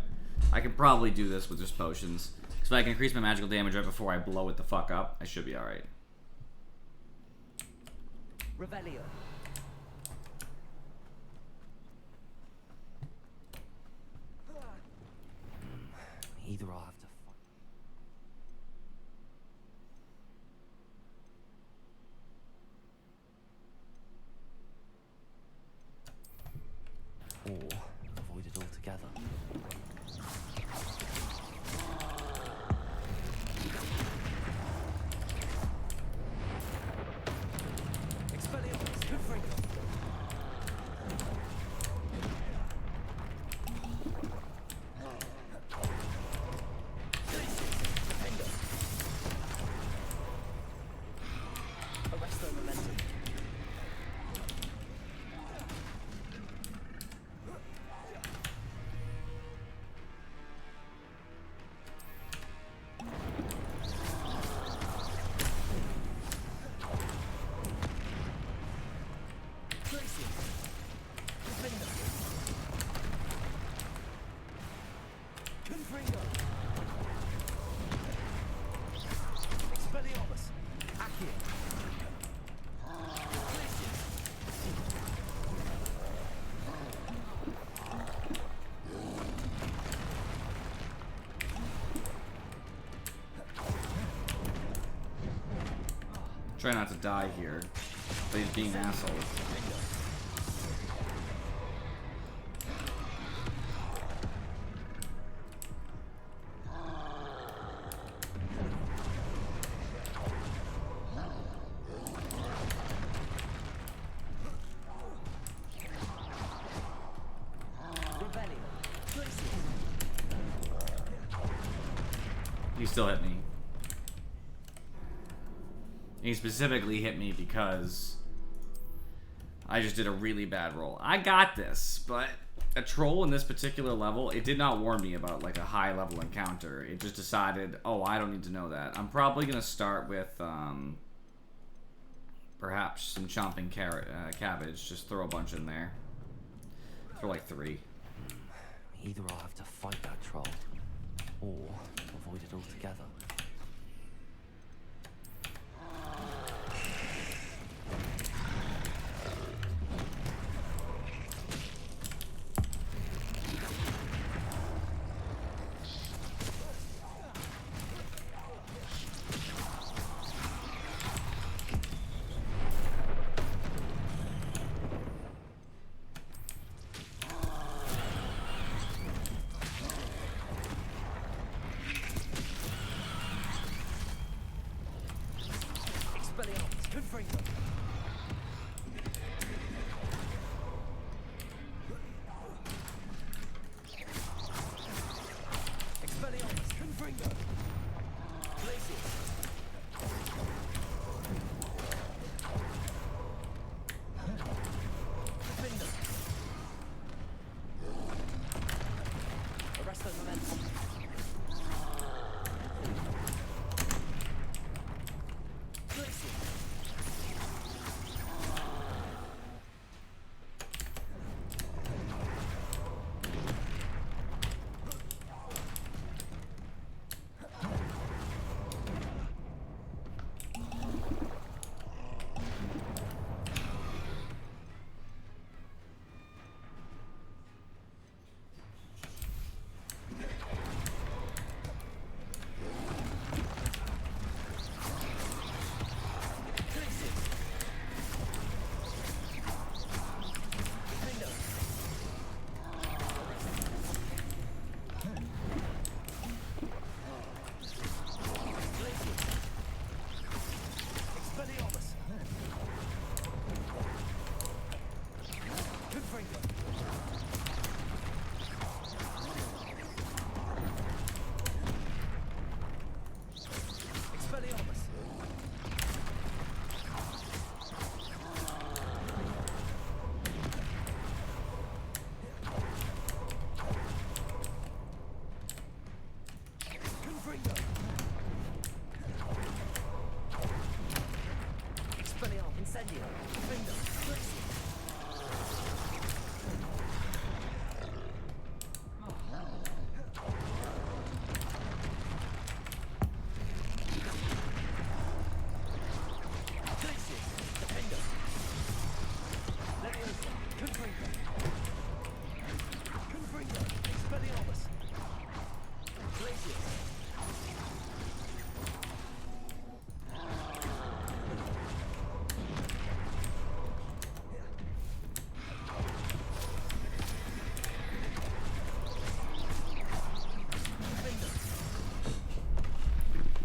I can probably do this with just potions. Because if I can increase my magical damage right before I blow it the fuck up, I should be alright. Revelio. Either I'll have to fight. Try not to die here. But he's being an asshole. He still hit me. He specifically hit me because I just did a really bad roll. I got this, but a troll in this particular level, it did not warn me about like a high level encounter. It just decided, oh, I don't need to know that. I'm probably gonna start with perhaps some chomping cabbage. Just throw a bunch in there. Throw like 3. Either I'll have to fight that troll, or avoid it altogether.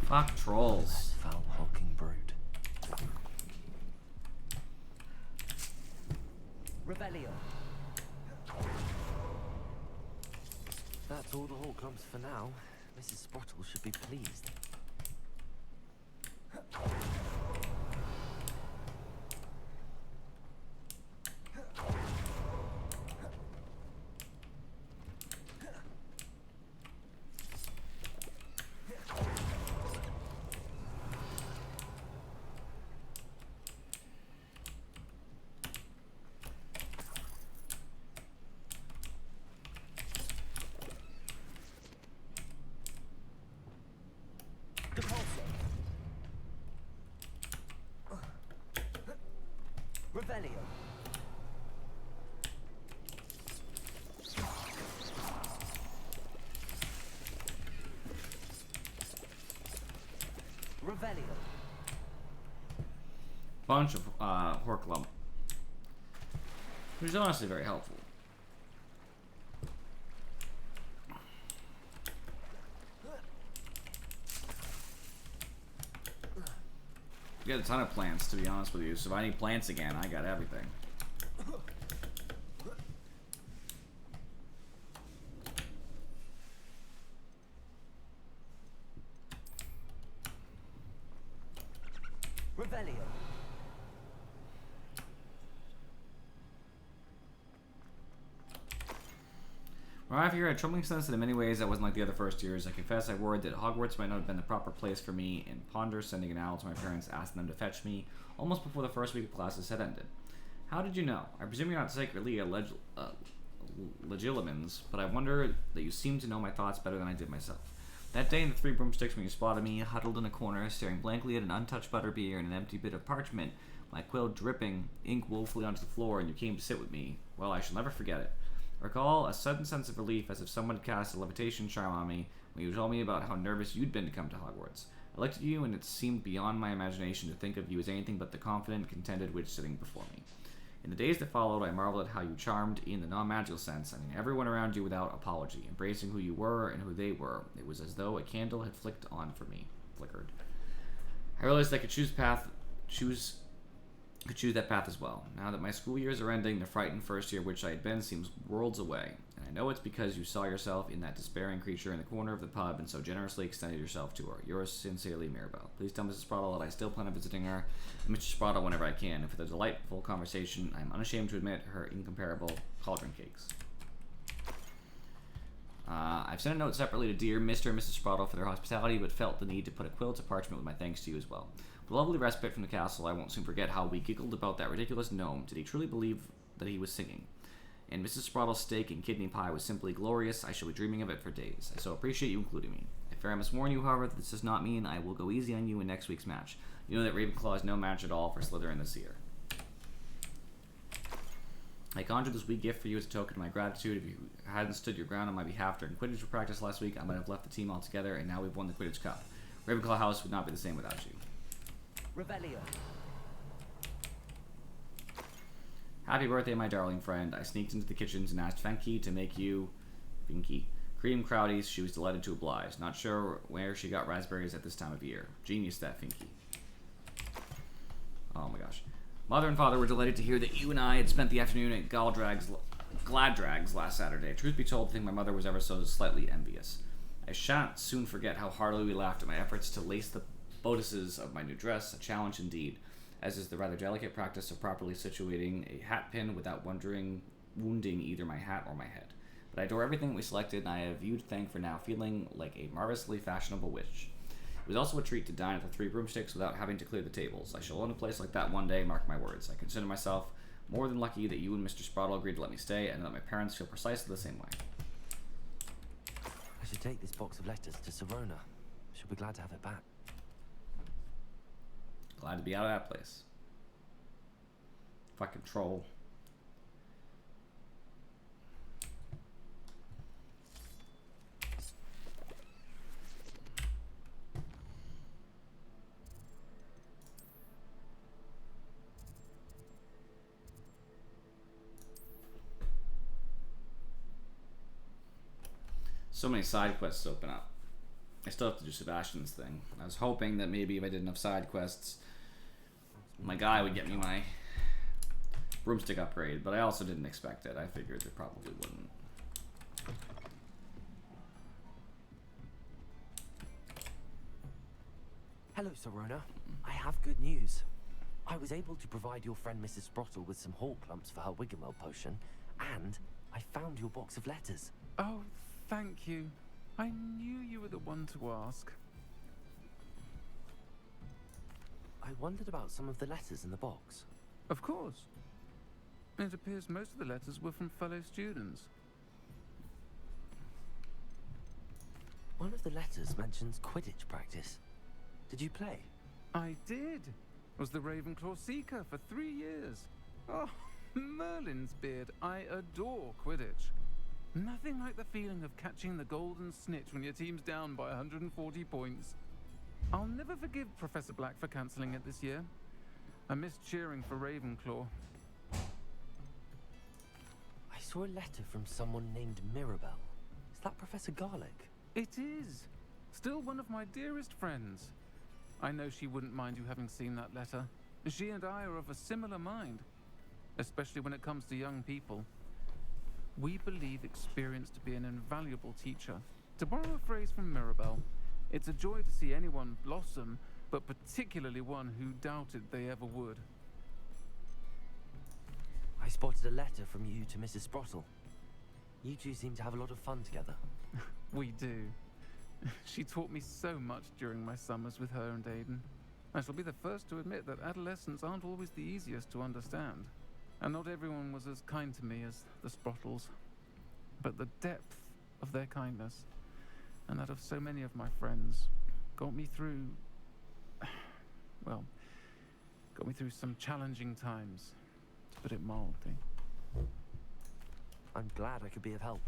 Fuck trolls. Foul hulking brute. Rebellion. That's all the Hall clumps for now. Mrs. Sprottle should be pleased. bunch of Horklump, which is honestly very helpful. We got a ton of plants, to be honest with you, so if I need plants again, I got everything. Revelio. When I figured I had troubling sense that in many ways I wasn't like the other first years. I confess I worried that Hogwarts might not have been the proper place for me, and ponder sending an owl to my parents asking them to fetch me almost before the first week of classes had ended. How did you know? I presume you're not secretly a legilimens, but I wonder that you seem to know my thoughts better than I did myself. That day in the Three Broomsticks when you spotted me, huddled in a corner, staring blankly at an untouched butterbeer and an empty bit of parchment, my quill dripping ink woefully onto the floor, and you came to sit with me, well, I shall never forget it. I recall a sudden sense of relief as if someone had cast a levitation charm on me when you told me about how nervous you'd been to come to Hogwarts. I looked at you, and it seemed beyond my imagination to think of you as anything but the confident, contented witch sitting before me. In the days that followed, I marveled at how you charmed in the non-magical sense, I mean everyone around you without apology, embracing who you were and who they were. It was as though a candle had flickered. I realized I could choose that path as well. Now that my school years are ending, the frightened first year which I had been seems worlds away, and I know it's because you saw yourself in that despairing creature in the corner of the pub and so generously extended yourself to her. Yours sincerely, Mirabelle. Please tell Mrs. Sprottle that I still plan on visiting her and Mr. Sprottle whenever I can, and for the delightful conversation I am unashamed to admit her incomparable cauldron cakes. I've sent a note separately to dear Mr. and Mrs. Sprottle for their hospitality, but felt the need to put a quill to parchment with my thanks to you as well. With a lovely respite from the castle, I won't soon forget how we giggled about that ridiculous gnome. Did he truly believe that he was singing? And Mrs. Sprottle's steak and kidney pie was simply glorious. I shall be dreaming of it for days. I so appreciate you including me. I fear I must warn you, however, that this does not mean I will go easy on you in next week's match. You know that Ravenclaw is no match at all for Slytherin this year. I conjure this wee gift for you as a token of my gratitude. If you hadn't stood your ground on my behalf during Quidditch practice last week, I might have left the team altogether, and now we've won the Quidditch Cup. Ravenclaw House would not be the same without you. Revelio. Happy birthday, my darling friend. I sneaked into the kitchens and asked Finky to make you cream crowdies. She was delighted to oblige. Not sure where she got raspberries at this time of year. Genius, that Finky. Oh my gosh. Mother and father were delighted to hear that you and I had spent the afternoon at Gladrags last Saturday. Truth be told, I think my mother was ever so slightly envious. I shan't soon forget how heartily we laughed at my efforts to lace the bodices of my new dress, a challenge indeed, as is the rather delicate practice of properly situating a hat pin without wounding either my hat or my head. But I adore everything we selected, and I have you to thank for now feeling like a marvelously fashionable witch. It was also a treat to dine at the Three Broomsticks without having to clear the tables. I shall own a place like that one day, mark my words. I consider myself more than lucky that you and Mr. Sprottle agreed to let me stay, and that my parents feel precisely the same way. I should take this box of letters to Serona. She'll be glad to have it back. Glad to be out of that place. Fucking troll. So many side quests open up. I still have to do Sebastian's thing. I was hoping that maybe if I did enough side quests, my guy would get me my broomstick upgrade, but I also didn't expect it. I figured they probably wouldn't. Hello, Serona. I have good news. I was able to provide your friend Mrs. Sprottle with some Horklumps for her Wiggenweld potion, and I found your box of letters. Oh, thank you. I knew you were the one to ask. I wondered about some of the letters in the box. Of course. It appears most of the letters were from fellow students. One of the letters mentions Quidditch practice. Did you play? I did. Was the Ravenclaw Seeker for 3 years. Oh, Merlin's beard. I adore Quidditch. Nothing like the feeling of catching the golden snitch when your team's down by 140 points. I'll never forgive Professor Black for cancelling it this year. I miss cheering for Ravenclaw. I saw a letter from someone named Mirabelle. Is that Professor Garlick? It is! Still one of my dearest friends. I know she wouldn't mind you having seen that letter. She and I are of a similar mind, especially when it comes to young people. We believe experience to be an invaluable teacher. To borrow a phrase from Mirabelle, it's a joy to see anyone blossom, but particularly one who doubted they ever would. I spotted a letter from you to Mrs. Sprottle. You two seem to have a lot of fun together. We do. She taught me so much during my summers with her and Aiden. I shall be the first to admit that adolescents aren't always the easiest to understand. And not everyone was as kind to me as the Sprottles. But the depth of their kindness, and that of so many of my friends, got me through... well, got me through some challenging times, to put it mildly. I'm glad I could be of help.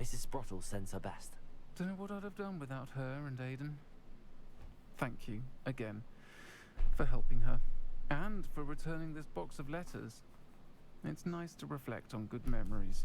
Mrs. Sprottle sends her best. Don't know what I'd have done without her and Aiden. Thank you, again, for helping her, and for returning this box of letters. It's nice to reflect on good memories.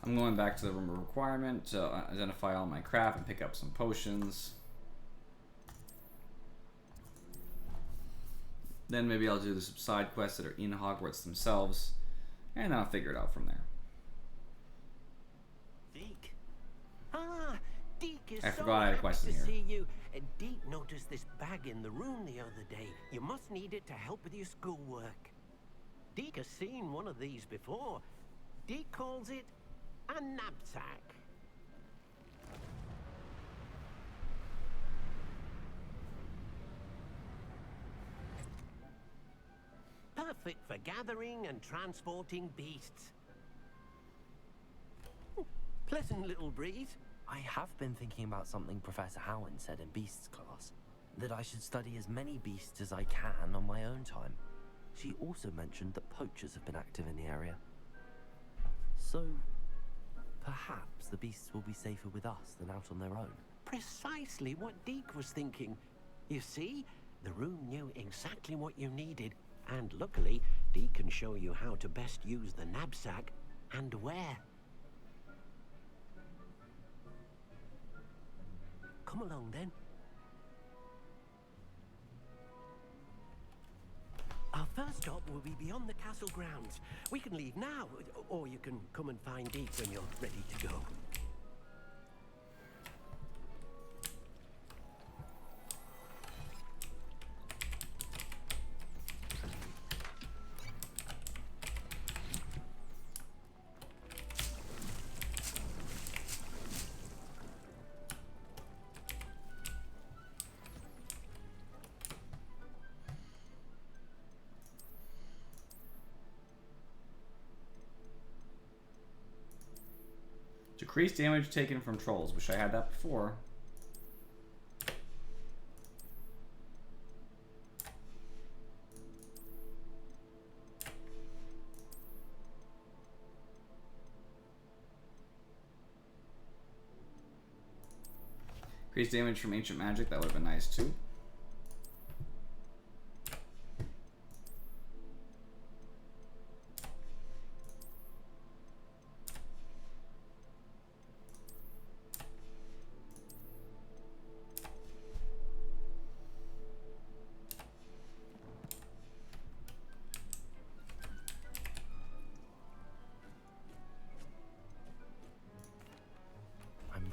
I'm going back to the room of requirement to identify all my crap and pick up some potions. Then maybe I'll do some side quests that are in Hogwarts themselves, and then I'll figure it out from there. Deke. Ah, Deke is I so forgot I had a happy question to here. see you. Deke noticed this bag in the room the other day. You must need it to help with your schoolwork. Deke has seen one of these before. Deke calls it a knapsack. Perfect for gathering and transporting beasts. Pleasant little breeze. I have been thinking about something Professor Howin said in Beasts class. That I should study as many beasts as I can on my own time. She also mentioned that poachers have been active in the area. So, perhaps the beasts will be safer with us than out on their own. Precisely what Deke was thinking. You see, the room knew exactly what you needed, and luckily, Deke can show you how to best use the knapsack and where. Come along then. Our first stop will be beyond the castle grounds. We can leave now, or you can come and find Deke when you're ready to go. Decrease damage taken from trolls. Wish I had that before. Increase damage from ancient magic. That would have been nice too.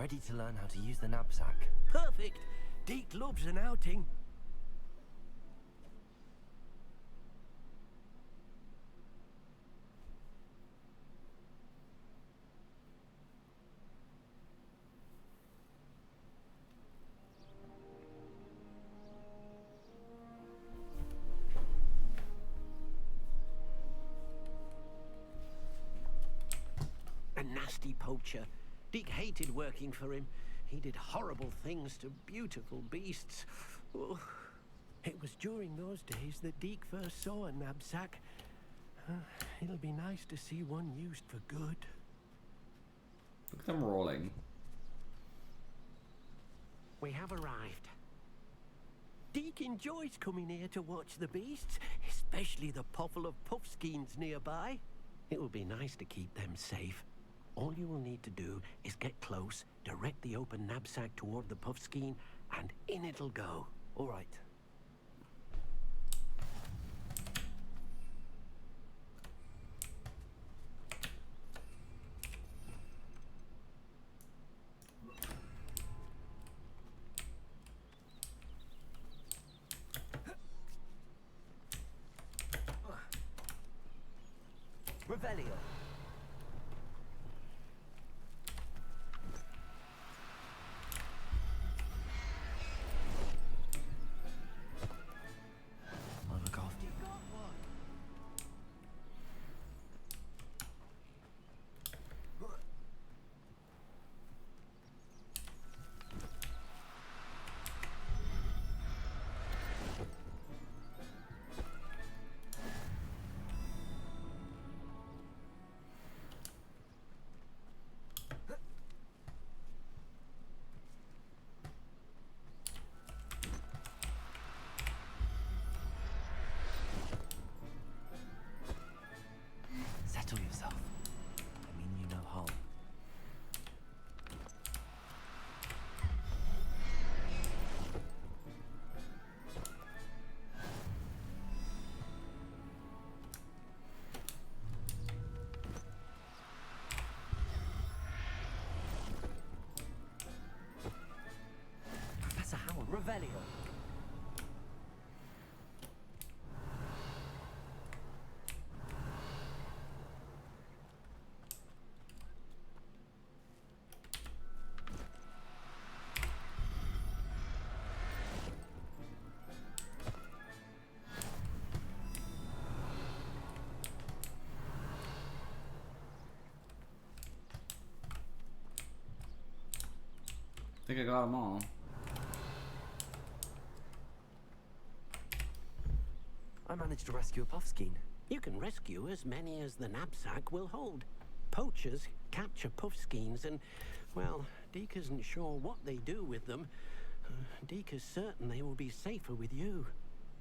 ready to learn how to use the knapsack. Perfect. Deke loves an outing. A nasty poacher. Deke hated working for him. He did horrible things to beautiful beasts. Oh, it was during those days that Deke first saw a knapsack. It'll be nice to see one used for good. Look at them rolling. We have arrived. Deke enjoys coming here to watch the beasts, especially the pottle of puffskeins nearby. It will be nice to keep them safe. All you will need to do is get close, direct the open knapsack toward the puffskein, and in it'll go. All right. Revelio. I'll look after you. Settle yourself. I mean you no harm. Professor Howard, Revelio. I think I got them all. I managed to rescue a puffskein. You can rescue as many as the knapsack will hold. Poachers capture puffskeins and, well, Deke isn't sure what they do with them. Deke is certain they will be safer with you.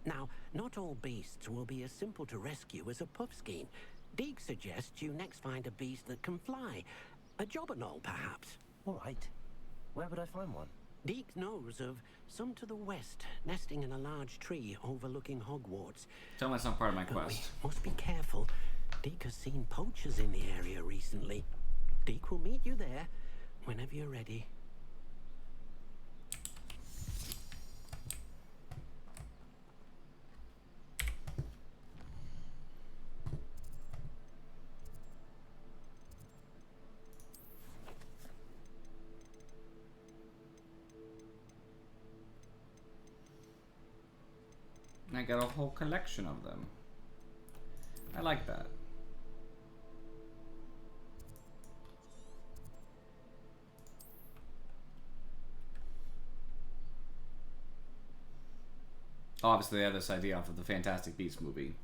Now, not all beasts will be as simple to rescue as a puffskein. Deke suggests you next find a beast that can fly. A jobberknoll, perhaps. All right. Where would I find one? Deke knows of some to the west, nesting in a large tree overlooking Hogwarts. Tell me that's not part of my But quest. we must be careful. Deke has seen poachers in the area recently. Deke will meet you there whenever you're ready. I got a whole collection of them. I like that. Obviously, they have this idea off of the Fantastic Beasts movie.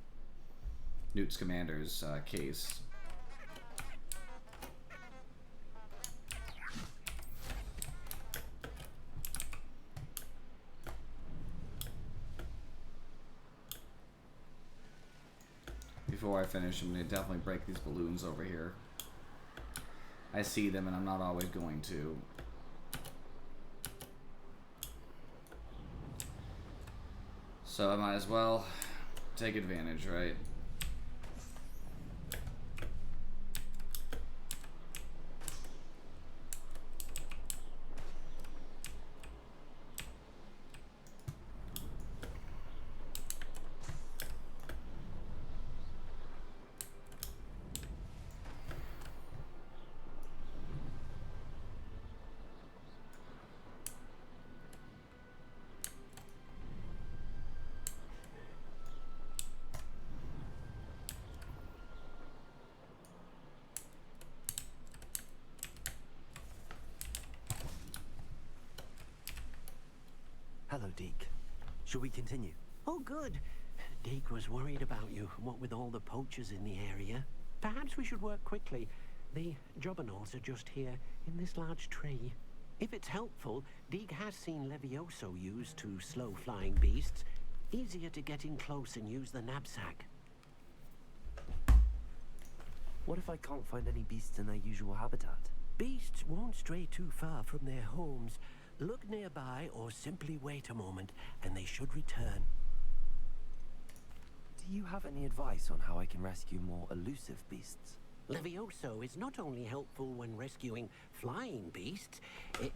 Newt Scamander's case. Before I finish, I'm going to definitely break these balloons over here. I see them and I'm not always going to. So I might as well take advantage, right? Hello, Deke. Shall we continue? Oh, good. Deke was worried about you, what with all the poachers in the area. Perhaps we should work quickly. The jobberknolls are just here, in this large tree. If it's helpful, Deke has seen Levioso used to slow flying beasts. Easier to get in close and use the knapsack. What if I can't find any beasts in their usual habitat? Beasts won't stray too far from their homes. Look nearby or simply wait a moment, and they should return. Do you have any advice on how I can rescue more elusive beasts? Levioso is not only helpful when rescuing flying beasts,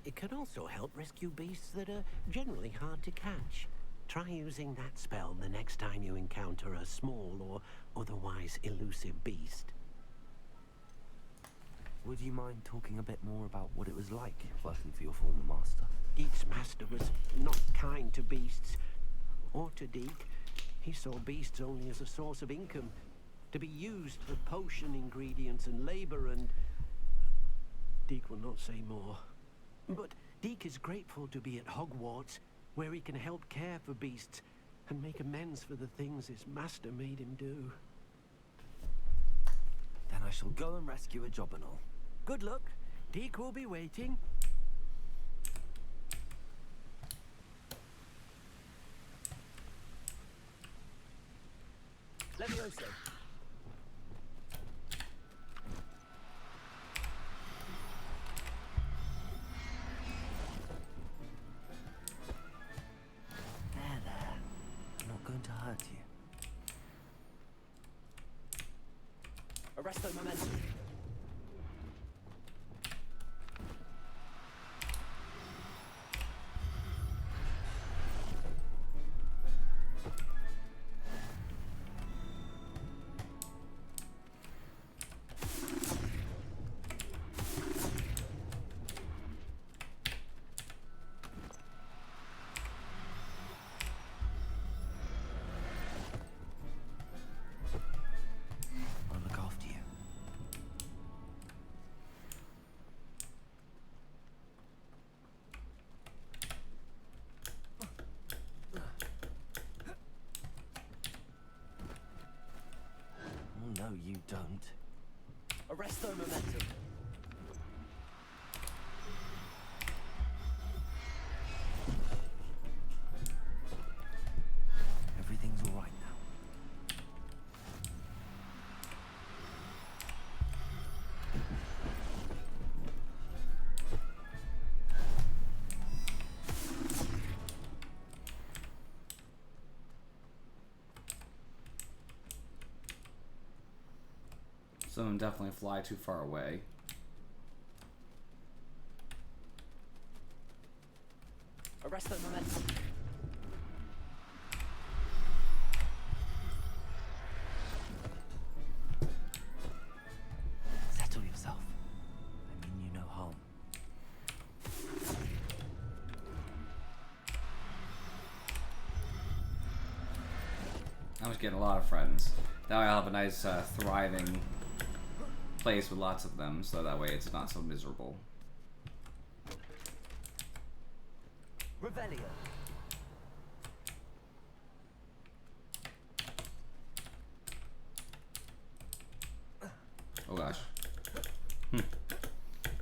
it can also help rescue beasts that are generally hard to catch. Try using that spell the next time you encounter a small or otherwise elusive beast. Would you mind talking a bit more about what it was like working for your former master? Deke's master was not kind to beasts, or to Deke. He saw beasts only as a source of income, to be used for potion ingredients and labor, and Deke will not say more. But Deke is grateful to be at Hogwarts, where he can help care for beasts and make amends for the things his master made him do. Then I shall go and rescue a jobberknoll. Good luck. Deke will be waiting. Levioso. There. I'm not going to hurt you. Arresto momentum. I'll look after you. Oh, no, you don't. Arresto momentum. Everything's all right now. Some of them definitely fly too far away. Arresto momentum. Settle yourself. I mean you no harm. I was getting a lot of friends. Now I'll have a nice, thriving place with lots of them, so that way it's not so miserable. Revelio. Oh gosh.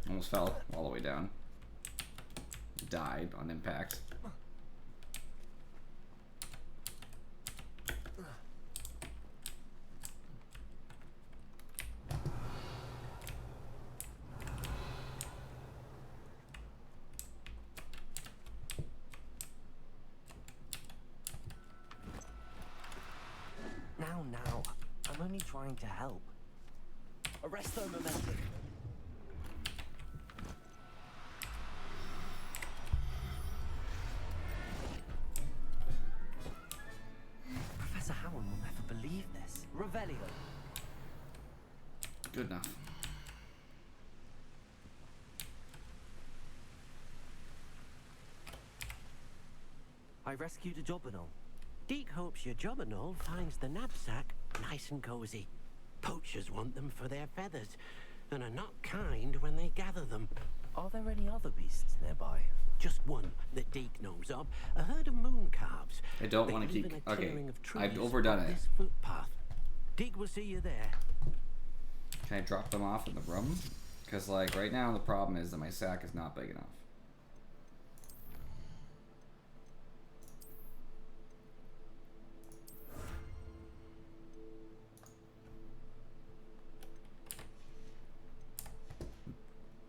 Almost fell all the way down. Died on impact. Now. I'm only trying to help. Arresto momentum. Professor Howard will never believe this. Revelio. Good enough. I rescued a jobberknoll. Deke hopes your jobberknoll finds the knapsack nice and cozy. Poachers want them for their feathers, and are not kind when they gather them. Are there any other beasts nearby? Just one that Deke knows of. A herd of moon calves. I don't They want to live keep. in a Okay, clearing of trees I've overdone on it. this footpath. Deke will see you there. Can I drop them off in the room? Because like right now the problem is that my sack is not big enough.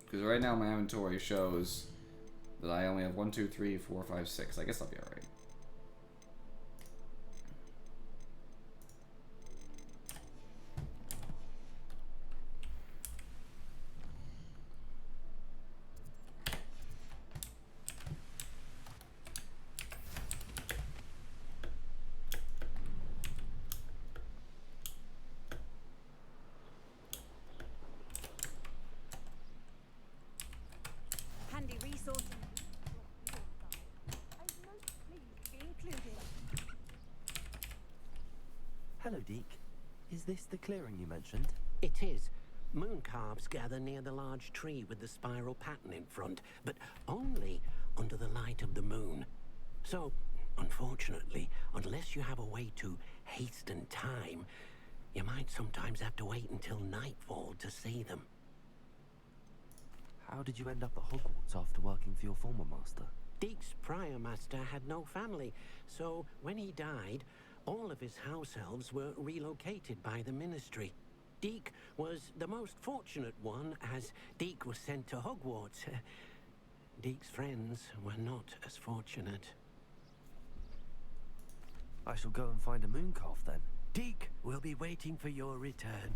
Because right now my inventory shows that I only have 1, 2, 3, 4, 5, 6. I guess I'll be alright. Handy resource. Be included. Hello, Deke. Is this the clearing you mentioned? It is. Moon calves gather near the large tree with the spiral pattern in front, but only under the light of the moon. So, unfortunately, unless you have a way to hasten time, you might sometimes have to wait until nightfall to see them. How did you end up at Hogwarts after working for your former master? Deke's prior master had no family, so when he died, all of his house elves were relocated by the ministry. Deke was the most fortunate one, as Deke was sent to Hogwarts. Deke's friends were not as fortunate. I shall go and find a moon calf then. Deke will be waiting for your return.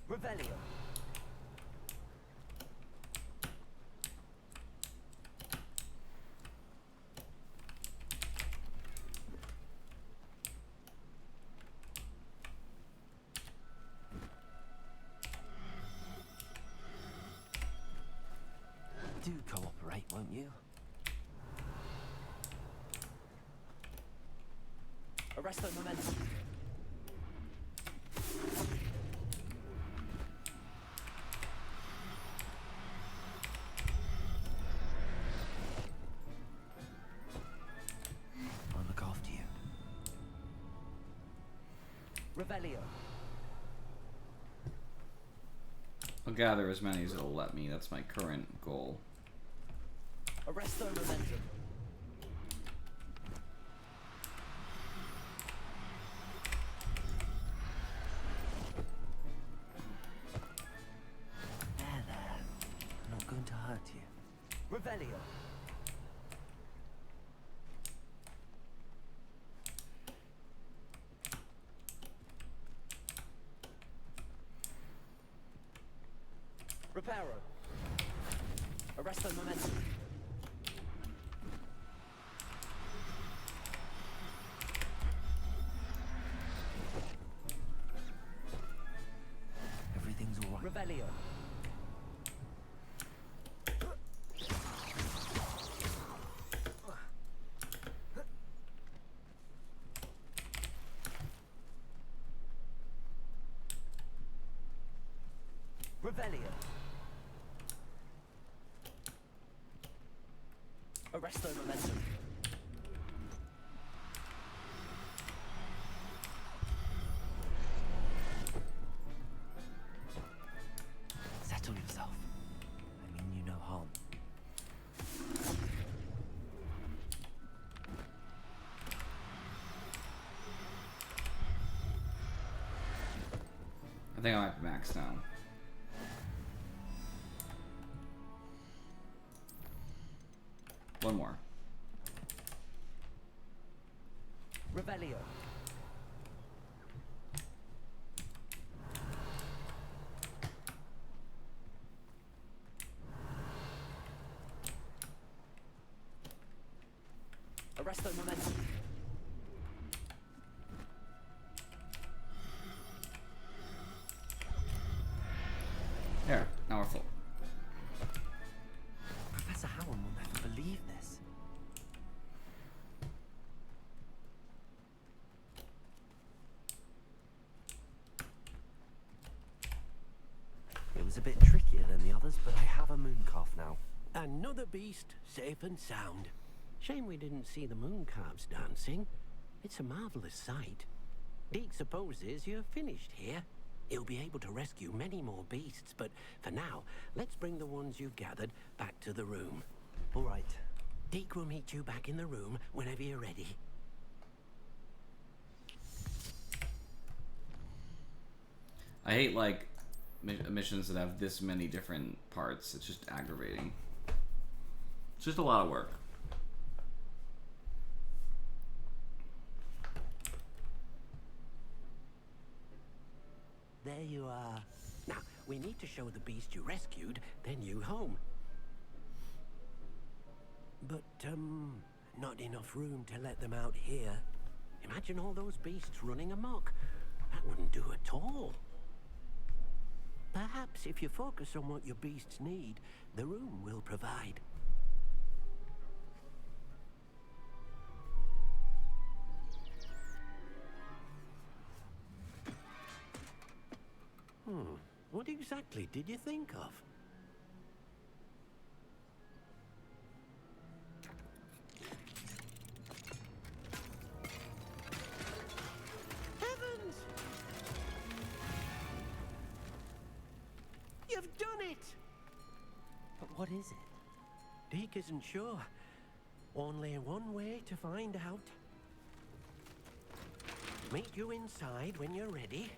Revelio. Do cooperate, won't you? Arresto momentum. I'll look after you. Revelio. I'll gather as many as it'll let me. That's my current goal. Arresto momentum. There. I'm not going to hurt you. Revelio. Reparo. Arresto momentum. Everything's all right. Revelio. Revelio. Arresto momentum. Settle yourself. I mean you no harm. I think I might be maxed now. One more. Revelio. Arresto momentum. There, now we're full. was a bit trickier than the others, but I have a moon calf now. Another beast, safe and sound. Shame we didn't see the moon calves dancing. It's a marvelous sight. Deke supposes you're finished here. He'll be able to rescue many more beasts, but for now, let's bring the ones you've gathered back to the room. All right. Deke will meet you back in the room whenever you're ready. I hate, like, missions that have this many different parts. It's just aggravating. It's just a lot of work. There you are. Now, we need to show the beast you rescued their new home. But, not enough room to let them out here. Imagine all those beasts running amok. That wouldn't do at all. Perhaps if you focus on what your beasts need, the room will provide. What exactly did you think of? Heavens! You've done it! But what is it? Deke isn't sure. Only one way to find out. Meet you inside when you're ready.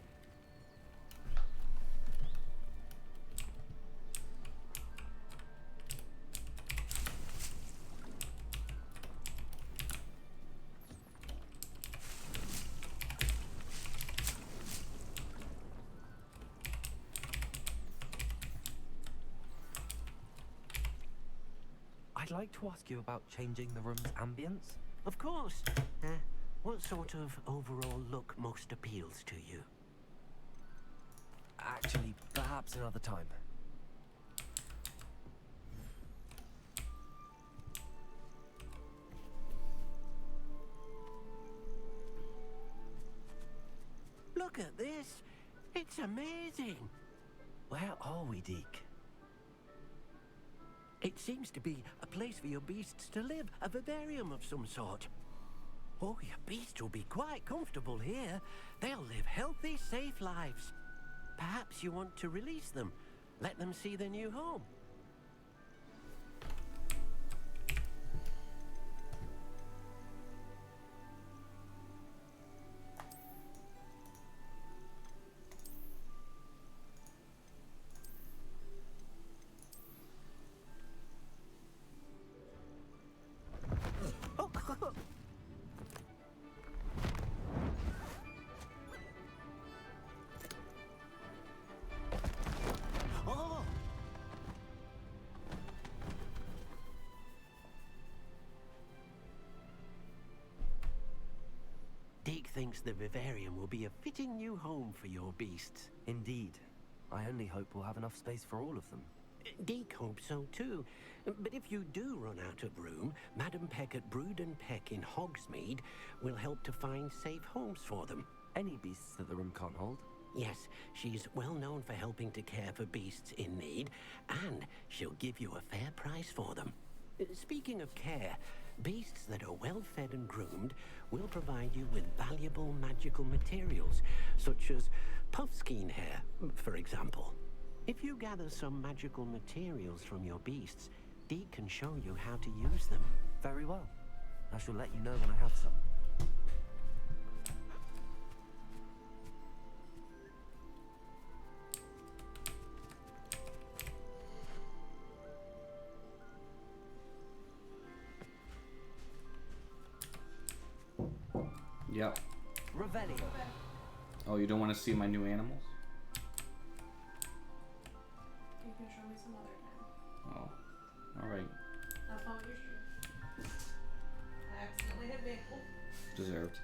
I'd like to ask you about changing the room's ambience. Of course. What sort of overall look most appeals to you? Actually, perhaps another time. Look at this. It's amazing. Where are we, Deke? It seems to be a place for your beasts to live, a vivarium of some sort. Oh, your beasts will be quite comfortable here. They'll live healthy, safe lives. Perhaps you want to release them, let them see their new home. Deke thinks the vivarium will be a fitting new home for your beasts. Indeed. I only hope we'll have enough space for all of them. Deke hopes so too. But if you do run out of room, Madam Peck at Brood and Peck in Hogsmeade will help to find safe homes for them. Any beasts that the room can't hold? Yes, she's well known for helping to care for beasts in need, and she'll give you a fair price for them. Speaking of care, beasts that are well fed and groomed will provide you with valuable magical materials, such as puffskein hair, for example. If you gather some magical materials from your beasts, Deke can show you how to use them. Very well. I shall let you know when I have some. Yep. Revelio. Oh, you don't want to see my new animals? You can show me some other time. Oh. Alright. I'll follow your stream. I accidentally hit vehicle. Deserved.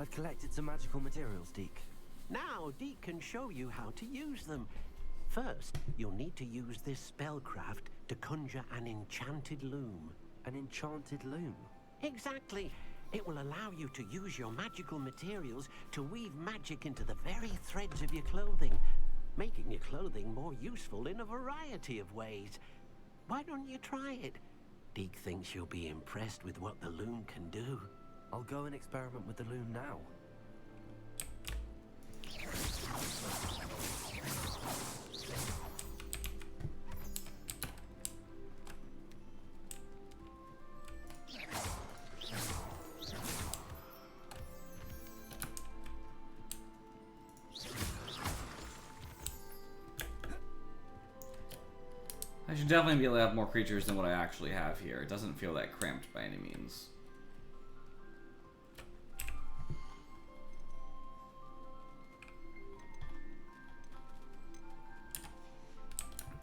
I've collected some magical materials, Deke. Now, Deke can show you how to use them. First, you'll need to use this spellcraft to conjure an enchanted loom. An enchanted loom? Exactly. It will allow you to use your magical materials to weave magic into the very threads of your clothing, making your clothing more useful in a variety of ways. Why don't you try it? Deke thinks you'll be impressed with what the loom can do. I'll go and experiment with the loom now. I should definitely be able to have more creatures than what I actually have here. It doesn't feel that cramped by any means.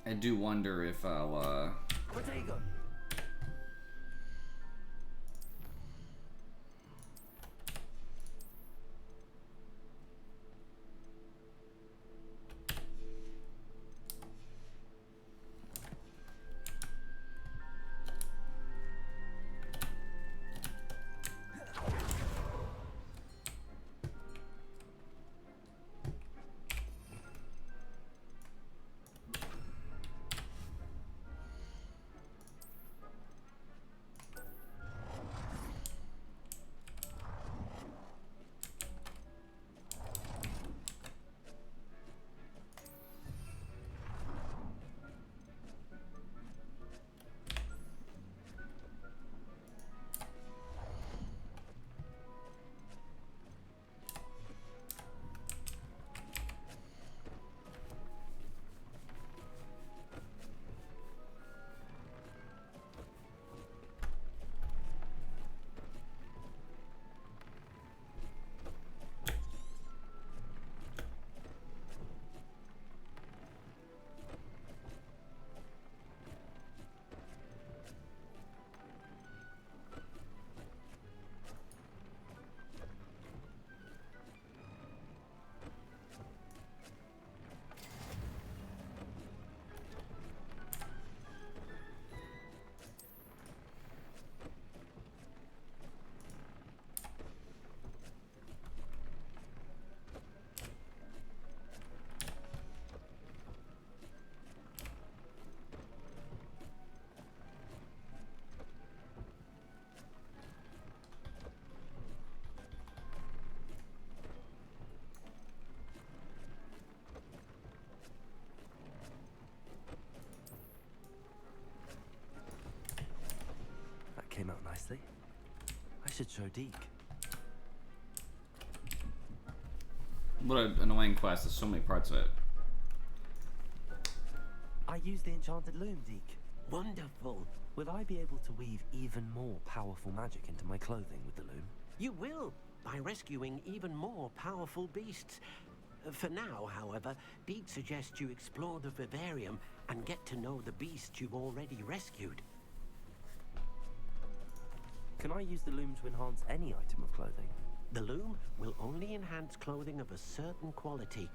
I do wonder if I'll, Protego! Came out nicely. I should show Deke. What an annoying quest. There's so many parts of it. I used the enchanted loom, Deke. Wonderful. Will I be able to weave even more powerful magic into my clothing with the loom? You will, by rescuing even more powerful beasts. For now, however, Deke suggests you explore the vivarium and get to know the beasts you've already rescued. Can I use the loom to enhance any item of clothing? The loom will only enhance clothing of a certain quality.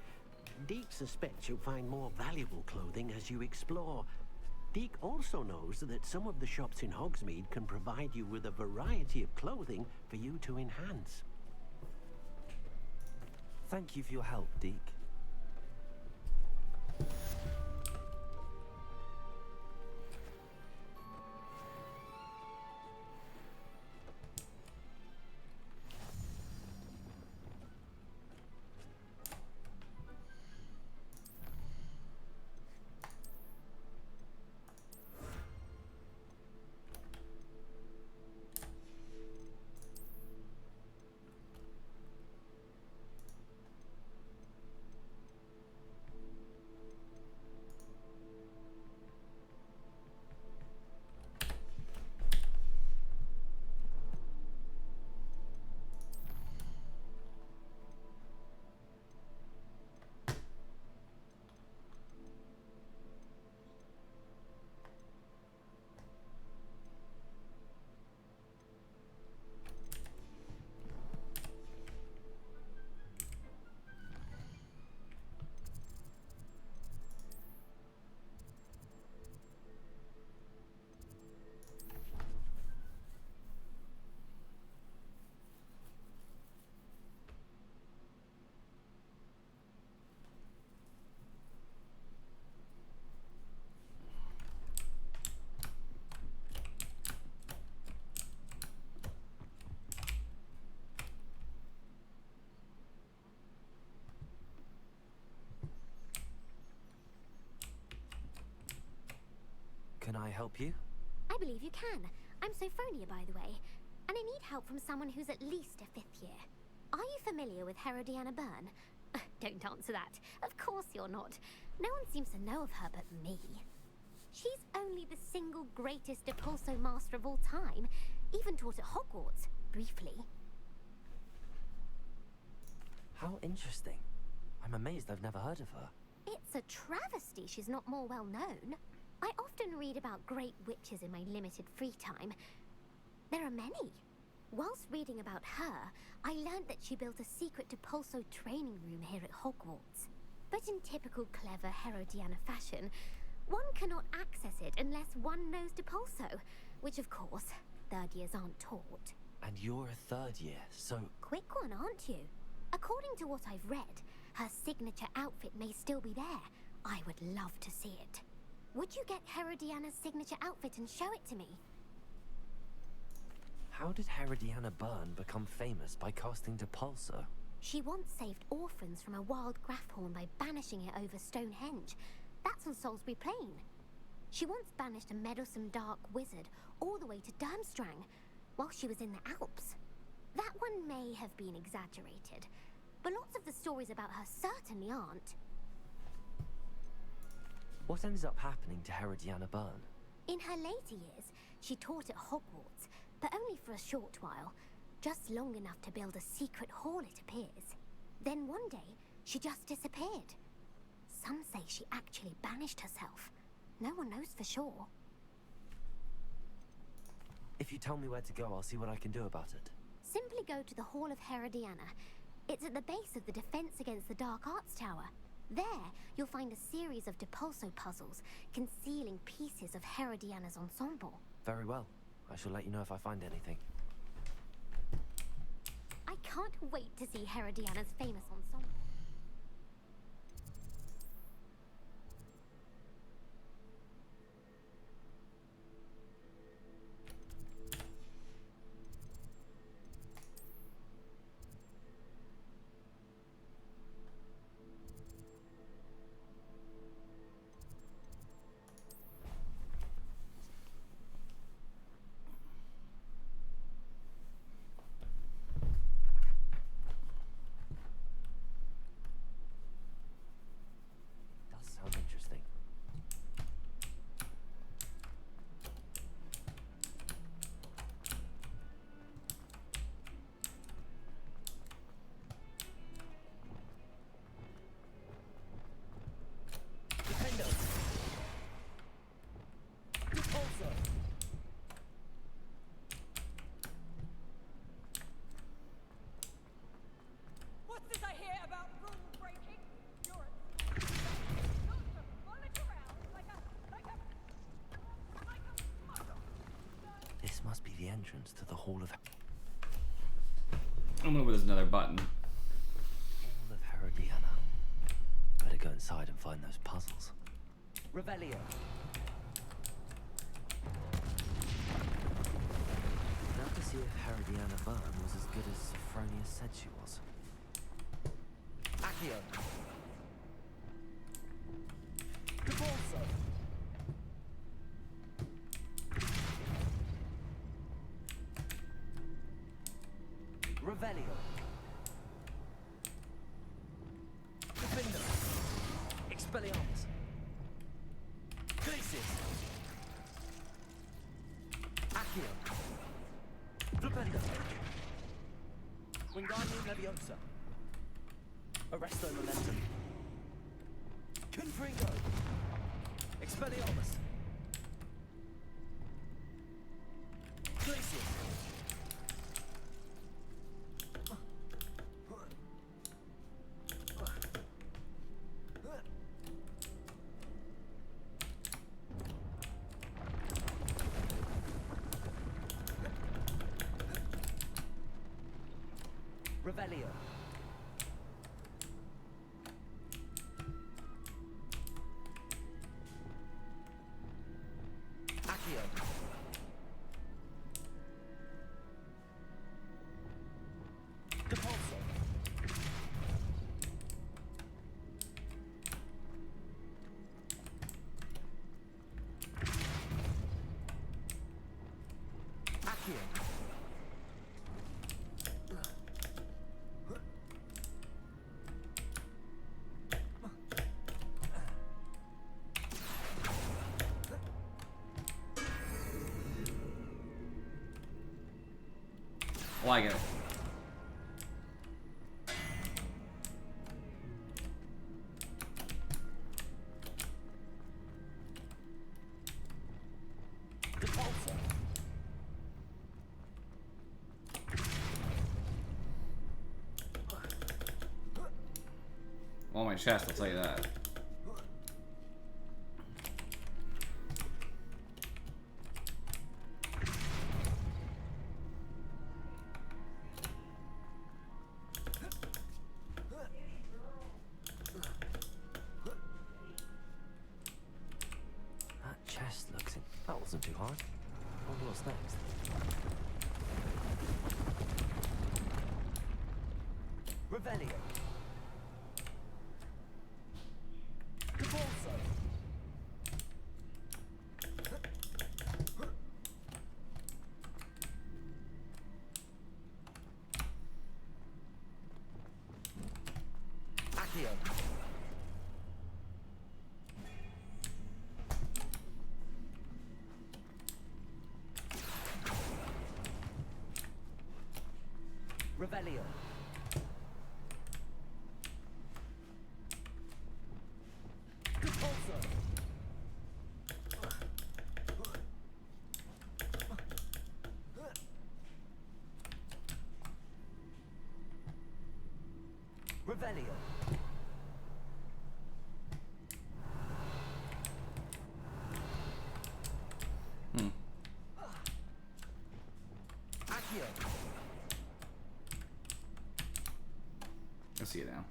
Deke suspects you'll find more valuable clothing as you explore. Deke also knows that some of the shops in Hogsmeade can provide you with a variety of clothing for you to enhance. Thank you for your help, Deke. I help you? I believe you can. I'm Sophronia, by the way, and I need help from someone who's at least a 5th year. Are you familiar with Herodiana Byrne? Don't answer that. Of course you're not. No one seems to know of her but me. She's only the single greatest Depulso master of all time, even taught at Hogwarts, briefly. How interesting. I'm amazed I've never heard of her. It's a travesty she's not more well known. I often read about great witches in my limited free time. There are many. Whilst reading about her, I learned that she built a secret Depulso training room here at Hogwarts. But in typical clever Herodiana fashion, one cannot access it unless one knows Depulso, which of course, 3rd years aren't taught. And you're a 3rd year, so... Quick one, aren't you? According to what I've read, her signature outfit may still be there. I would love to see it. Would you get Herodiana's signature outfit and show it to me? How did Herodiana Byrne become famous by casting Depulso? She once saved orphans from a wild Graphorn by banishing it over Stonehenge. That's on Salisbury Plain. She once banished a meddlesome dark wizard all the way to Durmstrang while she was in the Alps. That one may have been exaggerated, but lots of the stories about her certainly aren't. What ends up happening to Herodiana Byrne? In her later years, she taught at Hogwarts, but only for a short while, just long enough to build a secret hall, it appears. Then one day, she just disappeared. Some say she actually banished herself. No one knows for sure. If you tell me where to go, I'll see what I can do about it. Simply go to the Hall of Herodiana. It's at the base of the Defense Against the Dark Arts Tower. There, you'll find a series of Depulso puzzles concealing pieces of Herodiana's ensemble. Very well. I shall let you know if I find anything. I can't wait to see Herodiana's famous ensemble. Sounds interesting. Defendo. Depulso. What's this I hear about rule breaking? You're This must be the entrance to the Hall of... I'm gonna there's another button. Hall of Herodiana. Better go inside and find those puzzles. Revelio. Now to see if Herodiana Byrne was as good as Sophronia said she was. Accio. Depulso. Revelio. Defendo. Expelliarmus. Glacis. Accio. Flipendo. Wingardium Leviosa. Arresto Momentum. Confringo. Expelliarmus. Glacius. Revelio. Accio. Depulso. Oh, I get it. On my chest, I'll tell you that. That chest looks in. That wasn't too hard. I wonder what's next. Revelio. Revelio. Revelio. Accio. I see it now.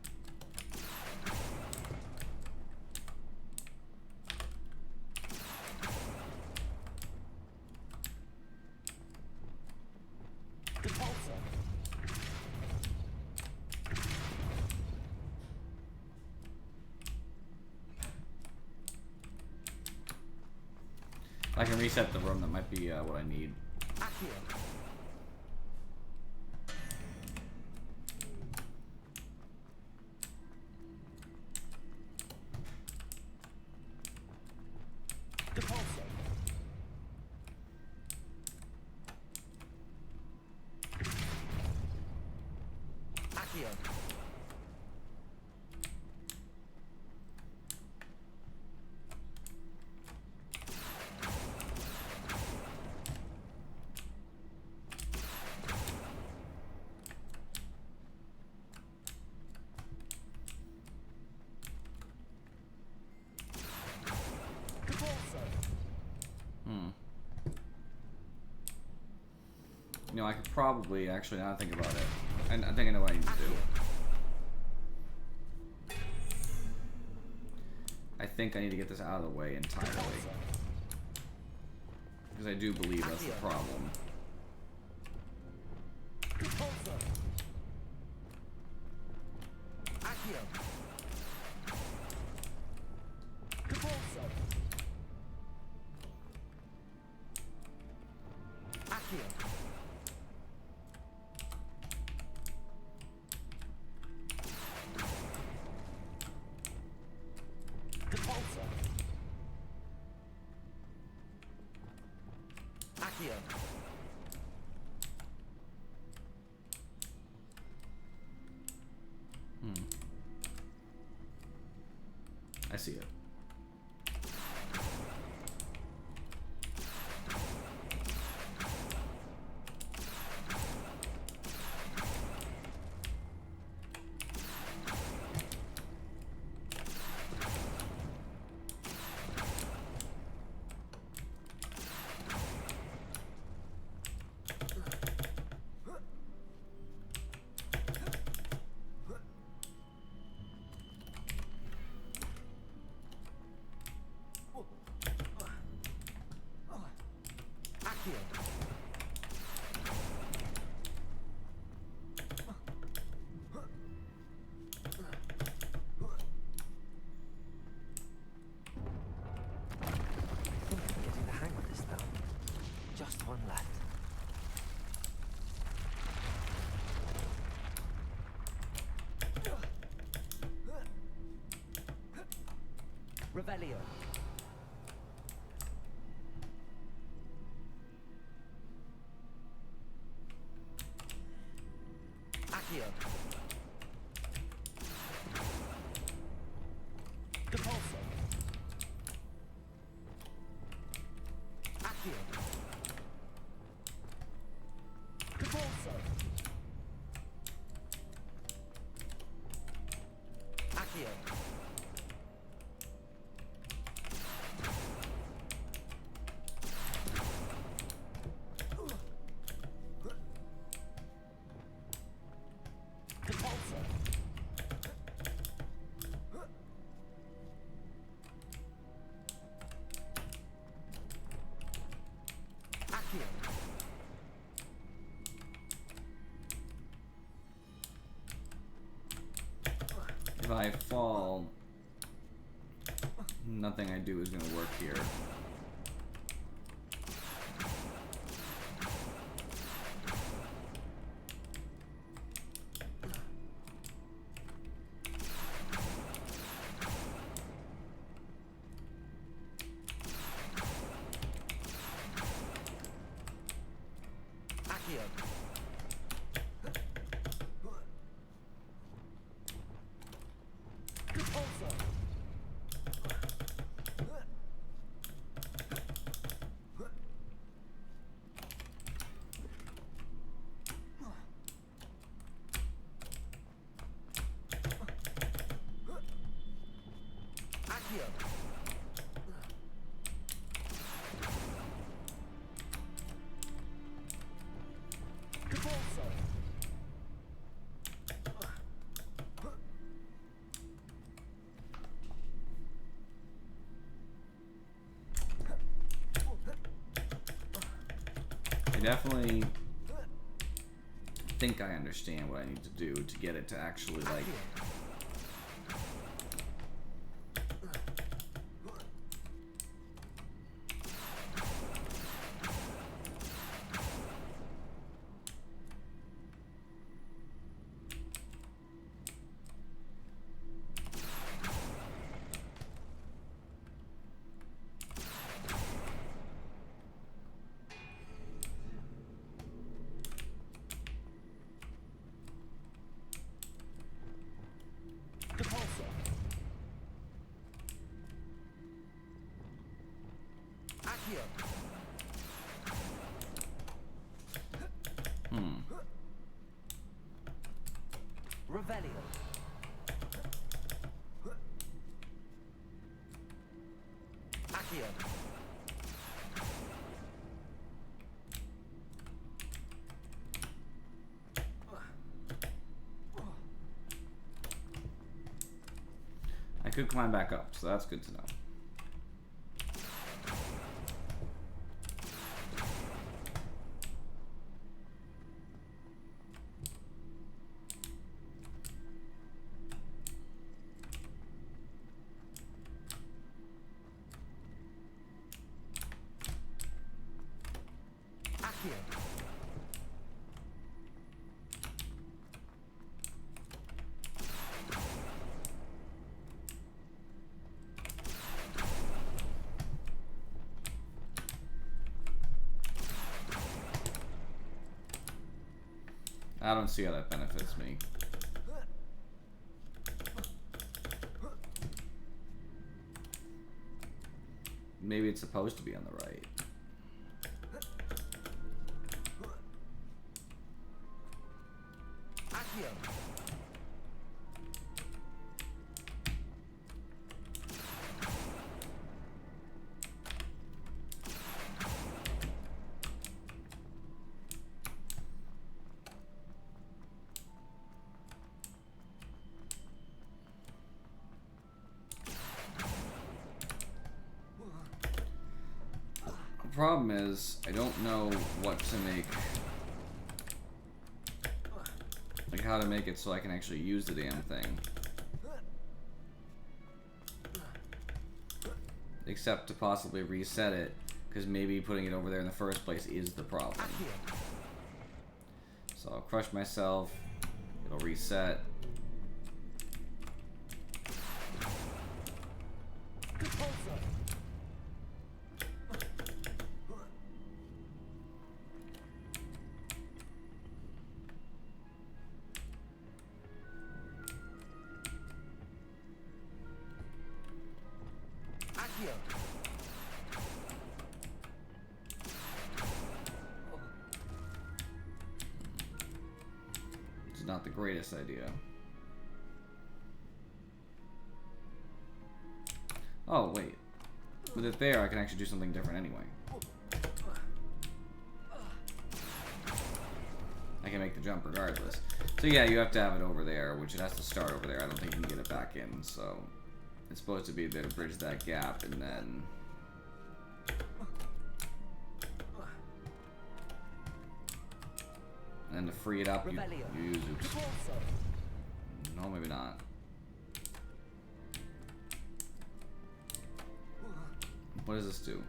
I can reset the room. That might be what I need. You know, I could probably, actually, now I think about it, and I think I know what I need to do. I think I need to get this out of the way entirely. Because I do believe that's the problem. I see it. Getting the hang of this now. Just one left. Revelio. Accio. Depulso. Accio. Depulso. Accio. Depulso. Accio. If I fall, nothing I do is going to work here. Accio. Depulso. Accio. Depulso. I definitely think I understand what I need to do to get it to actually, like... Depulso. Accio. Revelio. Accio. I could climb back up, so that's good to know. Accio. I don't see how that benefits me. Maybe it's supposed to be on the right. Accio. The problem is, I don't know what to make, like how to make it so I can actually use the damn thing. Except to possibly reset it, because maybe putting it over there in the first place is the problem. So I'll crush myself, it'll reset. Depulso. It's not the greatest idea. Oh, wait. With it there, I can actually do something different anyway. I can make the jump regardless. So yeah, you have to have it over there, which it has to start over there. I don't think you can get it back in, so... It's supposed to be there to bridge that gap, and then... And then to free it up, you use oops. No, maybe not. What does this do?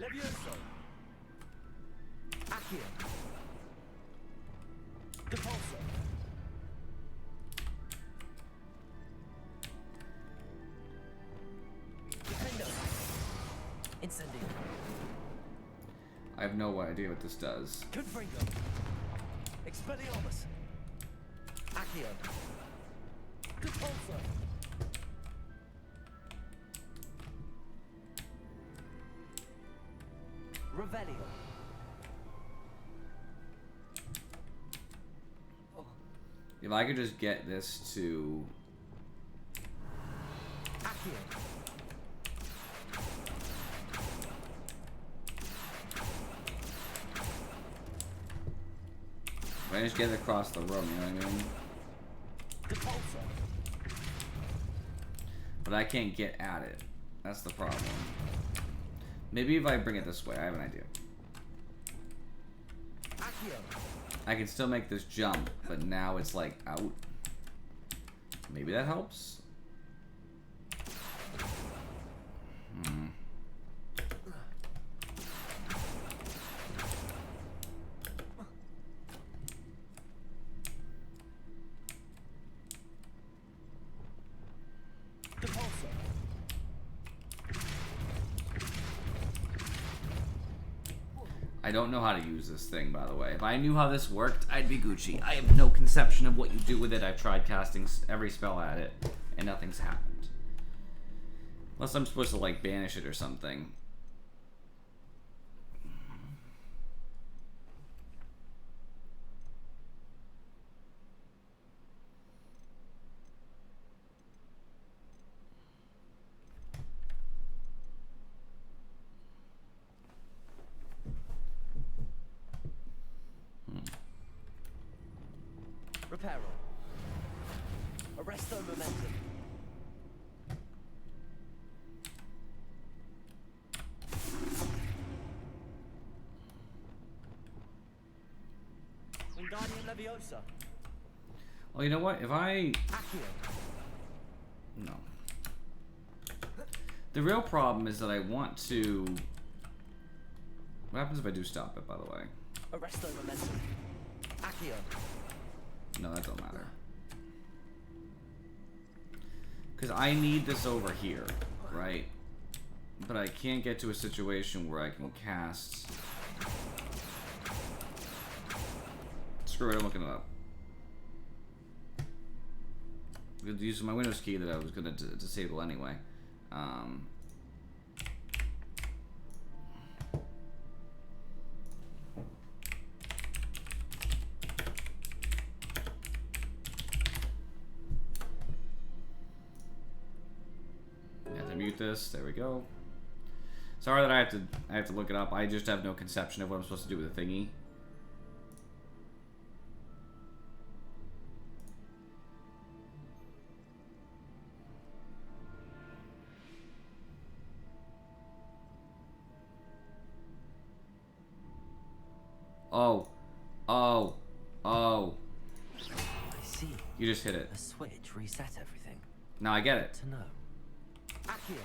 Levioso. Accio. Depulso. Defendo. Incendio. I have no idea what this does. Confringo. Expelliarmus. Accio. Depulso. Revelio. If I could just get this to... Accio. If I just get it across the room, you know what I mean? Depulso. But I can't get at it. That's the problem. Maybe if I bring it this way, I have an idea. Accio. I can still make this jump, but now it's like out. Maybe that helps? Hmm. I don't know how to use this thing, by the way. If I knew how this worked, I'd be Gucci. I have no conception of what you do with it. I've tried casting every spell at it, and nothing's happened. Unless I'm supposed to, like, banish it or something. Reparo. Arresto momentum. Wingardium Leviosa. Well, you know what? If I... Accio. No. The real problem is that I want to... What happens if I do stop it, by the way? Arresto momentum. Accio. No, that don't matter. Because I need this over here, right? But I can't get to a situation where I can cast... Screw it, I'm looking it up. I'm going to use my Windows key that I was going to disable anyway. Mute this. There we go. Sorry that I have to look it up. I just have no conception of what I'm supposed to do with the thingy. Oh. Oh. Oh. I see. You just hit it. A switch reset everything. Now I get it. To know. Accio.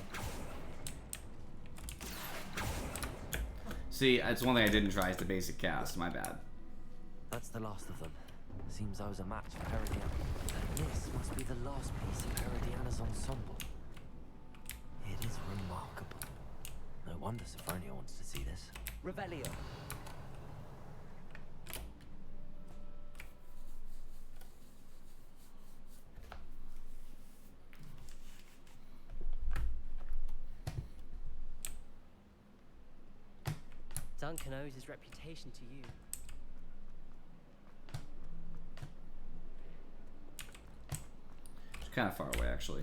See, that's one thing I didn't try is the basic cast. My bad. That's the last of them. Seems I was a match for Herodiana. This must be the last piece of Herodiana's ensemble. It is remarkable. No wonder Sophronia wants to see this. Revelio. Duncan owes his reputation to you. It's kind of far away, actually.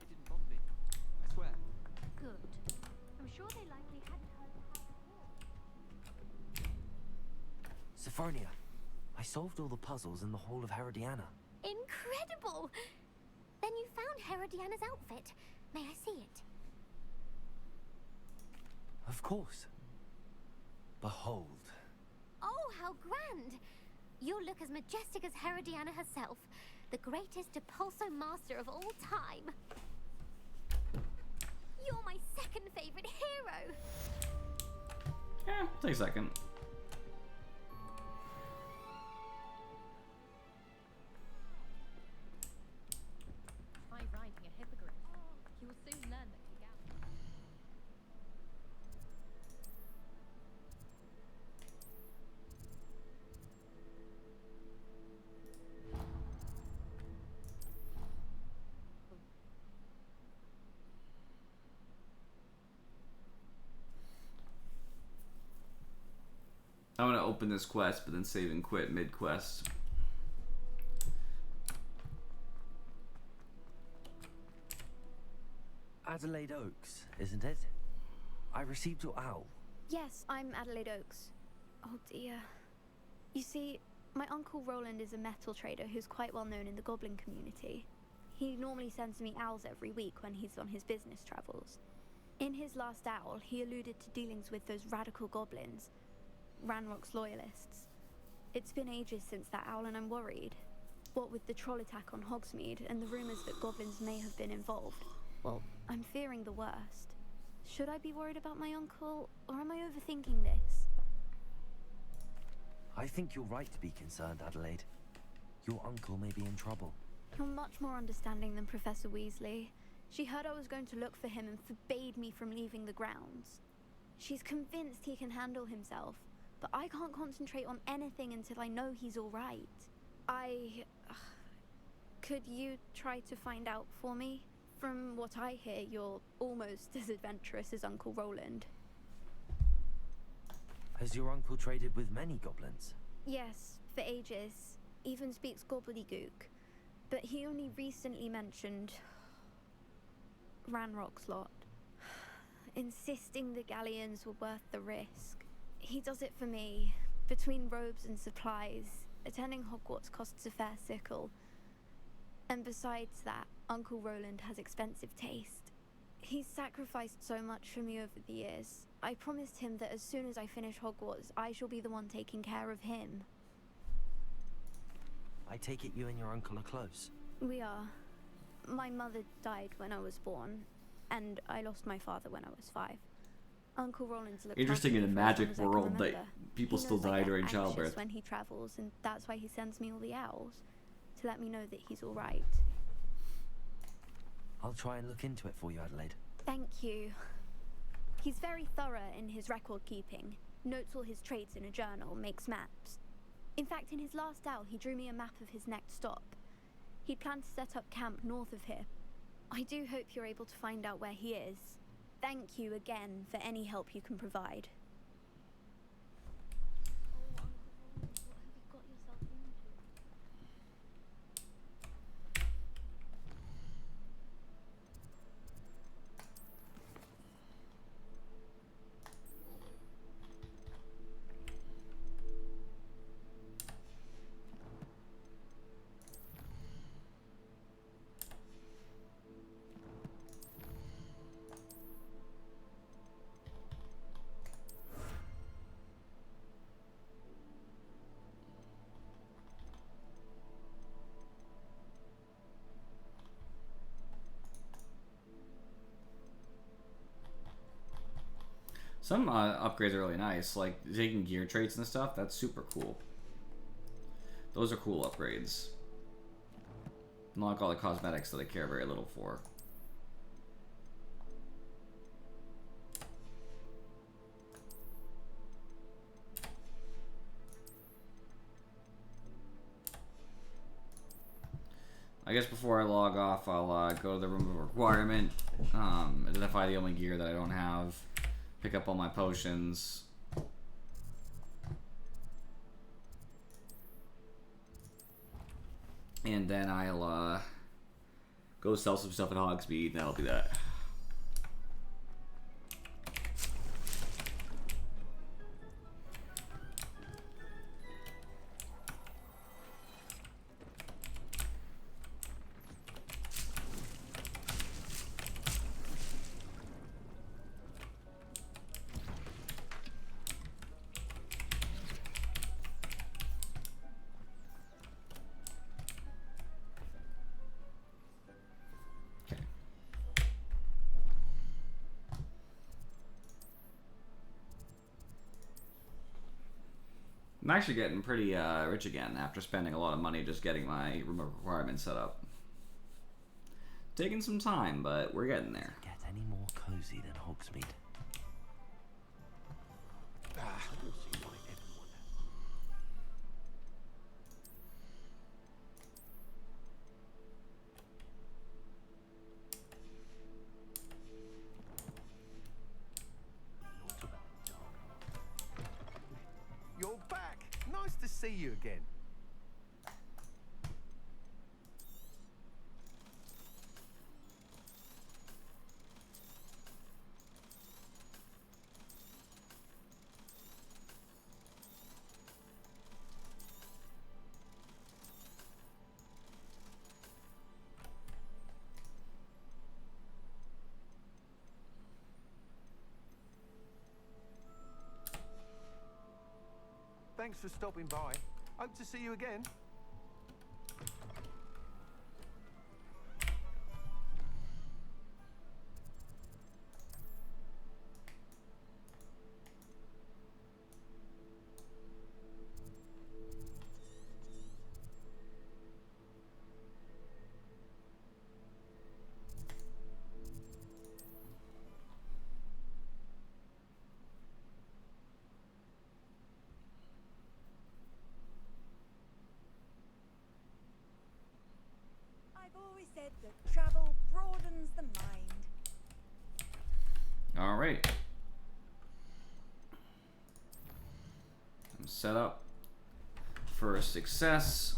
It didn't bother me. I swear. Good. I'm sure they likely hadn't heard the Sophronia, I solved all the puzzles in the Hall of Herodiana. Incredible! Then you found Herodiana's outfit. May I see it? Of course. Behold. Oh, how grand! You'll look as majestic as Herodiana herself, the greatest Depulso master of all time. You're my second favorite hero! Yeah, take a second. Try riding a hippogriff. You will soon learn that to gallop. I want to open this quest, but then save and quit mid-quest. Adelaide Oaks, isn't it? I received your owl. Yes, I'm Adelaide Oaks. Oh dear. You see, my uncle Roland is a metal trader who's quite well known in the goblin community. He normally sends me owls every week when he's on his business travels. In his last owl, he alluded to dealings with those radical goblins, Ranrock's loyalists. It's been ages since that owl and I'm worried. What with the troll attack on Hogsmeade and the rumors that goblins may have been involved, well, I'm fearing the worst. Should I be worried about my uncle, or am I overthinking this? I think you're right to be concerned, Adelaide. Your uncle may be in trouble. You're much more understanding than Professor Weasley. She heard I was going to look for him and forbade me from leaving the grounds. She's convinced he can handle himself, but I can't concentrate on anything until I know he's all right. Could you try to find out for me? From what I hear, you're almost as adventurous as Uncle Roland. Has your uncle traded with many goblins? Yes, for ages. Even speaks gobbledygook. But he only recently mentioned Ranrock's lot, insisting the galleons were worth the risk. He does it for me. Between robes and supplies, attending Hogwarts costs a fair sickle. And besides that, Uncle Roland has expensive taste. He's sacrificed so much for me over the years. I promised him that as soon as I finish Hogwarts, I shall be the one taking care of him. I take it you and your uncle are close. We are. My mother died when I was born, and I lost my father when I was 5. Uncle Roland's looked Interesting after in a me for as magic long as I can world that remember. people He still knows I die get during anxious childbirth. when he travels, and that's why he sends me all the owls, to let me know that he's all right. I'll try and look into it for you, Adelaide. Thank you. He's very thorough in his record keeping, notes all his trades in a journal, makes maps. In fact, in his last owl, he drew me a map of his next stop. He'd planned to set up camp north of here. I do hope you're able to find out where he is. Thank you again for any help you can provide. Some upgrades are really nice, like taking gear traits and stuff. That's super cool. Those are cool upgrades. Not like all the cosmetics that I care very little for. I guess before I log off, I'll go to the room of requirement, identify the only gear that I don't have, pick up all my potions. And then I'll go sell some stuff at Hogsmeade, and that'll be that. I'm actually getting pretty rich again after spending a lot of money just getting my room of requirements set up. Taking some time, but we're getting there. Get any more cozy than Hogsmeade? You're back. Nice to see you again. Thanks for stopping by. Hope to see you again. I've always said that travel broadens the mind. Alright. I'm set up for a success.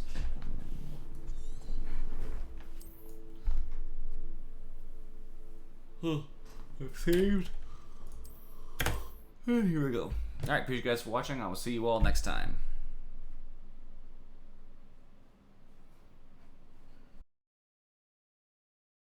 I've saved. And here we go. Alright, appreciate you guys for watching. I will see you all next time.